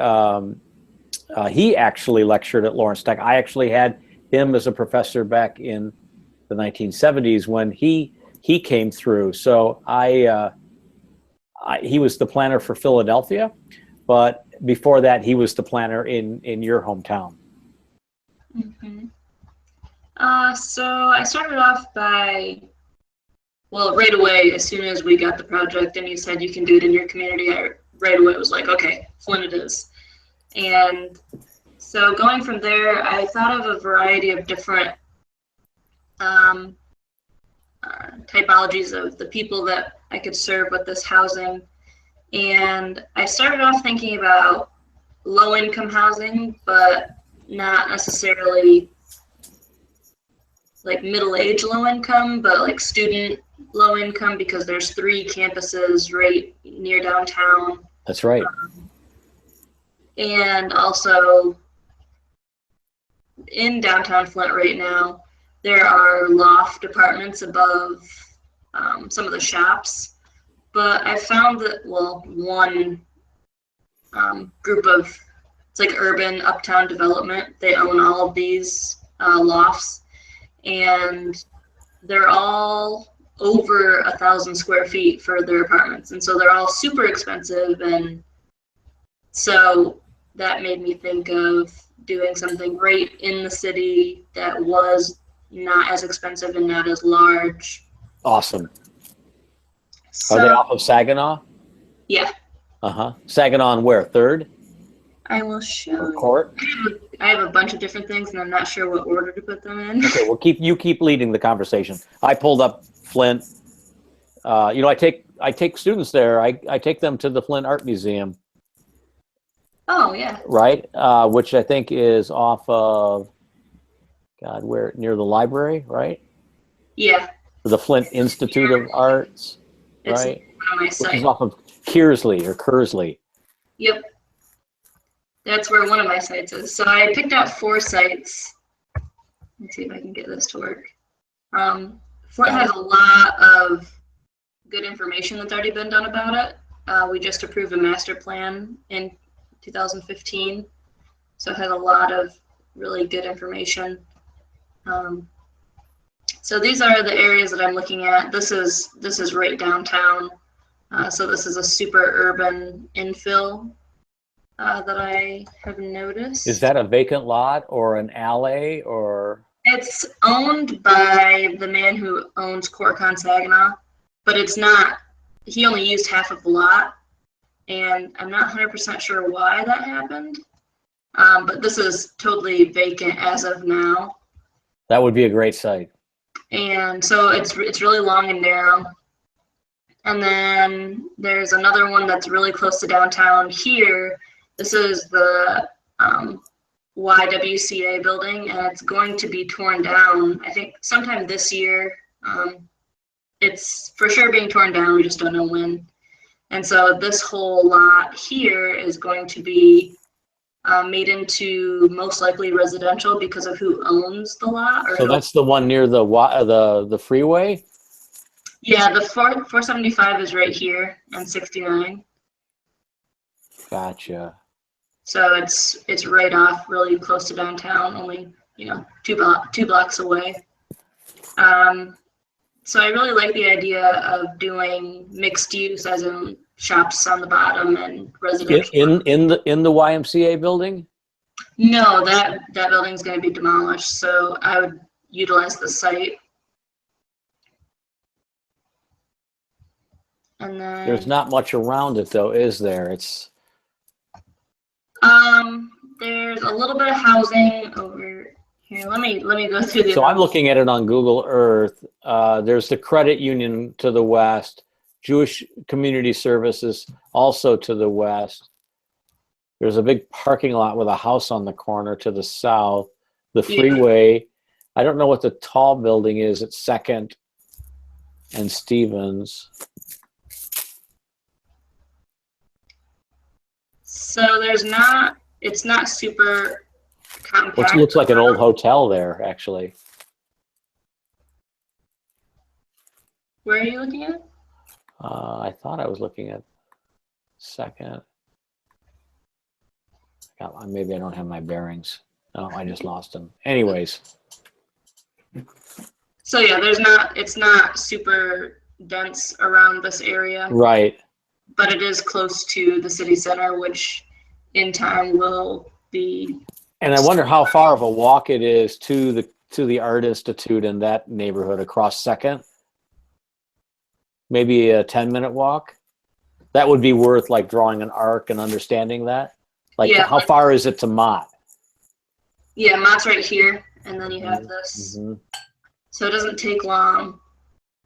he actually lectured at Lawrence Tech. I actually had him as a professor back in the 1970s when he came through. So he was the planner for Philadelphia, but before that, he was the planner in your hometown. Mm-hmm. So I started off by, well, right away, as soon as we got the project and you said you can do it in your community, I right away was like, okay, Flint it is. And so going from there, I thought of a variety of different typologies of the people that I could serve with this housing. And I started off thinking about low-income housing, but not necessarily like middle-aged low-income, but like student low-income, because there's 3 campuses right near downtown. That's right. And also in downtown Flint right now, there are loft apartments above some of the shops. But I found that, well, one group of, it's like urban uptown development, they own all of these lofts, and they're all over 1,000 square feet for their apartments. And so they're all super expensive. And so that made me think of doing something right in the city that was not as expensive and not as large. Awesome. So, Are they off of Saginaw? yeah. Uh-huh. Saginaw and where? 3rd? I will show you. Court? I have a bunch of different things, and I'm not sure what order to put them in. Okay, well, keep leading the conversation. I pulled up Flint. I take students there. I take them to the Flint Art Museum, Oh, yeah. right? Which I think is off of, God, where, near the library, right? Yeah. The Flint Institute of Arts, It's right? on my Which site. is off of Kersley. Yep. That's where one of my sites is. So I picked out 4 sites. Let's see if I can get this to work. Flint has a lot of good information that's already been done about it. We just approved a master plan in 2015. So it has a lot of really good information. So these are the areas that I'm looking at. This is right downtown. So this is a super urban infill that I have noticed. Is that a vacant lot or an alley or? It's owned by the man who owns Corcon Saginaw, but it's not, he only used half of the lot, and I'm not 100% sure why that happened. But this is totally vacant as of now. That would be a great site. And so it's really long and narrow. And then there's another one that's really close to downtown here. This is the YWCA building, and it's going to be torn down, I think sometime this year. It's for sure being torn down, we just don't know when. And so this whole lot here is going to be made into most likely residential because of who owns the lot. So that's the one near the freeway? Yeah, the 475 is right here and 69. Gotcha. So it's right off, really close to downtown, only 2 blocks away. So I really like the idea of doing mixed use, as in shops on the bottom and residential. In the YMCA building? No, that building's going to be demolished, so I would utilize the site. And then There's not much around it though, is there? there's a little bit of housing over here. Let me go through the. So I'm looking at it on Google Earth. There's the credit union to the west, Jewish Community Services also to the west. There's a big parking lot with a house on the corner to the south. The freeway. I don't know what the tall building is at 2nd and Stevens. So it's not super compact. Which looks like an old hotel there, actually. Where are you looking at? I thought I was looking at 2nd. Maybe I don't have my bearings. No, I just lost them. Anyways. So yeah, it's not super dense around this area. Right. But it is close to the city center, which in time will be. And I wonder how far of a walk it is to the Art Institute in that neighborhood across 2nd. Maybe a 10-minute walk. That would be worth like drawing an arc and understanding that. Like Yeah. how far is it to Mott? Yeah, Mott's right here, and then you have this. Mhm. So it doesn't take long.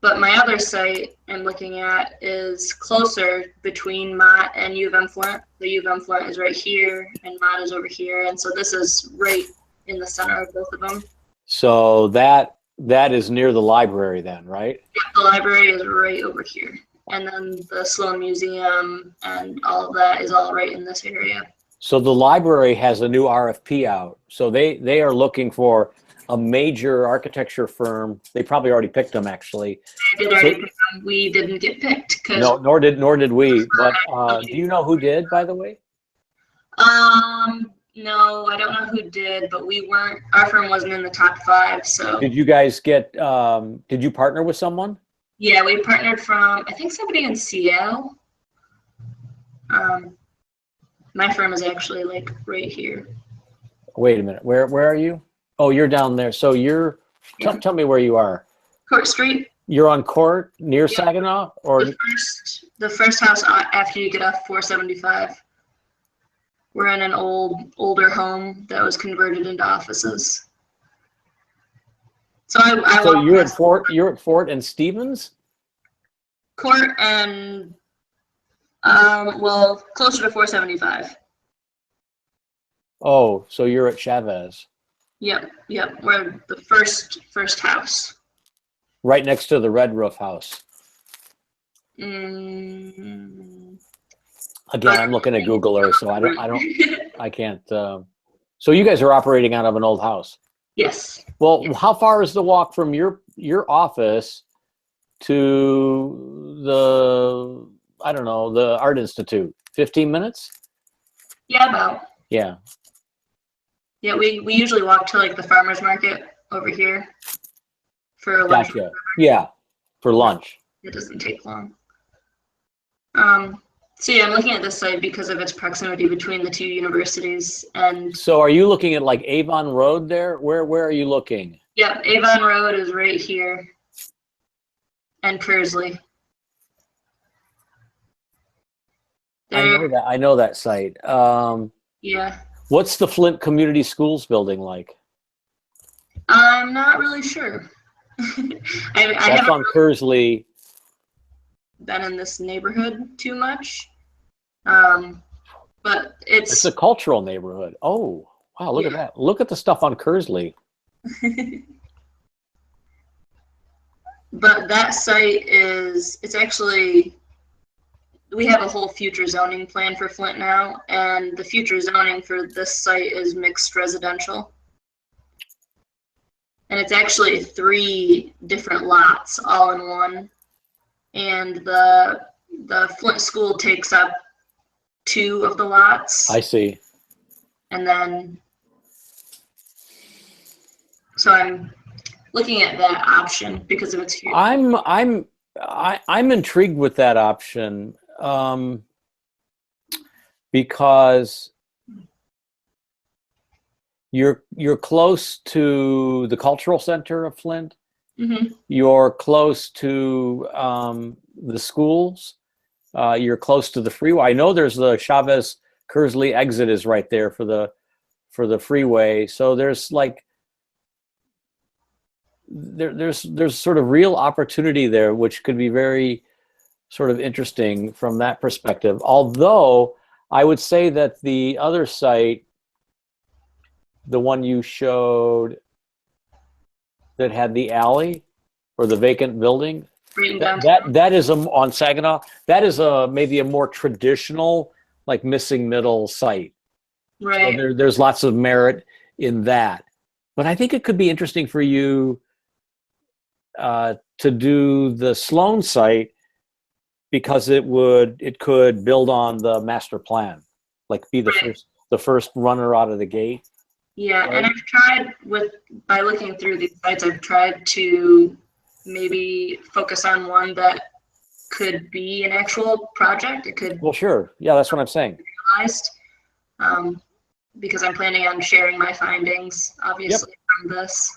But my other site I'm looking at is closer between Mott and U of M Flint. The U of M Flint is right here, and Mott is over here, and so this is right in the center of both of them. So that is near the library then, right? The library is right over here, and then the Sloan Museum and all of that is all right in this area. So the library has a new RFP out. So they are looking for a major architecture firm. They probably already picked them, actually. I did already pick them. We didn't get picked because No, nor did we. But do you know who did, by the way? no, I don't know who did, but we weren't. Our firm wasn't in the top 5. So Did you guys get? Did you partner with someone? yeah, we partnered from I think somebody in Seattle. My firm is actually like right here. Wait a minute. Where are you? Oh, you're down there. So you're. Tell me where you are. Court Street. You're on Court near Saginaw, or The first house after you get off 475. We're in an older home that was converted into offices. So I So walk you're at past Fort and Stevens? Court and well, closer to 475. Oh, so you're at Chavez, Yep. We're the first house. right next to the red roof house. Mm, Again, I'm looking at Google Earth, so I can't. So you guys are operating out of an old house. Yes. Well, how far is the walk from your office to the, I don't know, the Art Institute? 15 minutes? Yeah, about. Yeah. Yeah, we usually walk to like the farmers market over here for lunch. Gotcha. Yeah, for lunch. It doesn't take long. So yeah, I'm looking at this site because of its proximity between the two universities, and So are you looking at like Avon Road there? Where are you looking? yeah, Avon Road is right here, and Kersley. There, I know that site. yeah. What's the Flint Community Schools building like? I'm not really sure. I That's haven't on Kersley. been in this neighborhood too much, but It's a cultural neighborhood. Oh, wow, look at that. Look at the stuff on Kersley. But that site it's actually, we have a whole future zoning plan for Flint now, and the future zoning for this site is mixed residential. And it's actually 3 different lots all in one. And the Flint school takes up 2 of the lots. I see. And then, so I'm looking at that option because of its huge. I'm intrigued with that option because you're close to the cultural center of Flint. Mhm. You're close to the schools. You're close to the freeway. I know there's the Chavez Kersley exit is right there for the freeway. So there's like there's sort of real opportunity there, which could be very sort of interesting from that perspective. Although I would say that the other site, the one you showed that had the alley or the vacant building, Right downtown. that is on Saginaw. That is maybe a more traditional, like missing middle site. So Right. there's lots of merit in that. But I think it could be interesting for you to do the Sloan site because it could build on the master plan, like be the first runner out of the gate. Yeah, Right. and I've tried by looking through these sites, I've tried to maybe focus on one that could be an actual project. It could be Well, sure. Yeah, that's what I'm saying. realized, because I'm planning on sharing my findings, obviously, from this.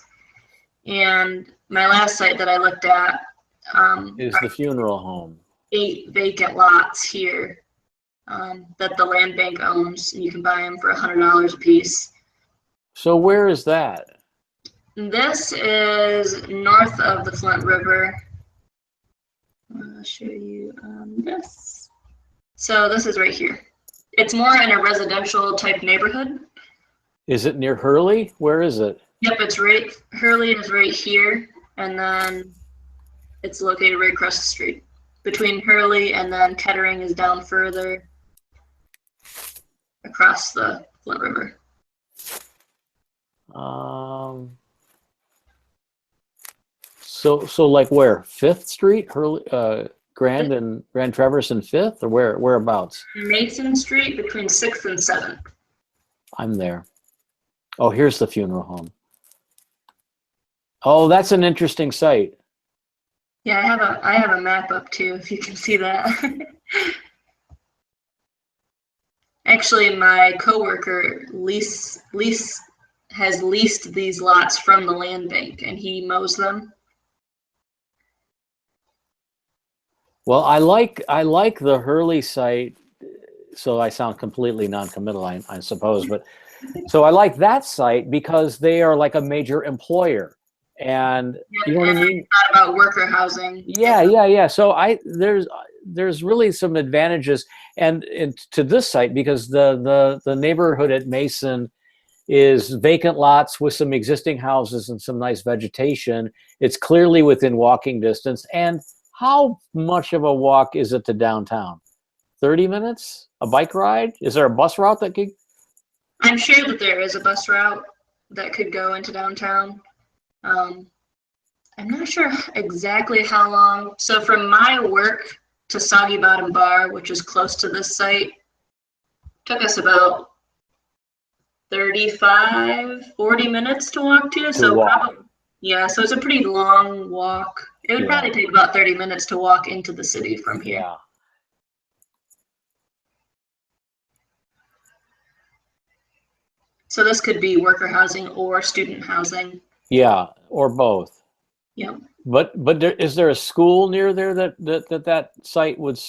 And my last site that I looked at Is are the funeral home. 8 vacant lots here that the land bank owns, and you can buy them for $100 a piece. So where is that? This is north of the Flint River. I'll show you this. So this is right here. It's more in a residential type neighborhood. Is it near Hurley? Where is it? Yep, it's right, Hurley is right here, and then it's located right across the street. Between Hurley and then Kettering is down further across the Flint River. So like where? 5th Street, Hurley, Grand and Grand Traverse and 5th, or whereabouts? Mason Street between 6th and 7th. I'm there. Oh, here's the funeral home. Oh, that's an interesting site. Yeah, I have a map up too, if you can see that. Actually, my coworker has leased these lots from the land bank, and he mows them. Well, I like the Hurley site so I sound completely non-committal, I suppose. But so I like that site because they are like a major employer, and you know what I mean. Not about worker housing. Yeah. So there's really some advantages, and to this site because the neighborhood at Mason is vacant lots with some existing houses and some nice vegetation. It's clearly within walking distance. And how much of a walk is it to downtown? 30 minutes? A bike ride? Is there a bus route that could? I'm sure that there is a bus route that could go into downtown. I'm not sure exactly how long. So from my work to Soggy Bottom Bar, which is close to this site, took us about 35, 40 minutes to walk to. So walk. probably, yeah, so it's a pretty long walk. It would probably take about 30 minutes to walk into the city from here. Yeah. So this could be worker housing or student housing. Yeah, or both. Yeah. But is there a school near there that site would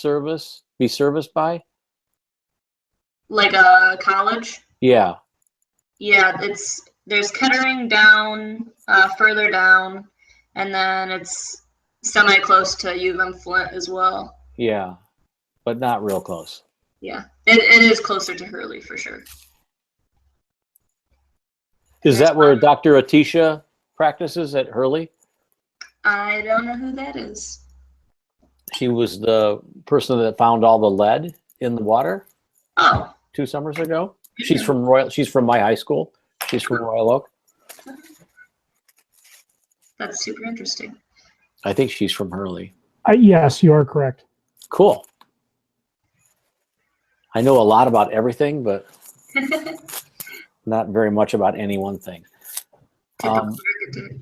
be serviced by? Like a college? Yeah. Yeah, there's Kettering down, further down, and then it's semi-close to U of M Flint as well. Yeah, but not real close. Yeah, it is closer to Hurley for sure. Is that where Dr. Atisha practices at Hurley? I don't know who that is. She was the person that found all the lead in the water Oh, 2 summers ago. She's from my high school. She's from Royal Oak. that's super interesting. I think she's from Hurley. Yes, you are correct. Cool. I know a lot about everything, but not very much about any one thing. Typical architect.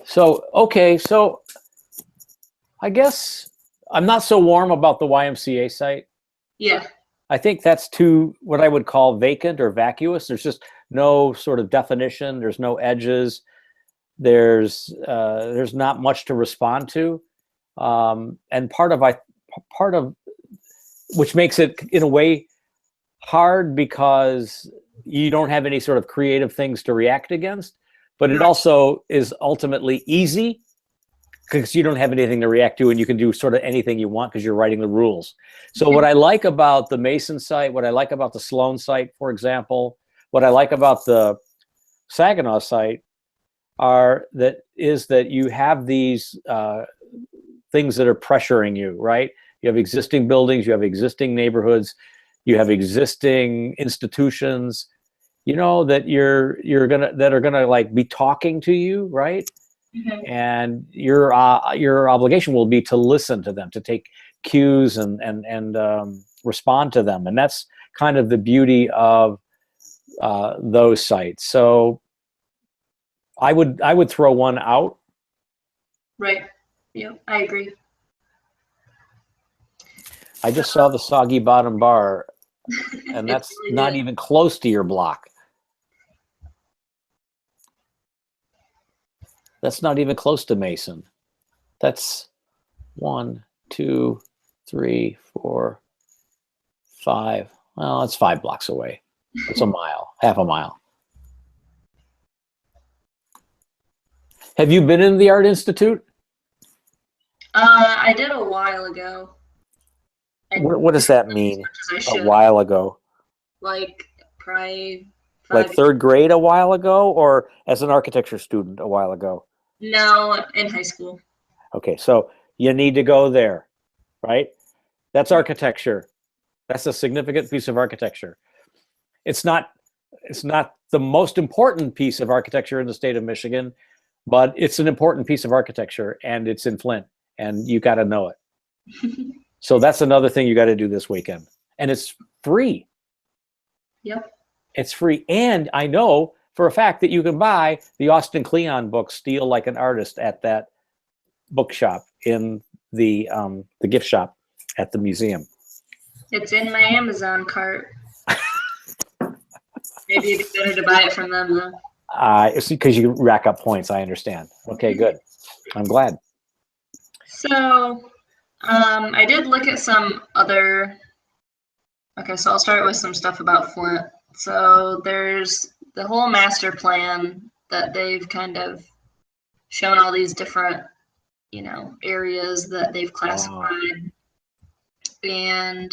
So I guess I'm not so warm about the YMCA site. Yeah, I think that's too what I would call vacant or vacuous. There's just no sort of definition. There's no edges. There's not much to respond to, and part of which makes it in a way hard because you don't have any sort of creative things to react against. But it also is ultimately easy because you don't have anything to react to and you can do sort of anything you want because you're writing the rules. So what I like about the Mason site, what I like about the Sloan site, for example, what I like about the Saginaw site is that you have these things that are pressuring you, right? You have existing buildings, you have existing neighborhoods, you have existing institutions, that that are gonna like be talking to you, right? Mhm. And your obligation will be to listen to them, to take cues and respond to them, and that's kind of the beauty of those sites. So I would throw one out. Right. Yeah, I agree. I just saw the Soggy Bottom Bar, and that's really not good. even close to your block. That's not even close to Mason. That's 1, 2, 3, 4, 5. Well, it's 5 blocks away. It's a mile, half a mile. Have you been in the Art Institute? I did a while ago. What does that mean? As I A should. while ago, Like probably like 5 3rd grade a while ago, or as an architecture student a while ago? No, in high school. Okay, so you need to go there, right? That's architecture. That's a significant piece of architecture. It's not the most important piece of architecture in the state of Michigan, but it's an important piece of architecture, and it's in Flint, and you got to know it. So that's another thing you got to do this weekend, and it's free. Yep. It's free, and I know for a fact that you can buy the Austin Kleon book, Steal Like an Artist, at that bookshop in the gift shop at the museum. It's in my Amazon cart. Maybe it'd be better to buy it from them though. It's because you rack up points. I understand. Okay, good. I'm glad. So, I did look at some other Okay, so I'll start with some stuff about Flint. So there's the whole master plan that they've kind of shown all these different, areas that they've classified, and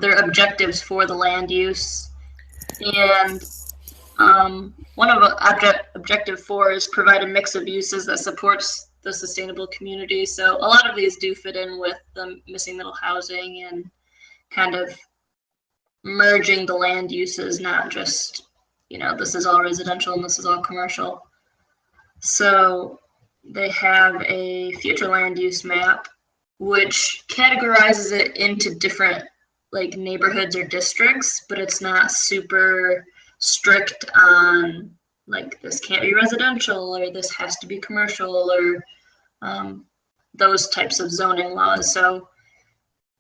their objectives for the land use. And one of objective 4 is provide a mix of uses that supports the sustainable community. So a lot of these do fit in with the missing middle housing and kind of merging the land uses, not just, this is all residential and this is all commercial. So they have a future land use map, which categorizes it into different like neighborhoods or districts, but it's not super strict on like this can't be residential or this has to be commercial or those types of zoning laws. So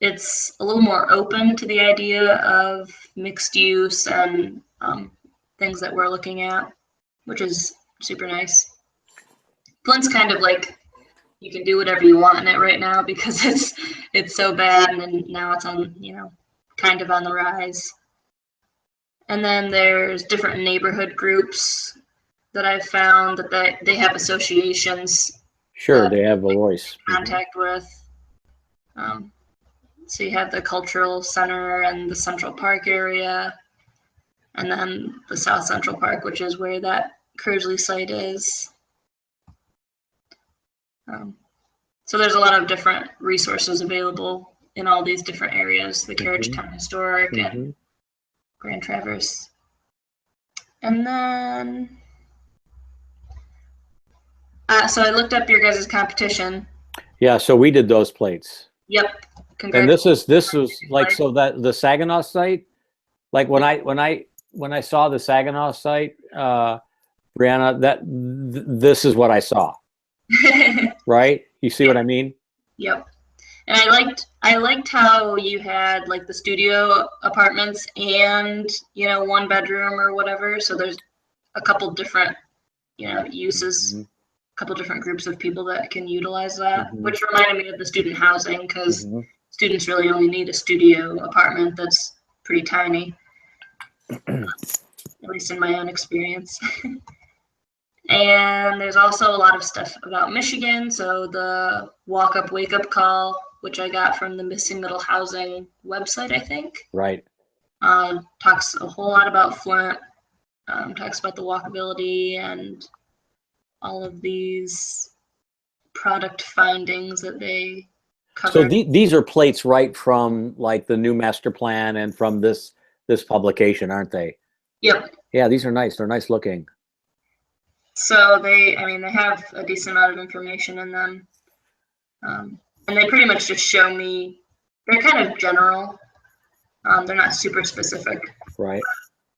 it's a little more open to the idea of mixed use and things that we're looking at, which is super nice. Flint's kind of like you can do whatever you want in it right now because it's so bad, and then now it's on kind of on the rise. And then there's different neighborhood groups that I've found that they have associations. Sure, they have a voice. Contact with. So you have the cultural center and the Central Park area, and then the South Central Park, which is where that Kersley site is. So there's a lot of different resources available in all these different areas, the Carriage Town Historic and Grand Traverse. And then, so I looked up your guys' competition. Yeah, so we did those plates. Yep. And this was like, so that the Saginaw site, like when I saw the Saginaw site, Brianna, this is what I saw. Right? You see what I mean? Yep. And I liked how you had like the studio apartments and, 1 bedroom or whatever. So there's a couple different, uses, a couple different groups of people that can utilize that, which reminded me of the student housing because students really only need a studio apartment that's pretty tiny, at least in my own experience. And there's also a lot of stuff about Michigan. So the Walk Up, Wake Up call, which I got from the Missing Middle Housing website, I think. Right. Talks a whole lot about Flint, talks about the walkability and all of these product findings that they cover. So these are plates right from like the new master plan and from this publication, aren't they? Yep. Yeah, these are nice. They're nice looking. So they have a decent amount of information in them. And they pretty much just show me, they're kind of general. They're not super specific. Right.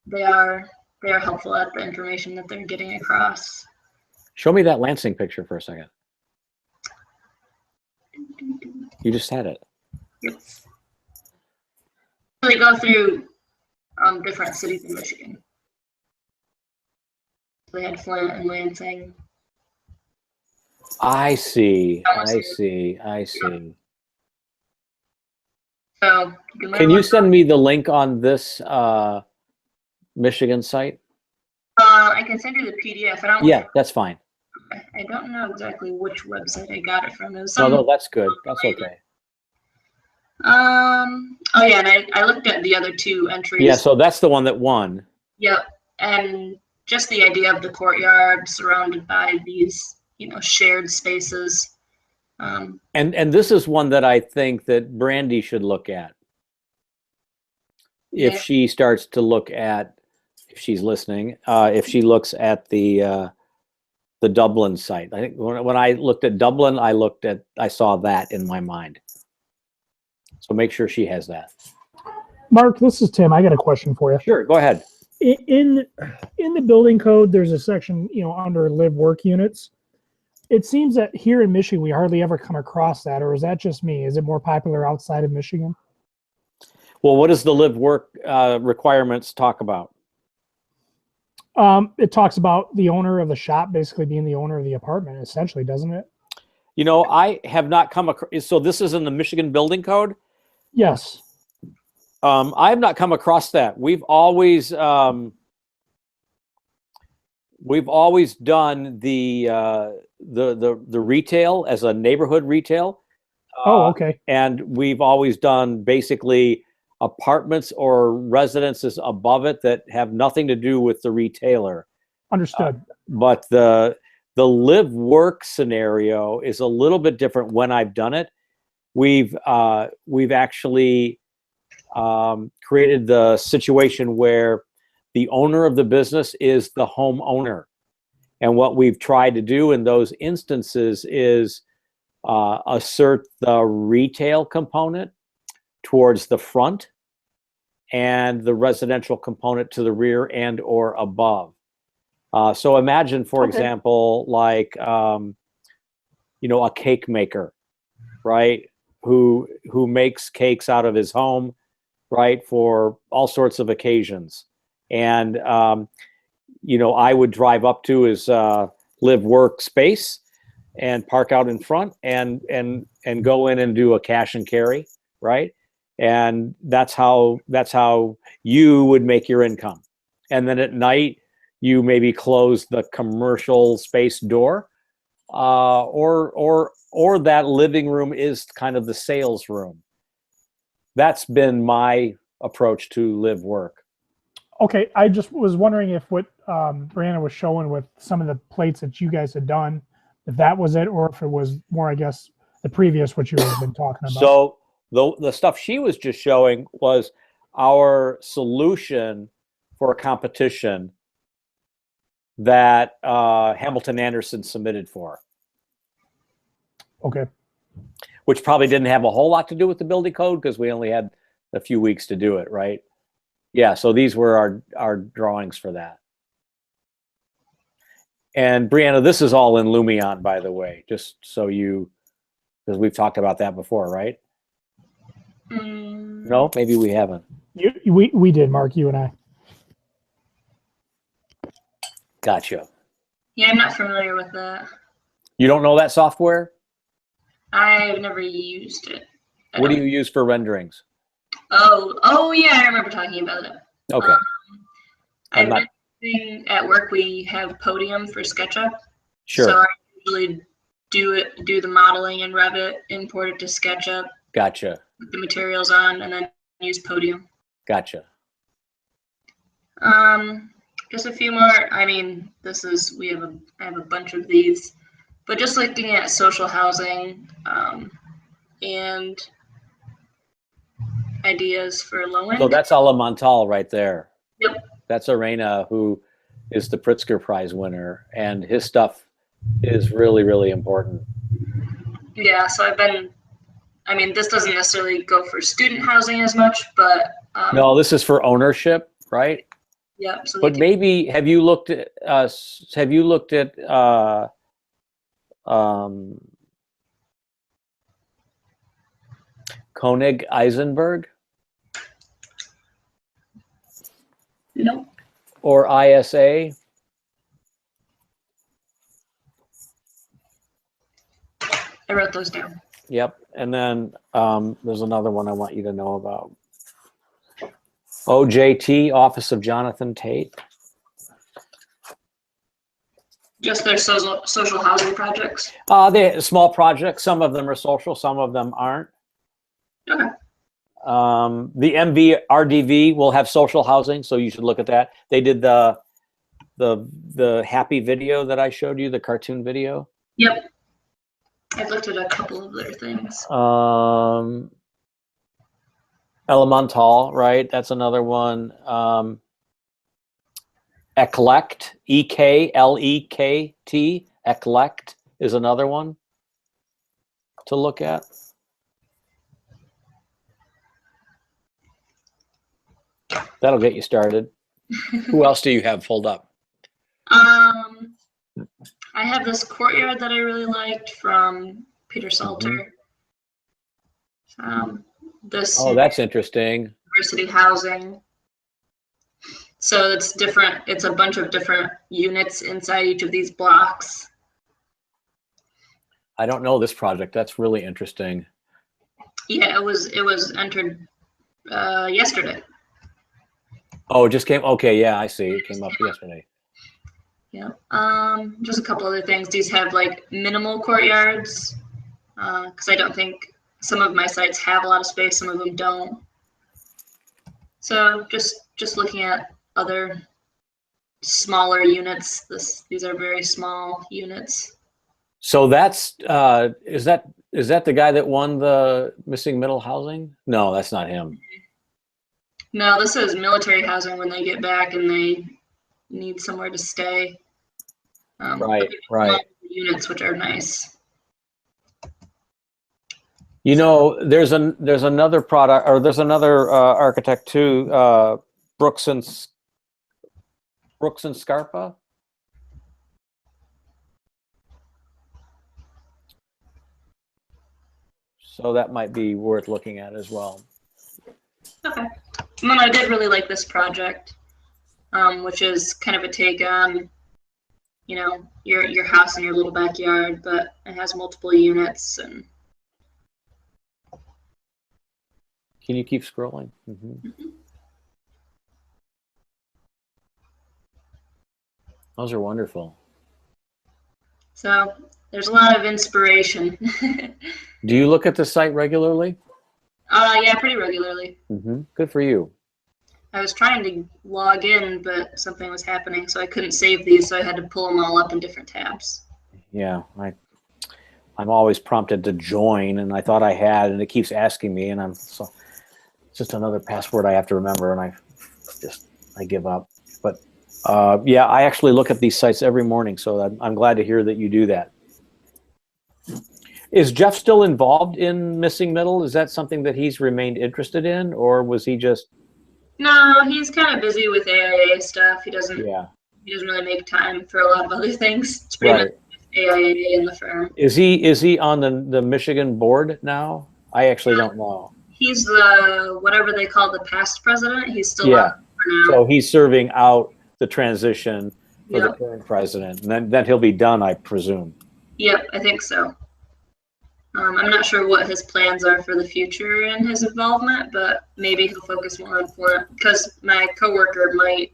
They are helpful at the information that they're getting across. Show me that Lansing picture for a second. You just had it. Yep. They go through different cities in Michigan. They had Flint and Lansing. I see. So Can you send me the link on this Michigan site? I can send you the PDF. Yeah, that's fine. I don't know exactly which website I got it from. It was No, that's good. That's okay. Oh yeah, and I looked at the other 2 entries. Yeah, so that's the one that won. Yep, and just the idea of the courtyard surrounded by these, shared spaces. And this is one that I think that Brandy should look at. If she starts to look at, if she's listening, if she looks at the Dublin site. I think when I looked at Dublin, I saw that in my mind. So make sure she has that. Mark, this is Tim. I got a question for you. Sure, go ahead. In the building code, there's a section, under live work units. It seems that here in Michigan, we hardly ever come across that, or is that just me? Is it more popular outside of Michigan? Well, what does the live work requirements talk about? It talks about the owner of the shop basically being the owner of the apartment, essentially, doesn't it? I have not come across. So this is in the Michigan Building Code? Yes. I have not come across that. We've always done the retail as a neighborhood retail. Oh, okay. And we've always done basically apartments or residences above it that have nothing to do with the retailer. Understood. But the live work scenario is a little bit different when I've done it. We've actually created the situation where the owner of the business is the homeowner. And what we've tried to do in those instances is assert the retail component towards the front and the residential component to the rear and or above. So imagine, for example, like, a cake maker, right? Who makes cakes out of his home, right? For all sorts of occasions. And, I would drive up to his live work space and park out in front and go in and do a cash and carry, right? And that's how you would make your income. And then at night, you maybe close the commercial space door, or that living room is kind of the sales room. That's been my approach to live work. Okay, I just was wondering if what Brianna was showing with some of the plates that you guys had done, if that was it, or if it was more, I guess, the previous what you had been talking about. So the stuff she was just showing was our solution for a competition that Hamilton Anderson submitted for, Okay. which probably didn't have a whole lot to do with the building code because we only had a few weeks to do it, right? Yeah, so these were our drawings for that. And Brianna, this is all in Lumion, by the way, just so because we've talked about that before, right? No, maybe we haven't. We did, Mark, you and I. Gotcha. Yeah, I'm not familiar with that. You don't know that software? I've never used it. What do you use for renderings? Oh yeah, I remember talking about it. Okay. I've been using, at work we have Podium for SketchUp. Sure. So I usually do the modeling in Revit, import it to SketchUp, Gotcha. put the materials on, and then use Podium. Gotcha. Just a few more. I mean, I have a bunch of these, but just looking at social housing and ideas for low end. So that's Elemental right there. Yep. That's Arena, who is the Pritzker Prize winner, and his stuff is really, really important. Yeah, so this doesn't necessarily go for student housing as much, but No, this is for ownership, right? Yep. So But maybe have you looked at Koenig Eisenberg no. or ISA? I wrote those down. Yep. And then there's another one I want you to know about. OJT, Office of Jonathan Tate. Just their social housing projects. They're small projects. Some of them are social, some of them aren't. Okay. The MVRDV will have social housing, so you should look at that. They did the happy video that I showed you, the cartoon video. Yep. I've looked at a couple of their things. Elemental, right? That's another one. Eklekt, EKLEKT, Eklekt is another one to look at. That'll get you started. Who else do you have pulled up? I have this courtyard that I really liked from Peter Salter. This that's interesting. University housing. So it's different. It's a bunch of different units inside each of these blocks. I don't know this project. That's really interesting. Yeah, it was entered Yesterday. Oh, it just came. Okay, yeah, I see. It came up yesterday. Yeah. Just a couple other things. These have like minimal courtyards, because I don't think some of my sites have a lot of space, some of them don't. So just looking at other smaller units. These are very small units. So that's is that the guy that won the missing middle housing? No, that's not him. No, this is military housing when they get back and they need somewhere to stay. Right, but right. Units, which are nice. You know, there's another product, or there's another architect too, Brooks and Scarpa. So that might be worth looking at as well. Okay. And then I did really like this project, which is kind of a take on, you know, your house in your little backyard, but it has multiple units. And Can you keep scrolling? Those are wonderful. so there's a lot of inspiration. Do you look at the site regularly? Yeah, pretty regularly. Good for you. I was trying to log in, but something was happening, so I couldn't save these, so I had to pull them all up in different tabs. Yeah, I'm always prompted to join, and I thought I had, and it keeps asking me, and it's just another password I have to remember, and I give up. But yeah, I actually look at these sites every morning, so I'm glad to hear that you do that. Is Jeff still involved in Missing Middle? Is that something that he's remained interested in, or was he just? No, he's kind of busy with AIA stuff. He doesn't really make time for a lot of other things. It's pretty much AIA in the firm. Is he on the Michigan board now? I actually don't know. He's the whatever they call the past president. He's still on for now. So he's serving out the transition for the current president, and then he'll be done, I presume. Yep, I think so. I'm not sure what his plans are for the future in his involvement, but maybe he'll focus more on Flint, because my coworker might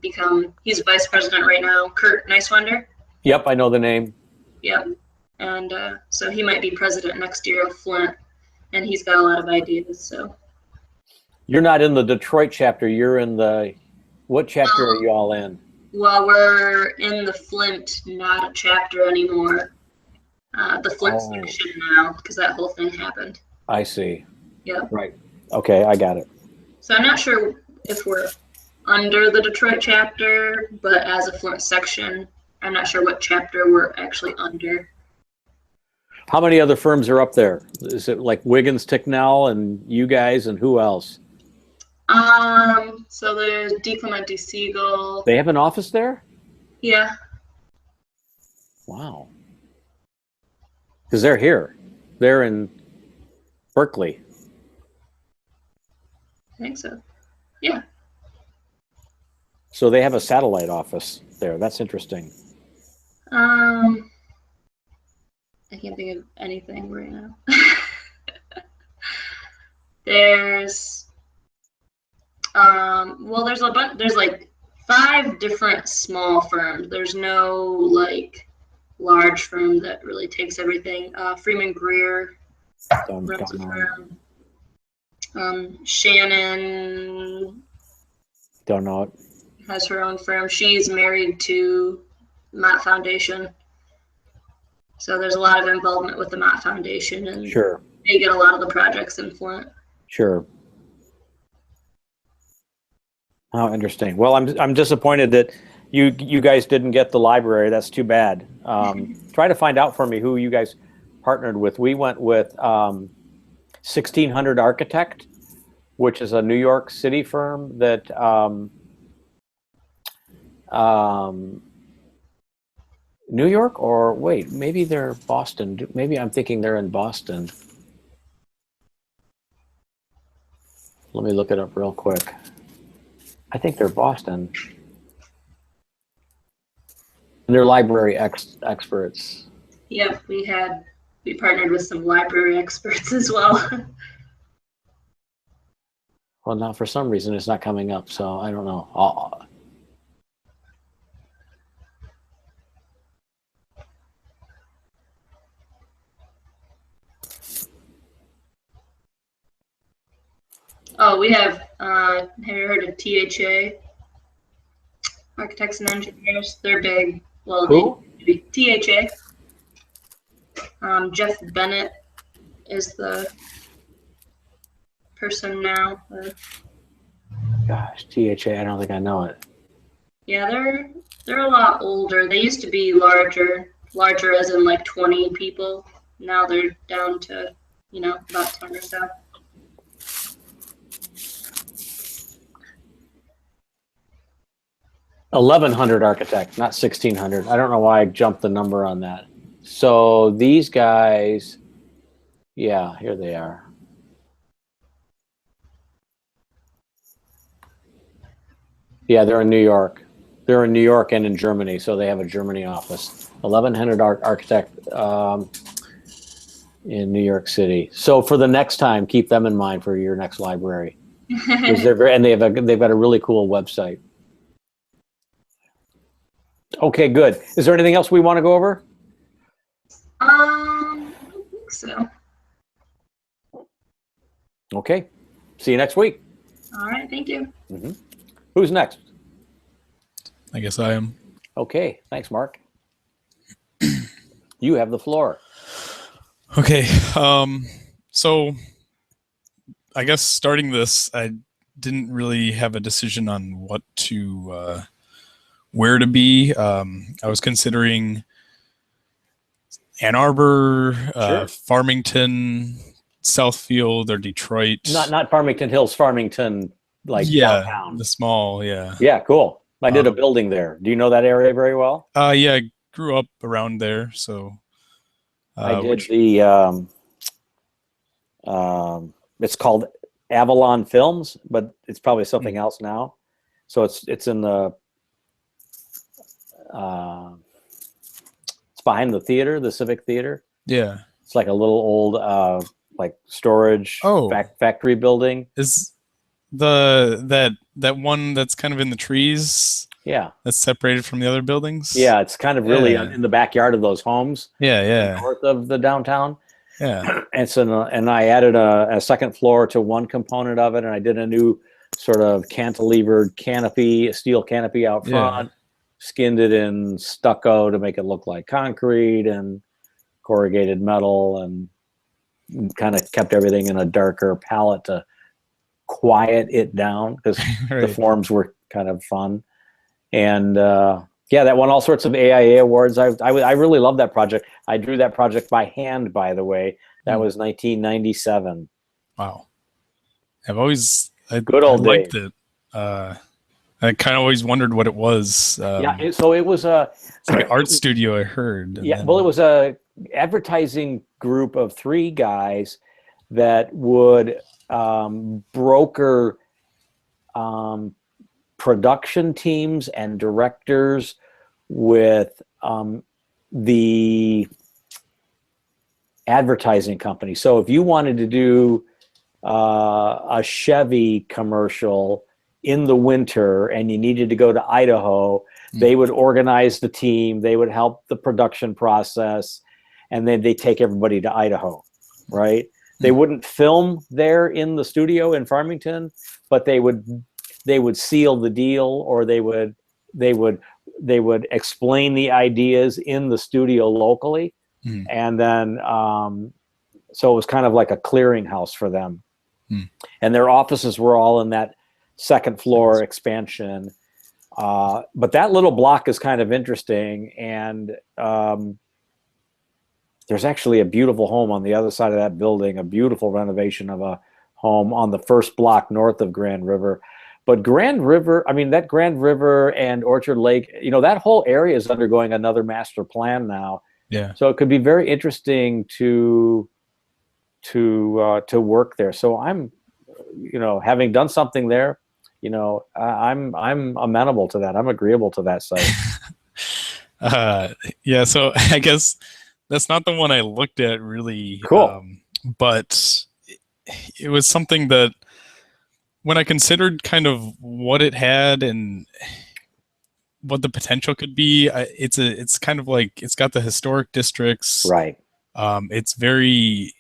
become, he's vice president right now, Kurt Neiswender. Yep, I know the name. Yep. And so he might be president next year of Flint, and he's got a lot of ideas. So you're not in the Detroit chapter. You're in what chapter are you all in? Well, we're in the Flint, not a chapter anymore. The Flint section now, because that whole thing happened. I see. Yep. Right. Okay, I got it. So I'm not sure if we're under the Detroit chapter, but as a Flint section, I'm not sure what chapter we're actually under. How many other firms are up there? Is it like Wiggins, Ticknell, and you guys, and who else? So there's DeClemente Siegel. They have an office there? Yeah. Wow. Because they're here. They're in Berkeley. I think so. Yeah. So they have a satellite office there. That's interesting. I can't think of anything right now. There's there's a bunch. There's like 5 different small firms. There's no like large firm that really takes everything. Freeman Greer runs a firm. Shannon Don't know it. has her own firm. She's married to Mott Foundation. So there's a lot of involvement with the Mott Foundation, and Sure. they get a lot of the projects in Flint. Sure. Oh, interesting. Well, I'm disappointed that you guys didn't get the library. That's too bad. Try to find out for me who you guys partnered with. We went with 1600 Architect, which is a New York City firm that New York, or wait, maybe they're Boston. Maybe I'm thinking they're in Boston. Let me look it up real quick. I think they're Boston. And they're library experts. Yep, we partnered with some library experts as well. Well, not for some reason it's not coming up, so I don't know. Oh, we have you heard of THA? Architects and Engineers. They're big. Well, Who? THA. Jeff Bennett is the person now. Gosh, THA, I don't think I know it. Yeah, they're a lot older. They used to be larger as in like 20 people. Now they're down to, about 10 or so. $1,100 architect, not 1,600. I don't know why I jumped the number on that. So these guys, yeah, here they are. Yeah, they're in New York. They're in New York and in Germany, so they have a Germany office. 1,100 architect in New York City. So for the next time, keep them in mind for your next library. 'Cause and they've got a really cool website. Okay, good. Is there anything else we want to go over? I don't think so. Okay. See you next week. All right, thank you. Who's next? I guess I am. Okay. Thanks, Mark. You have the floor. Okay. So I guess starting this, I didn't really have a decision on what to, where to be. I was considering Ann Arbor, Sure. Farmington, Southfield, or Detroit. Not Farmington Hills, Farmington, like downtown. the small, yeah. Yeah, cool. I did a building there. Do you know that area very well? Yeah, I grew up around there, so. I did the. It's called Avalon Films, but it's probably something else now. So it's in the. It's behind the theater, the Civic Theater. Yeah. It's like a little old, like storage factory building. Is that one that's kind of in the trees? Yeah. That's separated from the other buildings? Yeah, it's kind of really in the backyard of those homes. Yeah. North of the downtown. Yeah. And so, and I added a second floor to one component of it, and I did a new sort of cantilevered canopy, a steel canopy out front, skinned it in stucco to make it look like concrete and corrugated metal, and kind of kept everything in a darker palette to quiet it down because the forms were kind of fun. And that won all sorts of AIA awards. I really love that project. I drew that project by hand, by the way. That was 1997. Wow. I've always Good old liked days. it. I kind of always wondered what it was. So it was it's like an art studio, I heard. It was a advertising group of 3 guys that would broker production teams and directors with the advertising company. So if you wanted to do a Chevy commercial in the winter and you needed to go to Idaho, they would organize the team, they would help the production process, and then they take everybody to Idaho, right? They wouldn't film there in the studio in Farmington, but they would seal the deal, or they would explain the ideas in the studio locally. And then so it was kind of like a clearinghouse for them. And their offices were all in that second floor expansion. But that little block is kind of interesting, and there's actually a beautiful home on the other side of that building, a beautiful renovation of a home on the first block north of Grand River. But Grand River, that Grand River and Orchard Lake, that whole area is undergoing another master plan now. Yeah. So it could be very interesting to work there. So I'm, having done something there, I'm amenable to that. I'm agreeable to that site. So I guess that's not the one I looked at really. Cool. But it was something that when I considered kind of what it had and what the potential could be, it's kind of like it's got the historic districts. Right. It's very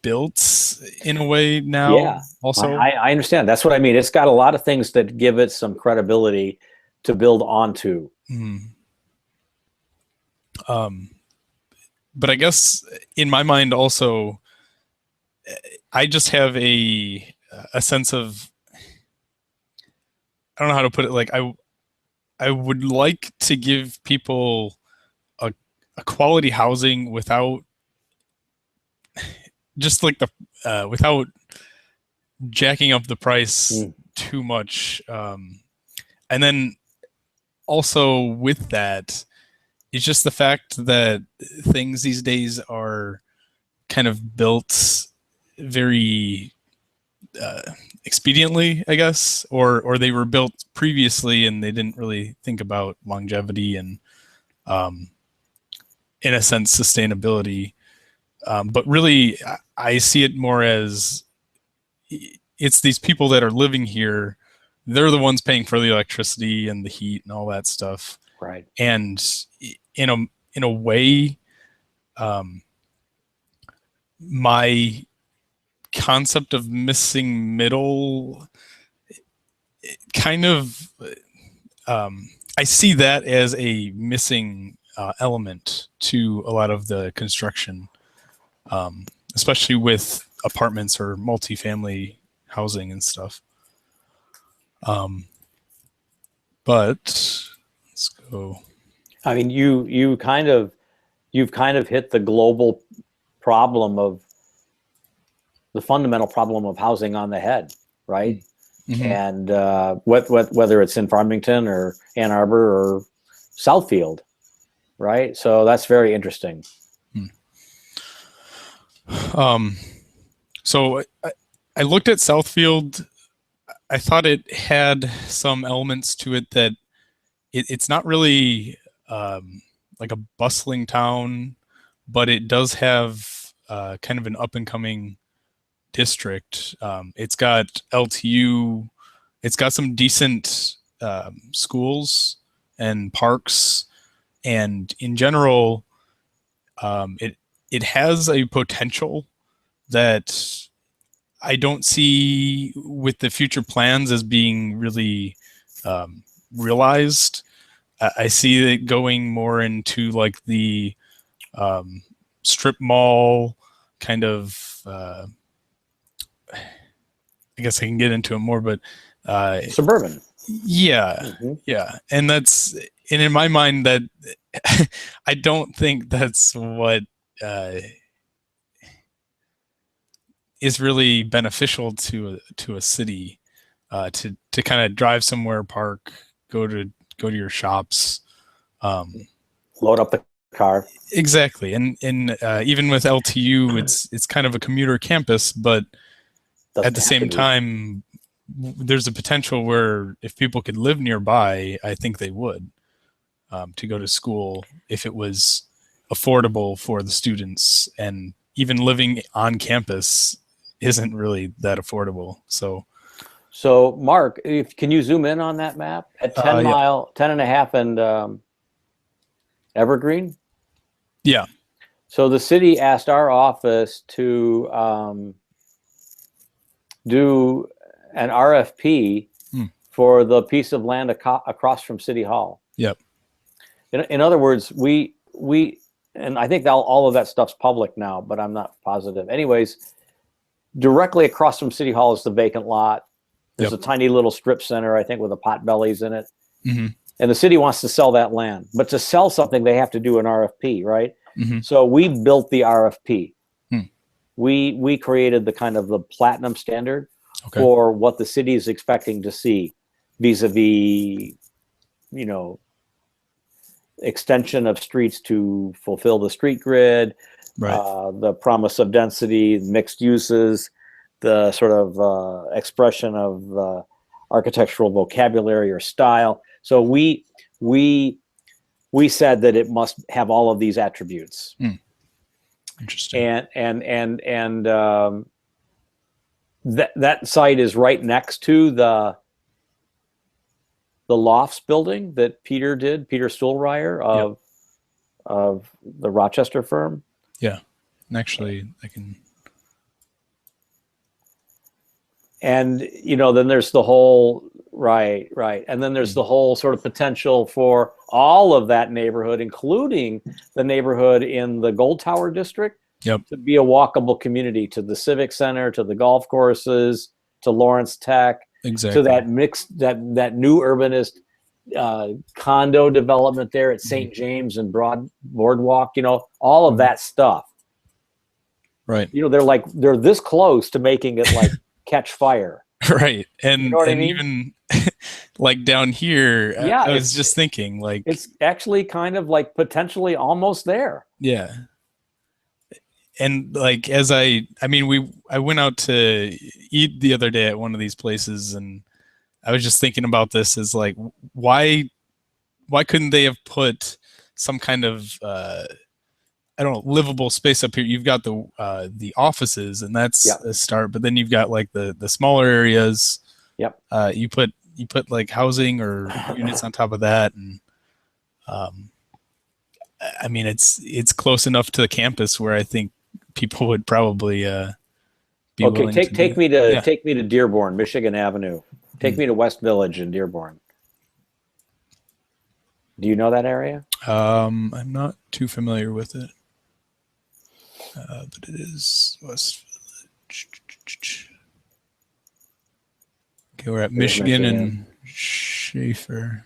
built in a way now. Yeah. Also, I understand. That's what I mean. It's got a lot of things that give it some credibility to build onto. But I guess in my mind also, I just have a sense of, I don't know how to put it. Like I would like to give people a quality housing without just like the without jacking up the price too much. And then also with that, it's just the fact that things these days are kind of built very expediently, I guess, or they were built previously and they didn't really think about longevity and, in a sense, sustainability. But really, I see it more as it's these people that are living here. They're the ones paying for the electricity and the heat and all that stuff. Right. And in a way, my concept of missing middle kind of, I see that as a missing element to a lot of the construction, especially with apartments or multifamily housing and stuff. But let's go. I mean, you've kind of hit the global problem of the fundamental problem of housing on the head, right? Mm-hmm. And whether it's in Farmington or Ann Arbor or Southfield, right? So that's very interesting. So I looked at Southfield. I thought it had some elements to it that it's not really like a bustling town, but it does have kind of an up and coming district. It's got LTU. It's got some decent schools and parks, and in general, it has a potential that I don't see with the future plans as being really realized. I see it going more into like the strip mall kind of. I guess I can get into it more, but Suburban. Yeah, Mm-hmm. yeah, and in my mind that I don't think that's what is really beneficial to a city, to kind of drive somewhere, park, go to your shops, Load up the car. exactly, and even with LTU, it's kind of a commuter campus, but Doesn't at the have same to be. time, there's a potential where if people could live nearby, I think they would, to go to school if it was affordable for the students, and even living on campus isn't really that affordable. So Mark, can you zoom in on that map at 10 yeah. mile, 10 and a half and Evergreen? Yeah. So the city asked our office to do an RFP for the piece of land across from City Hall. Yep. In other words, we and I think all of that stuff's public now, but I'm not positive. Anyways, directly across from City Hall is the vacant lot. There's a tiny little strip center, I think, with a Potbellies in it. Mm-hmm. And the city wants to sell that land. But to sell something, they have to do an RFP, right? Mm-hmm. So we built the RFP. Hmm. We created the kind of the platinum standard Okay. for what the city is expecting to see vis-a-vis, extension of streets to fulfill the street grid, Right. the promise of density, mixed uses, the sort of expression of architectural vocabulary or style. So we said that it must have all of these attributes. Interesting. And that site is right next to the Lofts building that Peter Stuhlreier of the Rochester firm. Yeah. And actually, I can. And, you know, then there's the whole, right. And then there's the whole sort of potential for all of that neighborhood, including the neighborhood in the Gold Tower district, Yep. to be a walkable community to the Civic Center, to the golf courses, to Lawrence Tech, Exactly. to that mixed, that new urbanist condo development there at St. James and Boardwalk, you know, all of that stuff. Right. You know, they're this close to making it like catch fire. Right. And, You know what I and mean? even like down here, Yeah, I was just thinking like, It's actually kind of like potentially almost there. yeah. And like, I went out to eat the other day at one of these places, and I was just thinking about this as like, why couldn't they have put some kind of, I don't know, livable space up here? You've got the offices, and that's Yep. a start, but then you've got like the smaller areas. Yep. You put like housing or units on top of that, and I mean, it's close enough to the campus where I think people would probably be Okay, willing to do take it. me to Yeah. take me to Dearborn, Michigan Avenue. Take me to West Village in Dearborn. Do you know that area? I'm not too familiar with it, but it is West Village. Okay, we're at There's Michigan and Michigan. Schaefer.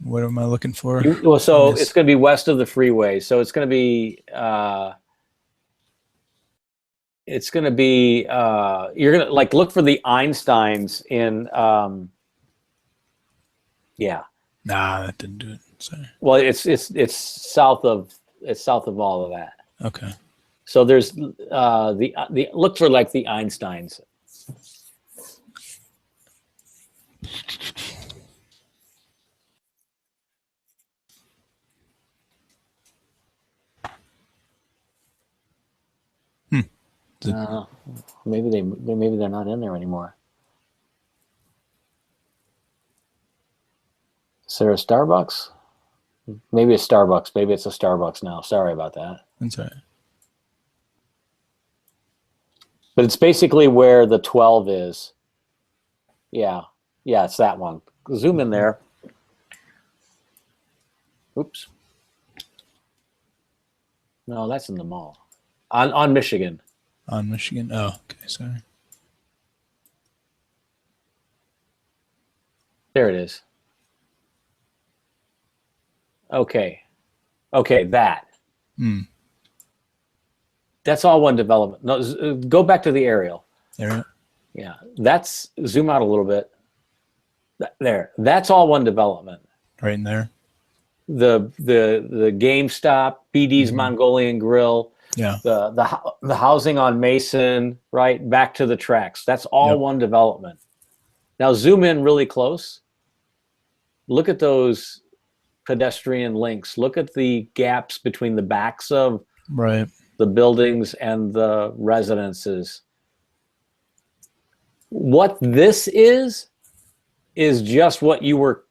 What am I looking for? Well, so Yes. it's going to be west of the freeway. So it's going to be you're going to like look for the Einsteins in yeah. Nah, that didn't do it. Sorry. Well, it's south of all of that. Okay. So there's the look for like the Einsteins. Is it- Maybe they're not in there anymore. Is there a Starbucks? Maybe it's Starbucks. Maybe it's a Starbucks now. Sorry about that. That's all right. But it's basically where the 12 is. Yeah. Yeah, it's that one. Zoom in there. Oops. No, that's in the mall. On Michigan. On Michigan. Oh, okay. Sorry. There it is. Okay. Okay, that. Hmm. That's all one development. No, go back to the aerial. There. Yeah, that's zoom out a little bit. There, that's all one development. Right in there. The GameStop, BD's Mongolian Grill, Yeah. the housing on Mason, right back to the tracks. That's all Yep. one development. Now zoom in really close. Look at those pedestrian links. Look at the gaps between the backs of Right. the buildings and the residences. What this is just what you were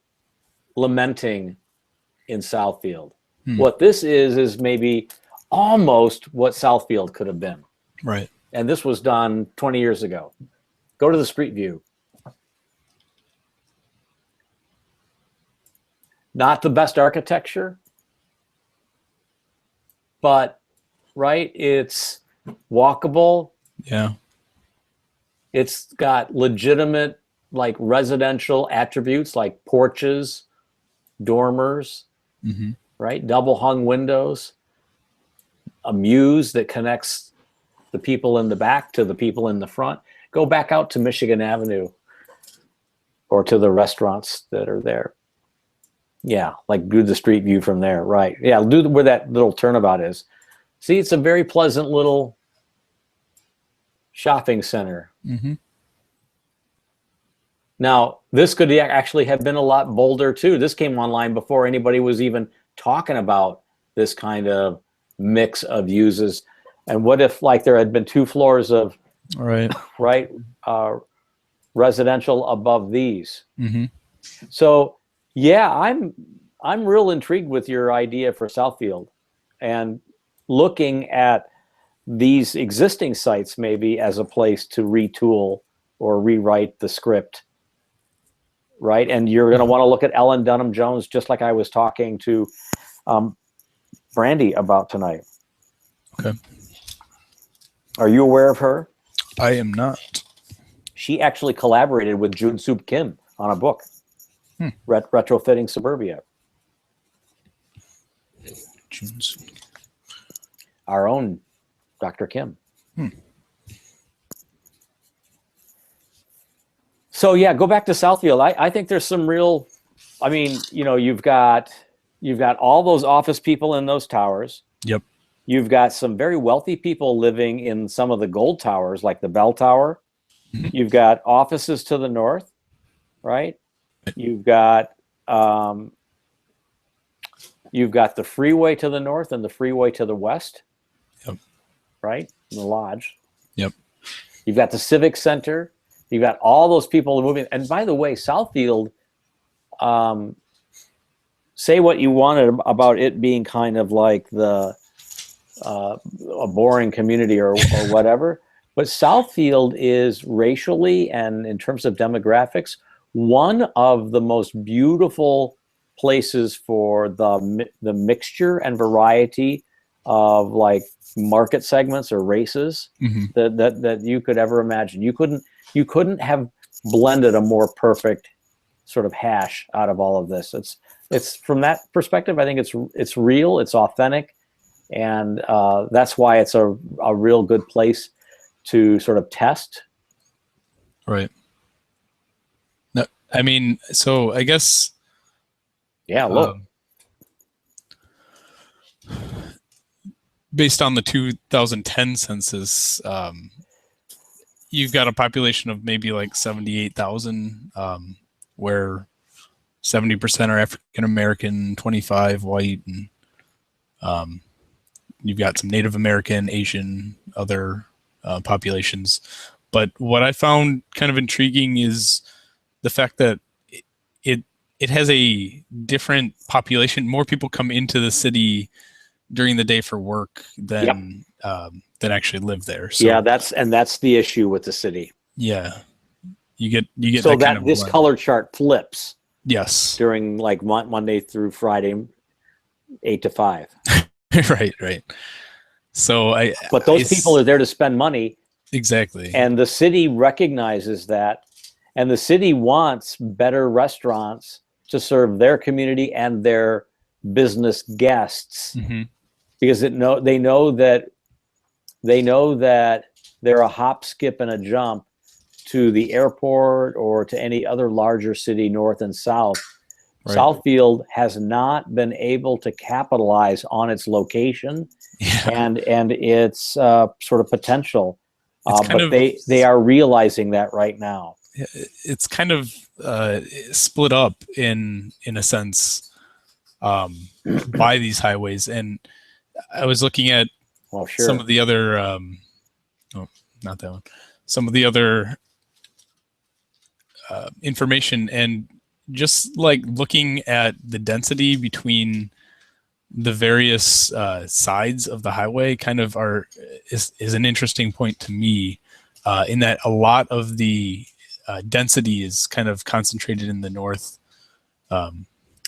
lamenting in Southfield. Hmm. What this is maybe almost what Southfield could have been. Right. And this was done 20 years ago. Go to the street view. Not the best architecture, but right, it's walkable. Yeah. It's got legitimate like residential attributes like porches, dormers, Mm-hmm. right? Double hung windows, a muse that connects the people in the back to the people in the front. Go back out to Michigan Avenue or to the restaurants that are there. Yeah, like do the street view from there, right? Yeah, do where that little turnabout is. See, it's a very pleasant little shopping center. Mm-hmm. Now, this could actually have been a lot bolder too. This came online before anybody was even talking about this kind of mix of uses. And what if like there had been 2 floors of All right. right residential above these? Mm-hmm. So yeah, I'm real intrigued with your idea for Southfield, and looking at these existing sites maybe as a place to retool or rewrite the script, right? And you're going to want to look at Ellen Dunham Jones, just like I was talking to Brandy about tonight. Okay. Are you aware of her? I am not. She actually collaborated with Jun Sub Kim on a book, Retrofitting Suburbia. June's. Our own Dr. Kim. So yeah, go back to Southfield. I think there's some real, I mean, you know, you've got all those office people in those towers. Yep. You've got some very wealthy people living in some of the gold towers, like the Bell Tower. You've got offices to the north, right? You've got the freeway to the north and the freeway to the west. Yep. Right? The Lodge. Yep. You've got the Civic Center. You've got all those people moving. And by the way, Southfield, say what you wanted about it being kind of like a boring community or whatever, but Southfield is racially and in terms of demographics, one of the most beautiful places for the mixture and variety of like market segments or races that you could ever imagine. You couldn't have blended a more perfect sort of hash out of all of this. It's from that perspective, I think it's real, it's authentic, and that's why it's a real good place to sort of test. Right. No, I mean, so I guess. Yeah, look. Based on the 2010 census, you've got a population of maybe like 78,000, where 70% are African American, 25 white, and you've got some Native American, Asian, other populations. But what I found kind of intriguing is the fact that it has a different population. More people come into the city during the day for work than actually live there. So, yeah, that's the issue with the city. Yeah, you get so that kind that of this blend. color chart flips. Yes. During like Monday through Friday, 8 to 5. right. So but those people are there to spend money. Exactly. And the city recognizes that, and the city wants better restaurants to serve their community and their business guests, because they know that they're a hop, skip, and a jump to the airport or to any other larger city north and south. Right. Southfield has not been able to capitalize on its location and its sort of potential, but they are realizing that right now. It's kind of split up in a sense by these highways, and I was looking at some of the other not that one, some of the other information, and just like looking at the density between the various sides of the highway kind of is an interesting point to me, in that a lot of the density is kind of concentrated in the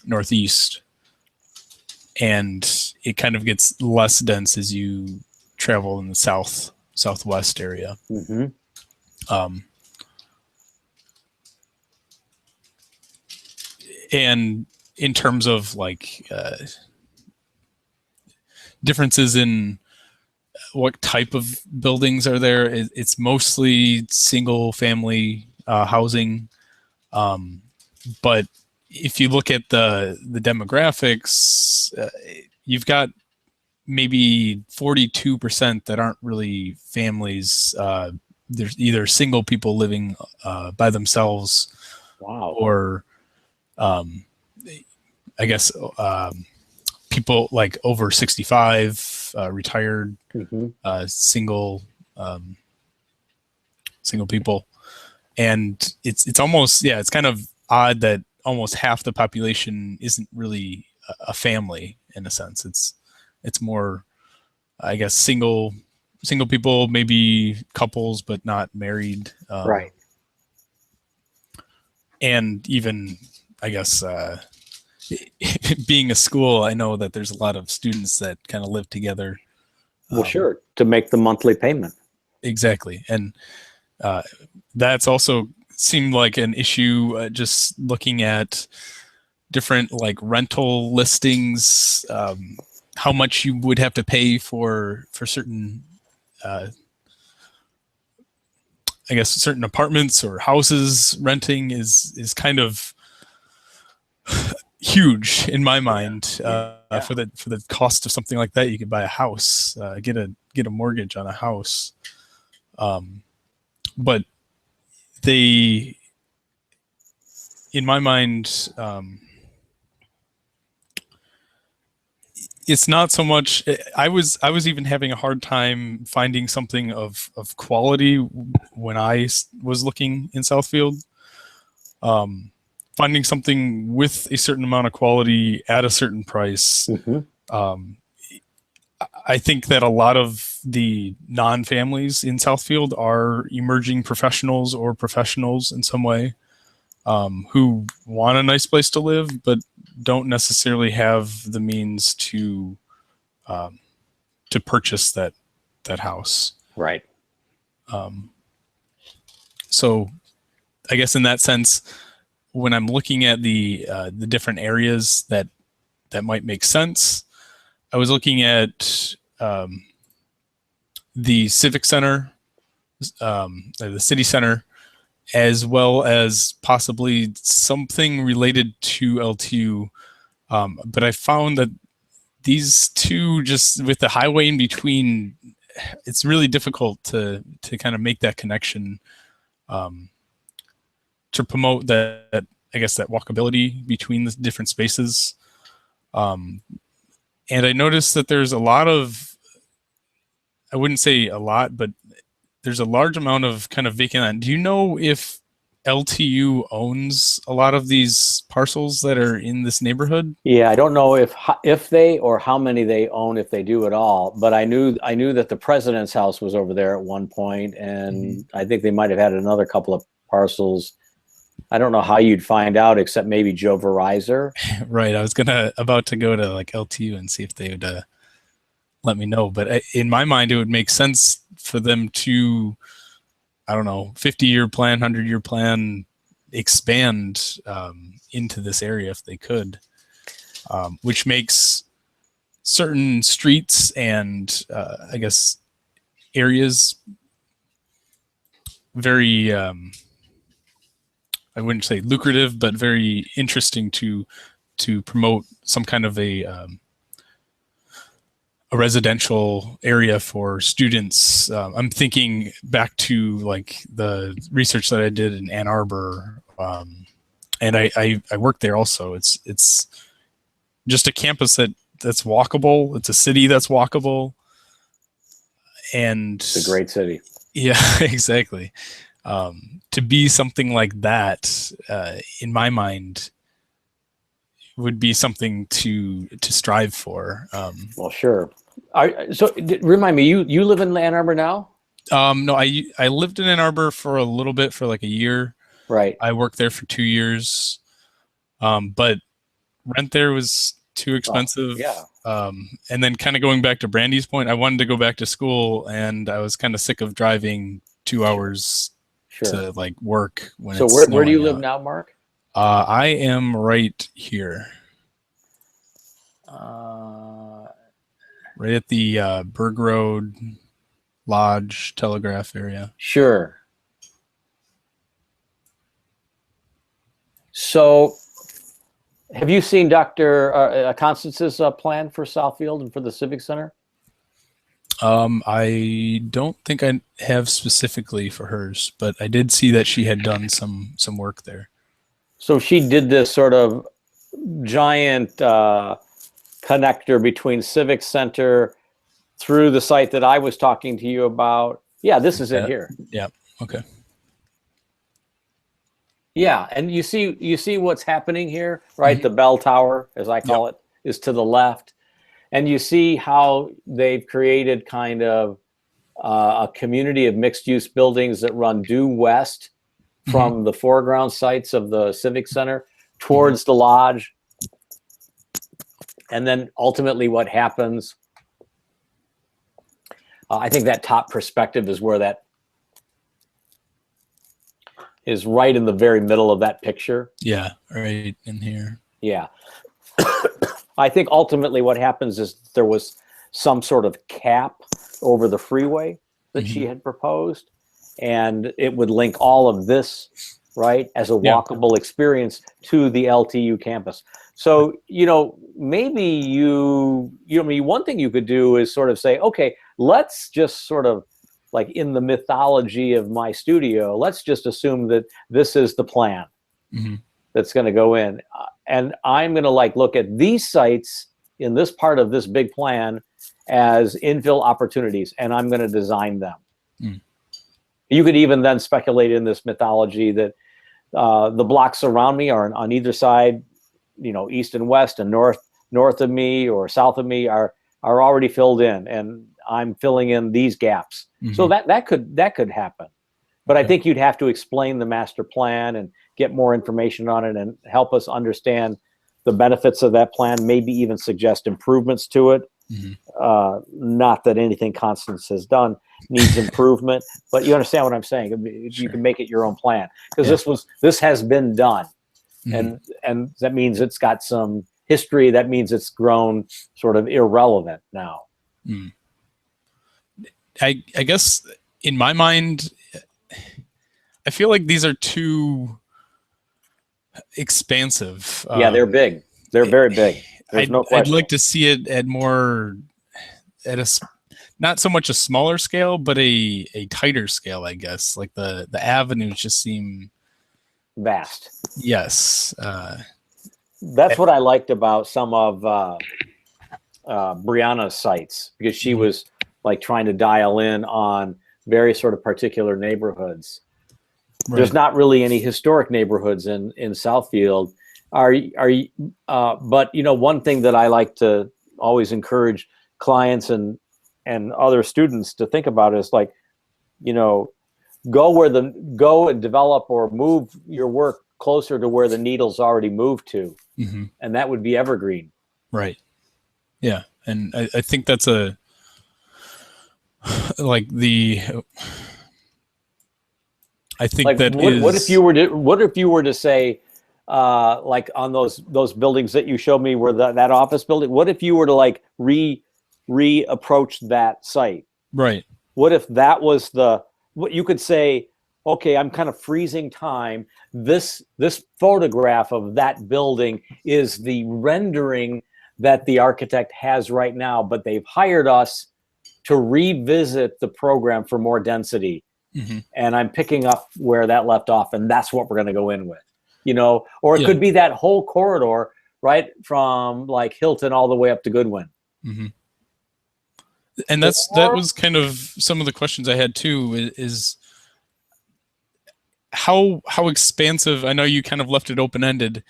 northeast, and it kind of gets less dense as you travel in the southwest area. And in terms of like differences in what type of buildings are there, it's mostly single family housing, but if you look at the demographics, you've got maybe 42% that aren't really families. There's either single people living by themselves, or I guess people like over 65, retired Mhm. single people, and it's almost, yeah, it's kind of odd that almost half the population isn't really a family in a sense. It's more, I guess, single people, maybe couples, but not married. Right. And even, I guess, being a school, I know that there's a lot of students that kind of live together. Well, sure, to make the monthly payment. Exactly. And that's also seemed like an issue, just looking at different like rental listings, how much you would have to pay for certain, I guess, certain apartments or houses. Renting is kind of huge in my mind. Yeah. For the cost of something like that, you could buy a house, get a mortgage on a house. But they, in my mind, it's not so much. I was even having a hard time finding something of quality when I was looking in Southfield. Finding something with a certain amount of quality at a certain price. Mhm. I think that a lot of the non-families in Southfield are emerging professionals or professionals in some way, who want a nice place to live, but don't necessarily have the means to purchase that house. Right. So I guess in that sense, when I'm looking at the different areas that might make sense, I was looking at the Civic Center, the City Center, as well as possibly something related to LTU. But I found that these two, just with the highway in between, it's really difficult to kind of make that connection, to promote that, I guess, that walkability between the different spaces. And I noticed that there's a lot of, I wouldn't say a lot, but there's a large amount of kind of vacant land. Do you know if LTU owns a lot of these parcels that are in this neighborhood? Yeah, I don't know if they or how many they own, if they do at all. But I knew that the president's house was over there at one point, and I think they might have had another couple of parcels. I don't know how you'd find out, except maybe Joe Verizon. Right. I was about to go to like LTU and see if they would let me know. But in my mind, it would make sense for them to, I don't know, 50-year plan, 100-year plan, expand into this area if they could, which makes certain streets and I guess areas very, I wouldn't say lucrative, but very interesting to promote some kind of a residential area for students. I'm thinking back to like the research that I did in Ann Arbor, and I worked there also. It's just a campus that's walkable. It's a city that's walkable, and It's a great city. yeah, exactly. To be something like that, in my mind, would be something to strive for. Well, sure. Remind me, you live in Ann Arbor now? No, I lived in Ann Arbor for a little bit, for like a year. Right. I worked there for 2 years, but rent there was too expensive. Yeah. And then kind of going back to Brandy's point, I wanted to go back to school, and I was kind of sick of driving 2 hours Sure. to like work when So it's where do you snowing live out. now, Mark? I am right here, right at the Berg Road Lodge Telegraph area. Sure. So have you seen Dr. Constance's plan for Southfield and for the Civic Center? I don't think I have specifically for hers, but I did see that she had done some work there. So she did this sort of giant connector between Civic Center through the site that I was talking to you about. Yeah, this is it here. Yeah. Okay. Yeah, and you see what's happening here, right? The bell tower, as I call it, is to the left. And you see how they've created kind of a community of mixed-use buildings that run due west from the foreground sites of the Civic Center towards the lodge. And then ultimately what happens, I think that top perspective is where that is, right in the very middle of that picture. Yeah, right in here. Yeah. I think ultimately what happens is there was some sort of cap over the freeway that she had proposed, and it would link all of this, right, as a walkable experience to the LTU campus. So, maybe one thing you could do is sort of say, okay, let's just sort of, like in the mythology of my studio, let's just assume that this is the plan that's going to go in. And I'm going to look at these sites in this part of this big plan as infill opportunities, and I'm going to design them. You could even then speculate in this mythology that the blocks around me are on either side, east and west and north of me or south of me are already filled in, and I'm filling in these gaps. So that could happen. But I think you'd have to explain the master plan and get more information on it and help us understand the benefits of that plan, maybe even suggest improvements to it. Not that anything Constance has done needs improvement, but you understand what I'm saying. You can make it your own plan, because this has been done, and that means it's got some history. That means it's grown sort of irrelevant now. I guess in my mind, I feel like these are too expansive. Yeah, they're big. They're very big. There's no question. I'd like to see it at not so much a smaller scale, but a tighter scale, I guess. Like the avenues just seem vast. Yes. That's what I liked about some of Brianna's sites, because she was like trying to dial in on very sort of particular neighborhoods. Right. There's not really any historic neighborhoods in Southfield. But one thing that I like to always encourage clients and other students to think about is go and develop or move your work closer to where the needle's already moved to, and that would be evergreen. Right. Yeah, and I think that's what if you were to say, like on those buildings that you showed me, where that office building, what if you were to re-approach that site? Right. What if that was what you could say, okay, I'm kind of freezing time. This photograph of that building is the rendering that the architect has right now, but they've hired us to revisit the program for more density. And I'm picking up where that left off, and that's what we're going to go in with, or it could be that whole corridor, right, from like Hilton all the way up to Goodwin. And that was kind of some of the questions I had too, is how expansive, I know you kind of left it open-ended,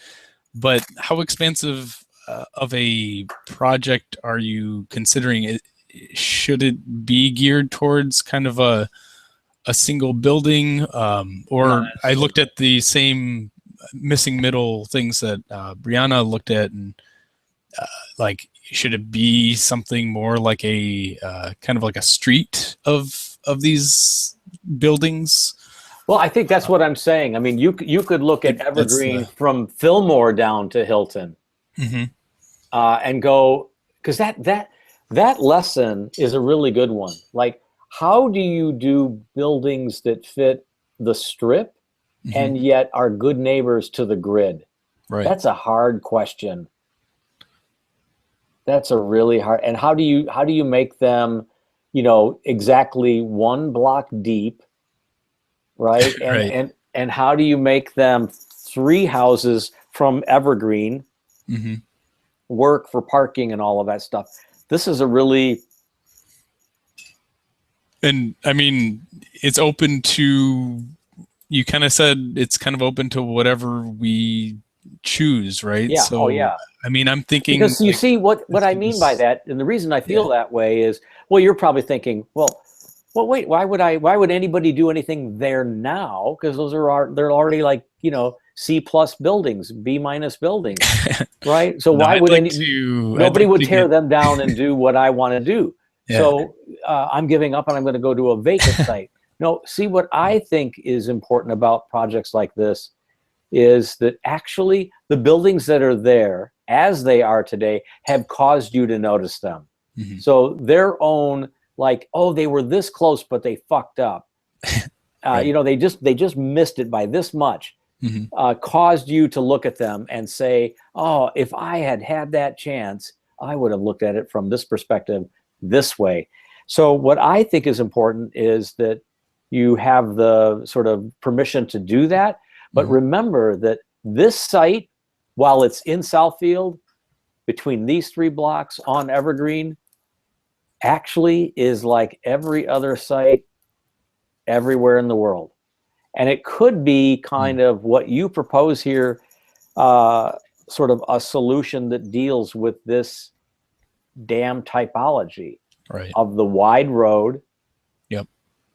but how expansive of a project are you considering? Should it be geared towards kind of a single building, or I looked at the same missing middle things that Brianna looked at, and should it be something more like a kind of like a street of these buildings? Well, I think that's what I'm saying. I mean, you could look at Evergreen from Fillmore down to Hilton, and go, because that lesson is a really good one. Like, how do you do buildings that fit the strip and yet are good neighbors to the grid? Right. That's a hard question. That's a really hard. And how do you make them, exactly one block deep, right? And how do you make them 3 houses from Evergreen work for parking and all of that stuff? This is a really And I mean, it's open to, you kind of said it's kind of open to whatever we choose, right? Yeah. So, Oh, yeah. I mean, I'm thinking Because you like, see what let's I do mean this- by that, and the reason I feel that way is, well, you're probably thinking, well, wait, why would anybody do anything there now? Because they're already like, C+ buildings, B- buildings, right? So No, why I'd would like to- I'd nobody like would to tear get- them down and do what I want to do? Yeah. So I'm giving up and I'm going to go to a vacant site. No, see, what I think is important about projects like this is that actually the buildings that are there as they are today have caused you to notice them. Mhm. So their own, like, oh, they were this close, but they fucked up. Right. They just missed it by this much. Mhm. Caused you to look at them and say, oh, if I had that chance, I would have looked at it from this perspective this way. So what I think is important is that you have the sort of permission to do that. But Mhm. remember that this site, while it's in Southfield, between these 3 blocks on Evergreen, actually is like every other site everywhere in the world. And it could be kind of what you propose here, sort of a solution that deals with this dam typology Right. of the wide road, Yep.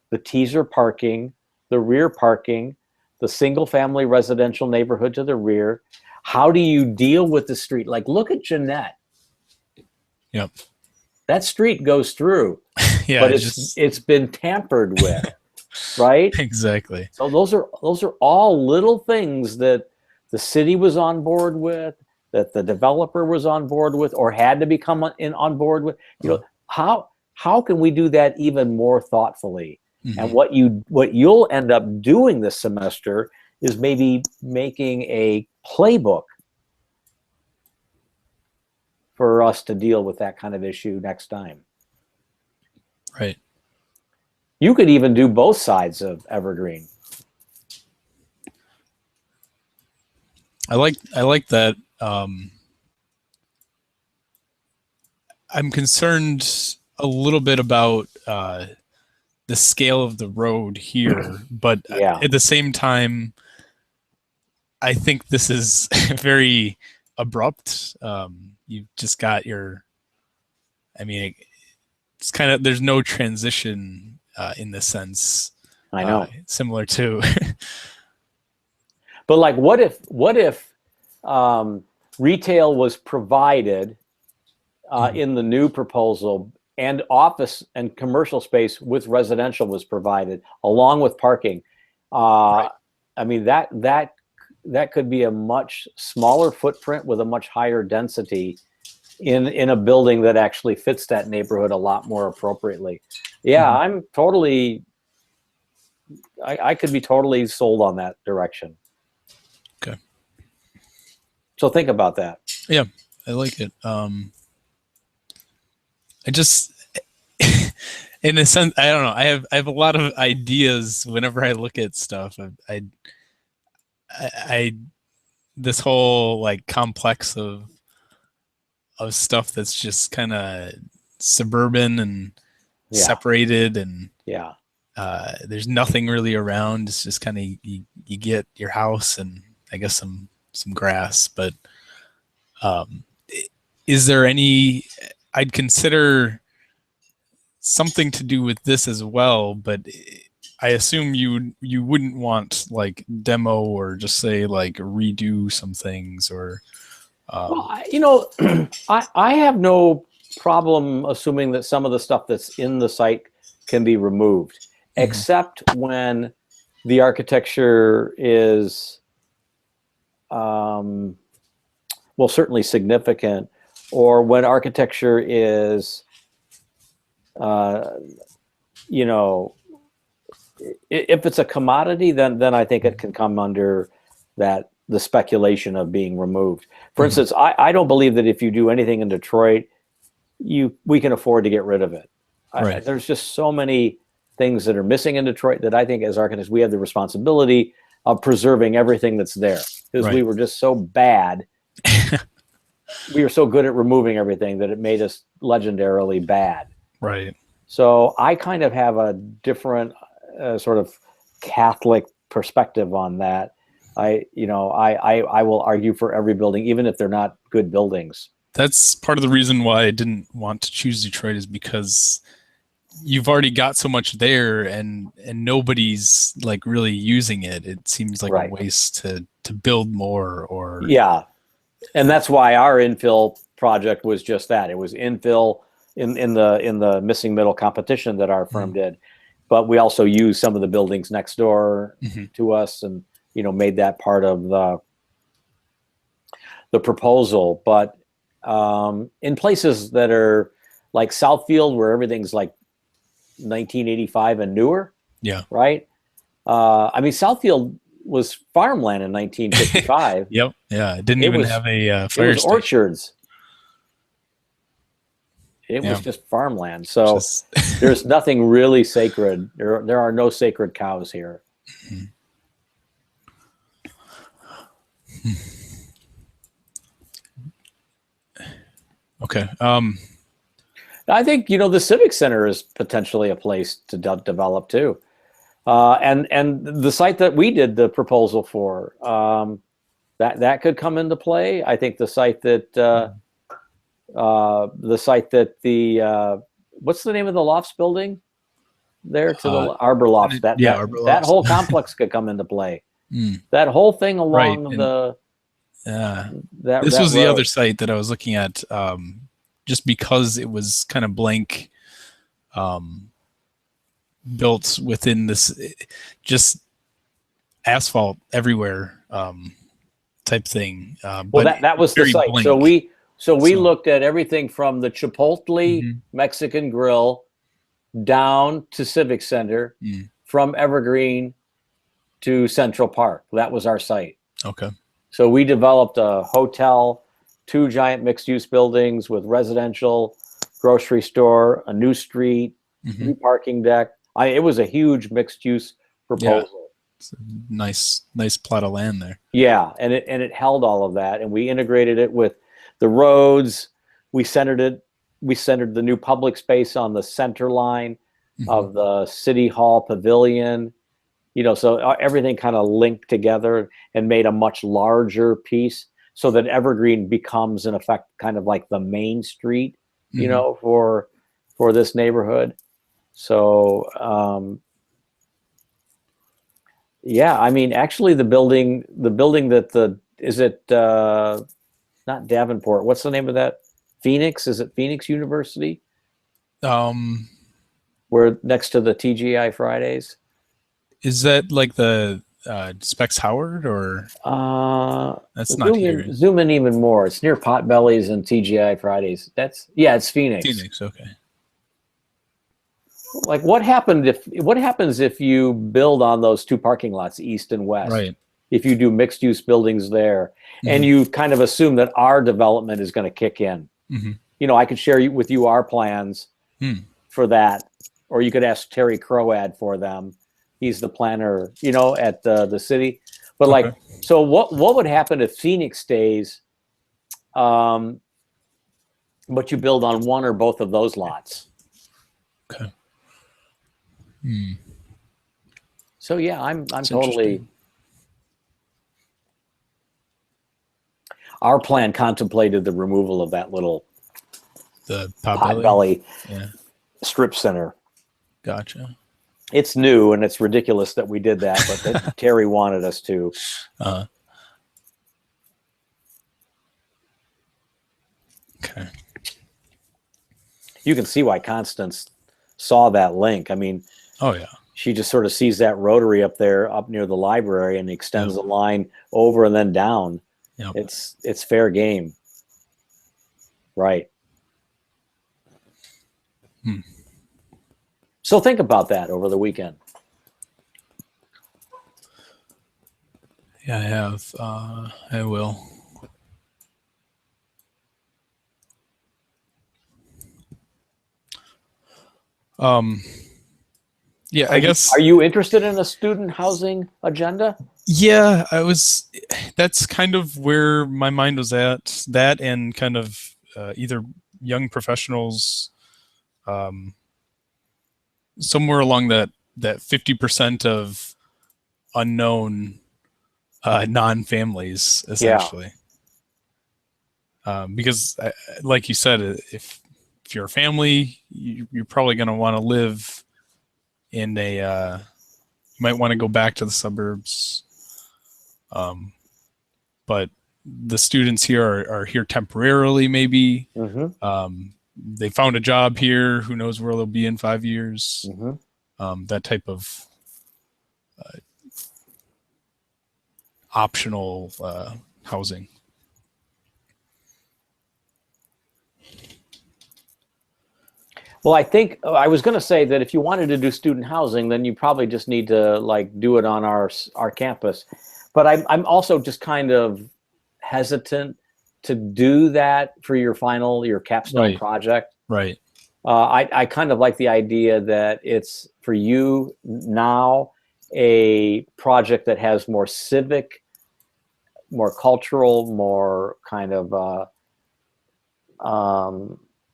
the teaser parking, the rear parking, the single family residential neighborhood to the rear. How do you deal with the street? Like, look at Jeanette. Yep. That street goes through, Yeah. but It's it's been tampered with, right? exactly. So those are all little things that the city was on board with, that the developer was on board with, or had to become on board with. How can we do that even more thoughtfully? Mhm. And what you'll end up doing this semester is maybe making a playbook for us to deal with that kind of issue next time. Right. You could even do both sides of Evergreen. I like that. I'm concerned a little bit about the scale of the road here, but Yeah. at the same time, I think this is very abrupt. You've just got it's kind of, there's no transition in the sense. I know. Similar to But like, what if retail was provided in the new proposal, and office and commercial space with residential was provided along with parking? Right. I mean, that could be a much smaller footprint with a much higher density in a building that actually fits that neighborhood a lot more appropriately. Yeah, Mhm. I'm totally. I could be totally sold on that direction. Okay. So think about that. I like it. I just, in a sense, I don't know. I have a lot of ideas whenever I look at stuff. I this whole like complex of stuff that's just kind of suburban and Yeah. separated, and Yeah. there's nothing really around. It's just kind of you get your house and I guess some grass. But is there any? I'd consider something to do with this as well, but I assume you wouldn't want like demo or just say like redo some things or. Well, I have no problem assuming that some of the stuff that's in the site can be removed, except when the architecture is, well, certainly significant, or when architecture is, if it's a commodity, then I think it can come under the speculation of being removed. For instance, I don't believe that if you do anything in Detroit, we can afford to get rid of it. Right. There's just so many things that are missing in Detroit that I think as architects, we have the responsibility of preserving everything that's there, because we Right. were just so bad. We were so good at removing everything that it made us legendarily bad. Right. So I kind of have a different sort of Catholic perspective on that. I will argue for every building, even if they're not good buildings. That's part of the reason why I didn't want to choose Detroit, is because you've already got so much there, and nobody's like really using it. It seems like Right. a waste to build more, or Yeah, and that's why our infill project was just that. It was infill in the missing middle competition that our firm did, but we also used some of the buildings next door Mhm. to us, and made that part of the proposal. But in places that are like Southfield, where everything's like 1985 and newer, Yeah. right? I mean, Southfield was farmland in 1955. Yep. Yeah. It didn't It even was- have a It fire was station. orchards. It Yeah. was just farmland. So Just- there's nothing really sacred. There are no sacred cows here. okay. I think the Civic Center is potentially a place to develop too, and the site that we did the proposal for, that could come into play. I think the site that what's the name of the Lofts building there to the Arbor Lofts? That Arbor that Lofts. whole complex could come into play. Mm, That whole thing Right, along and- the yeah. that This that was the road. other site that I was looking at, just because it was kind of blank, built within this, just asphalt everywhere, type thing. Well, But that was the very site. blank. So we So- looked at everything from the Chipotle Mhm. Mexican Grill down to Civic Center, Mm. from Evergreen to Central Park. That was our site. Okay. So we developed a hotel, 2 giant mixed-use buildings with residential, grocery store, a new street, Mhm. new parking deck. It was a huge mixed-use proposal. It's a nice plot of land there. Yeah, and it held all of that, and we integrated it with the roads. We centered the new public space on the center line Mhm. of the City Hall Pavilion. So everything kind of linked together and made a much larger piece, so that Evergreen becomes, in effect, kind of like the main street, Mhm. for this neighborhood. So yeah, I mean, actually, the building that is it not Davenport? What's the name of that? Phoenix? Is it Phoenix University? Where next to the TGI Fridays? Is that like the Specs Howard, or that's not here? Zoom in even more. It's near Potbellies and TGI Fridays. It's Phoenix. Phoenix. Okay. Like what happens if you build on those 2 parking lots, east and west? Right. If you do mixed use buildings there, and Mhm. you kind of assume that our development is going to kick in. Mhm. I could share with you our plans Hmm. for that, or you could ask Terry Croad for them. He's the planner, at the city. But like, Okay. so what would happen if Phoenix stays, but you build on one or both of those lots? Okay. Hmm. So yeah, I'm That's totally. interesting. Our plan contemplated the removal of that little The Potbelly Yeah. strip center. Gotcha. It's new and it's ridiculous that we did that, but that Terry wanted us to. Okay. You can see why Constance saw that link. I mean, Oh yeah. she just sort of sees that rotary up there, up near the library, and extends Yep. the line over and then down. Yep. It's fair game, right? Hmm. So think about that over the weekend. Yeah, I have. I will. Yeah, I guess. Are you interested in a student housing agenda? Yeah, that's kind of where my mind was at. That, and kind of either young professionals somewhere along that 50% of unknown non-families, essentially. Because, like you said, if you're a family, you're probably going to want to live in a. You might want to go back to the suburbs, but the students here are here temporarily, maybe. Mm-hmm. They found a job here. Who knows where they'll be in 5 years? Mm-hmm. That type of optional housing. Well, I think I was going to say that if you wanted to do student housing, then you probably just need to like do it on our campus. But I'm also just kind of hesitant to do that for your capstone project. Right. I kind of like the idea that it's for you now a project that has more civic, more cultural, more kind of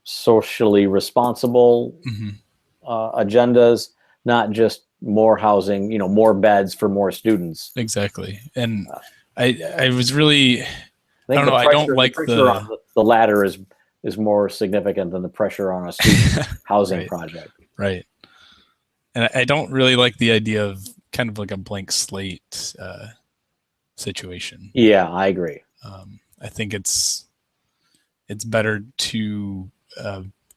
socially responsible agendas, not just more housing, more beds for more students. Exactly. And I was really, I don't know, I don't like pressure on the latter is more significant than the pressure on a student housing project. Right. And I don't really like the idea of kind of like a blank slate situation. Yeah, I agree. I think it's better to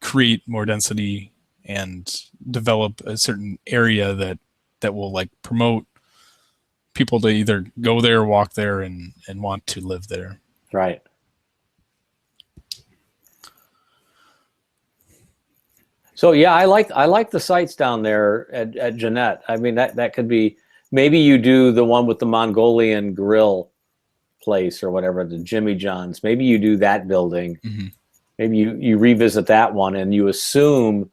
create more density and develop a certain area that will like promote people to either go there, walk there, and want to live there. Right. So yeah, I like the sites down there at Jeanette. I mean, that could be, maybe you do the one with the Mongolian grill place or whatever, the Jimmy John's. Maybe you do that building. Mm-hmm. Maybe you revisit that one and you assume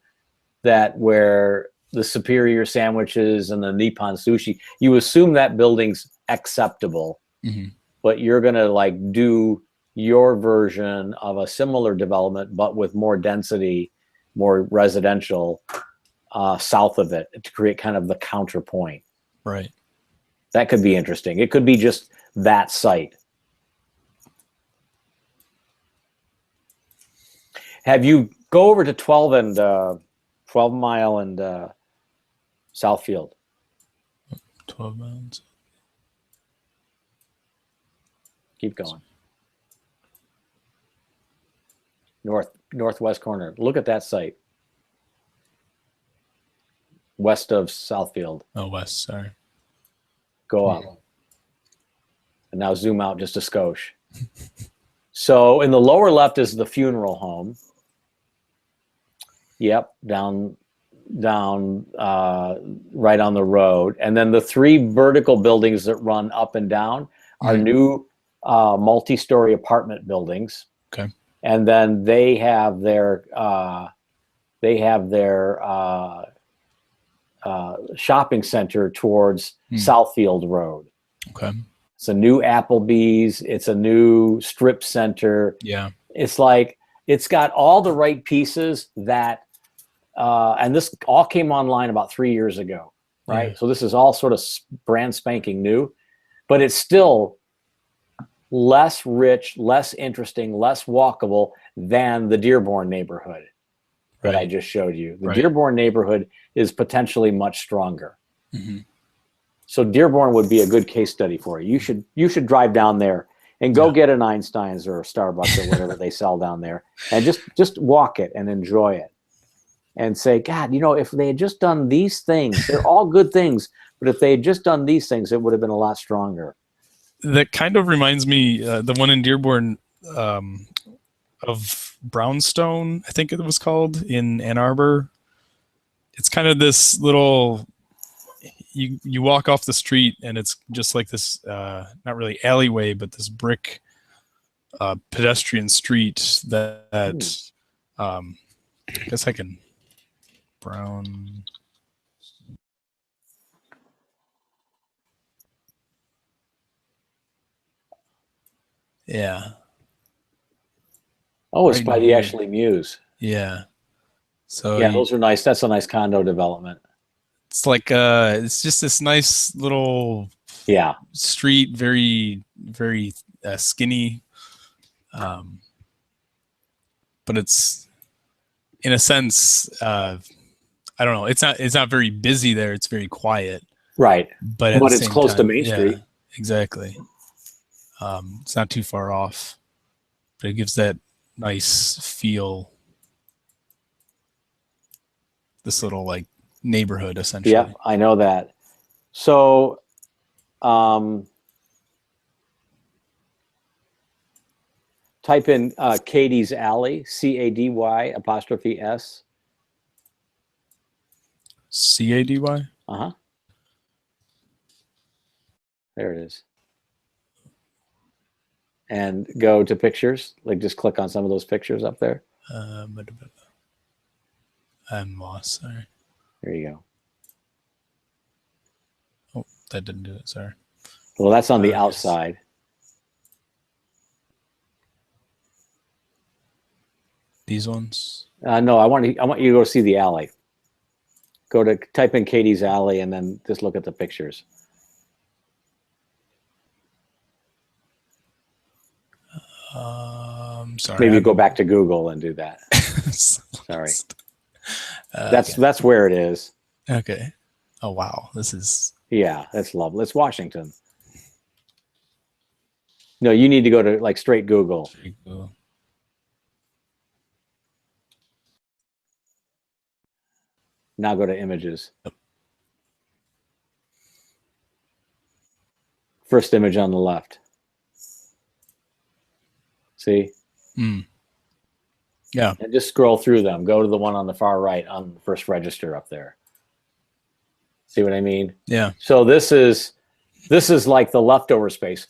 that where the Superior Sandwiches and the Nippon Sushi, you assume that building's acceptable, but you're going to like do your version of a similar development, but with more density, more residential south of it to create kind of the counterpoint. Right. That could be interesting. It could be just that site. Have you go over to 12 Mile and Southfield? 12 miles. Keep going. Northwest corner. Look at that site. West of Southfield. Oh, west, sorry. Go up. And now zoom out just a skosh. So in the lower left is the funeral home. Yep, down right on the road. And then the three vertical buildings that run up and down are new multi-story apartment buildings. Okay. And then they have their shopping center towards Southfield Road. Okay. It's a new Applebee's. It's a new strip center. Yeah. It's like it's got all the right pieces that, and this all came online about 3 years ago, right? Yeah. So this is all sort of brand spanking new, but it's still less rich, less interesting, less walkable than the Dearborn neighborhood that I just showed you. The Dearborn neighborhood is potentially much stronger. So Dearborn would be a good case study for you. You should drive down there and go get an Einstein's or a Starbucks or whatever they sell down there, and just walk it and enjoy it, and say, God, if they had just done these things, they're all good things, but if they had just done these things, it would have been a lot stronger. That kind of reminds me, the one in Dearborn, of Brownstone, I think it was called, in Ann Arbor. It's kind of this little, you walk off the street and it's just like this, not really alleyway, but this brick pedestrian street that I guess I can Brown. Yeah. Oh, it's Right by the here. Ashley Muse. Yeah. So Yeah, those are nice. That's a nice condo development. it's like it's just this nice little Yeah. street, very very skinny, but it's in a sense I don't know. It's not very busy there. It's very quiet, Right. but at But the it's same close to time, Main Street. Exactly. It's not too far off, but it gives that nice feel. This little like neighborhood, essentially. Yeah, I know that. So, type in Katie's Alley, CADY''S. CADY. Uh-huh. There it is. And go to pictures. Like just click on some of those pictures up there. I'm lost. Sorry. There you go. Oh, that didn't do it. Sorry. Well, that's on the Yes. outside. These ones. No, I want you to go see the alley. Go to type in Katie's Alley and then just look at the pictures. Sorry. Maybe I'm go back to Google and do that. Sorry. That's where it is. Okay. Oh wow, this is. Yeah, that's lovely. It's Washington. No, you need to go to like straight Google. Pretty cool. Now go to images. First image on the left. See? Yeah. And just scroll through them. Go to the one on the far right on the first register up there. See what I mean? Yeah. So this is like the leftover space.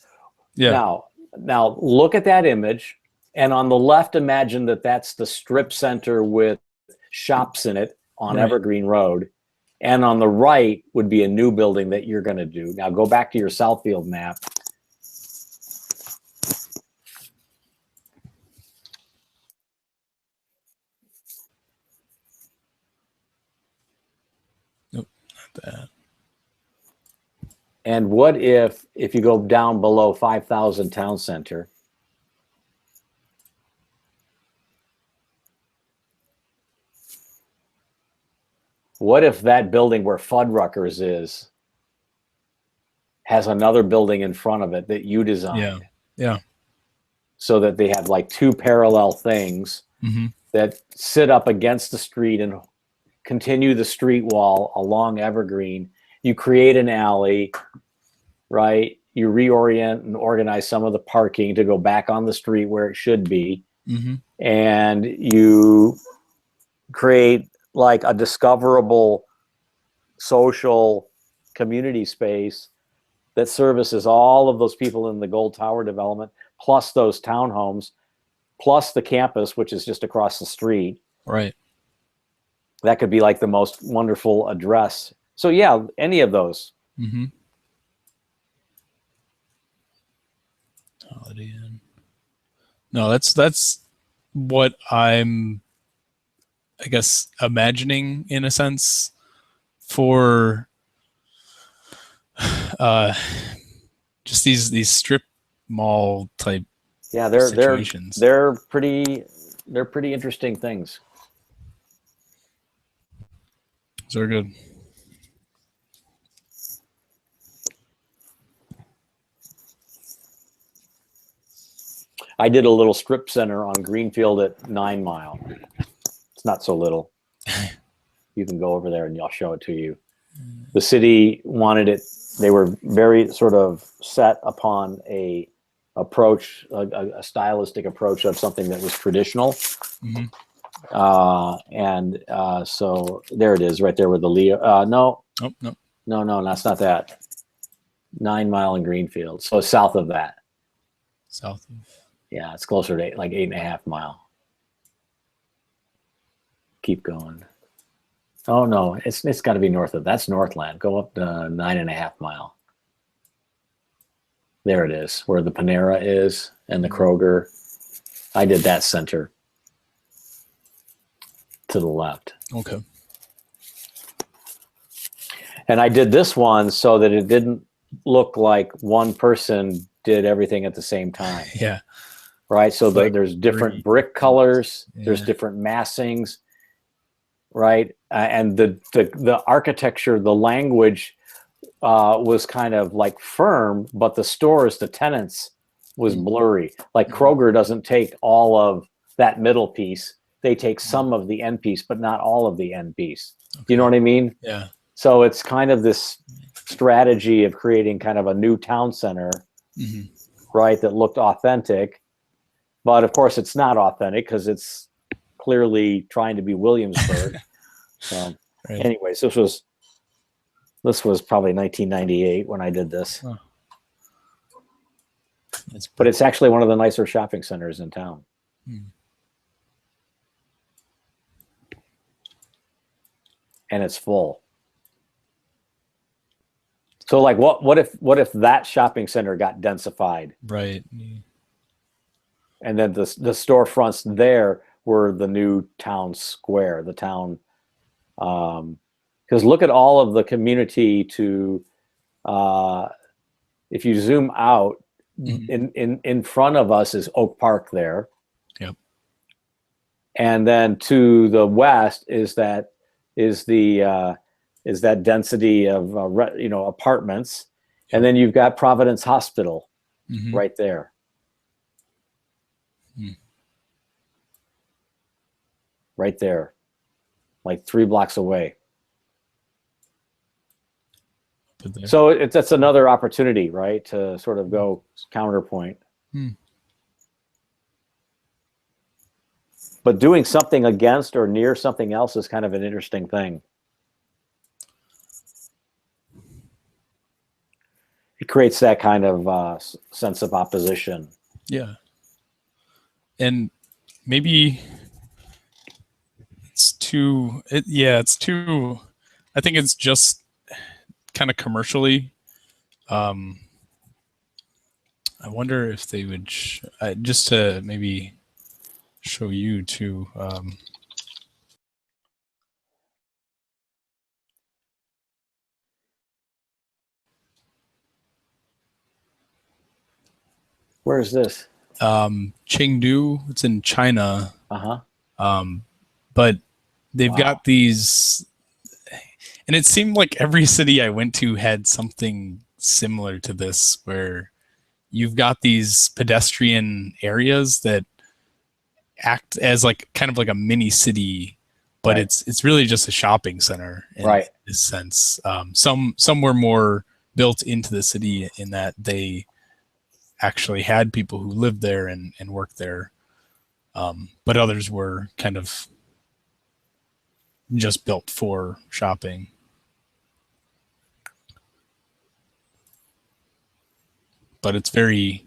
Yeah. Now look at that image, and on the left, imagine that that's the strip center with shops in it on Right. Evergreen Road, and on the right would be a new building that you're going to do. Now go back to your Southfield map. Nope, not that. And what if you go down below 5,000 Town Center? What if that building where Fuddruckers is has another building in front of it that you designed? Yeah. Yeah. So that they have like two parallel things Mm-hmm. that sit up against the street and continue the street wall along Evergreen. You create an alley, right? You reorient and organize some of the parking to go back on the street where it should be. Mm-hmm. And you create like a discoverable social community space that services all of those people in the Gold Tower development, plus those townhomes, plus the campus, which is just across the street. Right. That could be like the most wonderful address. So yeah, any of those. Mm-hmm. Holiday Inn. No, that's what I'm, I guess, imagining in a sense for just these strip mall type Yeah, they're situations. they're pretty interesting things. Those are good. I did a little strip center on Greenfield at 9 Mile. It's not so little. You can go over there and I'll show it to you. The city wanted it. They were very sort of set upon a approach, a stylistic approach of something that was traditional. Mm-hmm. So there it is right there with the Leo. No, Oh, no. no, that's not that. 9 Mile in Greenfield. So south of that. South of. Yeah, it's closer to like 8.5 Mile. Keep going. Oh no, it's got to be north of. That's Northland. Go up to 9.5 Mile. There it is, where the Panera is and the Kroger. I did that center. to the left. Okay. And I did this one so that it didn't look like one person did everything at the same time, Yeah. right? So Like there's different three. brick colors, there's Yeah. different massings, right? And the architecture, the language was kind of like firm, but the stores, the tenants, was blurry. Like Kroger doesn't take all of that middle piece. They take some of the end piece, but not all of the end piece. You know what I mean? Yeah. So it's kind of this strategy of creating kind of a new town center, Mhm. right, that looked authentic. But of course, it's not authentic because it's clearly trying to be Williamsburg. So, Right. anyways, this was probably 1998 when I did this. Oh. That's But it's actually one of the nicer shopping centers in town. Hmm. And it's full. So like what if that shopping center got densified right. and then the storefronts there were the new town square, the town because look at all of the community to if you zoom out in front of us is Oak Park there. Yep. And then to the west is that density of apartments, and then you've got Providence Hospital Mhm. right there. Right there, like 3 blocks away. Put there. So that's another opportunity, right, to sort of go counterpoint. Hmm. But doing something against or near something else is kind of an interesting thing. It creates that kind of sense of opposition. Yeah. And maybe it's too, I think it's just kind of commercially. I wonder if they would, just to maybe show you too. Where is this? Chengdu, it's in China. Uh-huh. But they've Wow. got these, and it seemed like every city I went to had something similar to this, where you've got these pedestrian areas that act as like kind of like a mini city, but Right. it's really just a shopping center in Right. this sense. Some were more built into the city in that they actually had people who lived there and worked there, but others were kind of just built for shopping. But it's very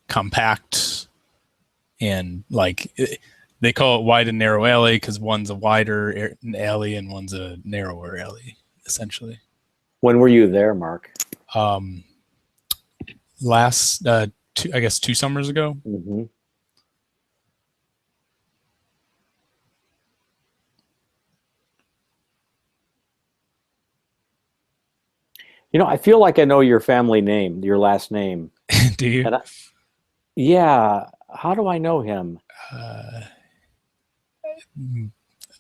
compact, and like they call it wide and narrow alley because one's a wider alley and one's a narrower alley, essentially. When were you there, Mark? Last 2 summers ago. Mm-hmm. I feel like I know your family name, your last name. Do you? And yeah. How do I know him?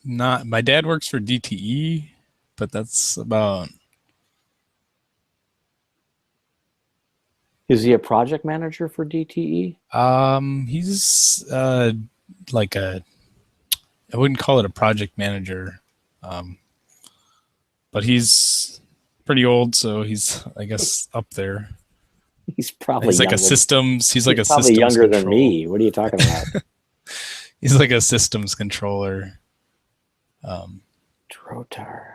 Not my dad works for DTE, but that's about. Is he a project manager for DTE? He's like I wouldn't call it a project manager, but he's pretty old, so he's, I guess, up there. He's probably He's like a younger. systems. He's like a probably systems younger than control- me. What are you talking about? He's like a systems controller. Trotar.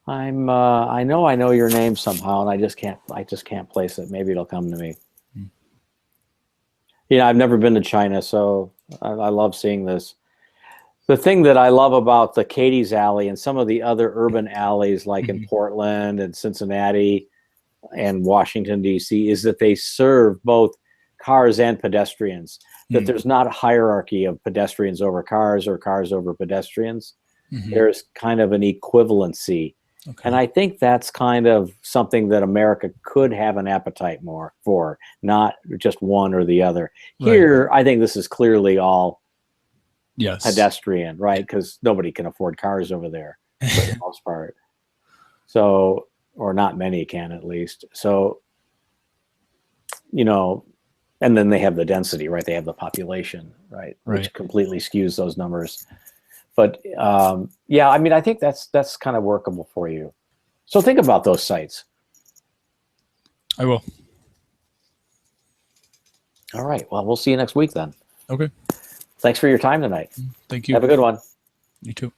I know your name somehow, and I just can't place it. Maybe it'll come to me. I've never been to China, so I love seeing this. The thing that I love about the Katie's Alley and some of the other urban alleys, like in Portland and Cincinnati, and Washington, D.C., is that they serve both cars and pedestrians, that Hmm. there's not a hierarchy of pedestrians over cars or cars over pedestrians. Mhm. There's kind of an equivalency. Okay. And I think that's kind of something that America could have an appetite more for, not just one or the other. Right. Here, I think this is clearly all Yes. pedestrian, right? Because nobody can afford cars over there for the most part. So, or not many can at least. So, you know, and then they have the density, right? They have the population, right? Which Right. completely skews those numbers. But yeah, I mean, I think that's kind of workable for you. So think about those sites. I will. All right. Well, we'll see you next week then. Okay. Thanks for your time tonight. Thank you. Have a good one. You too.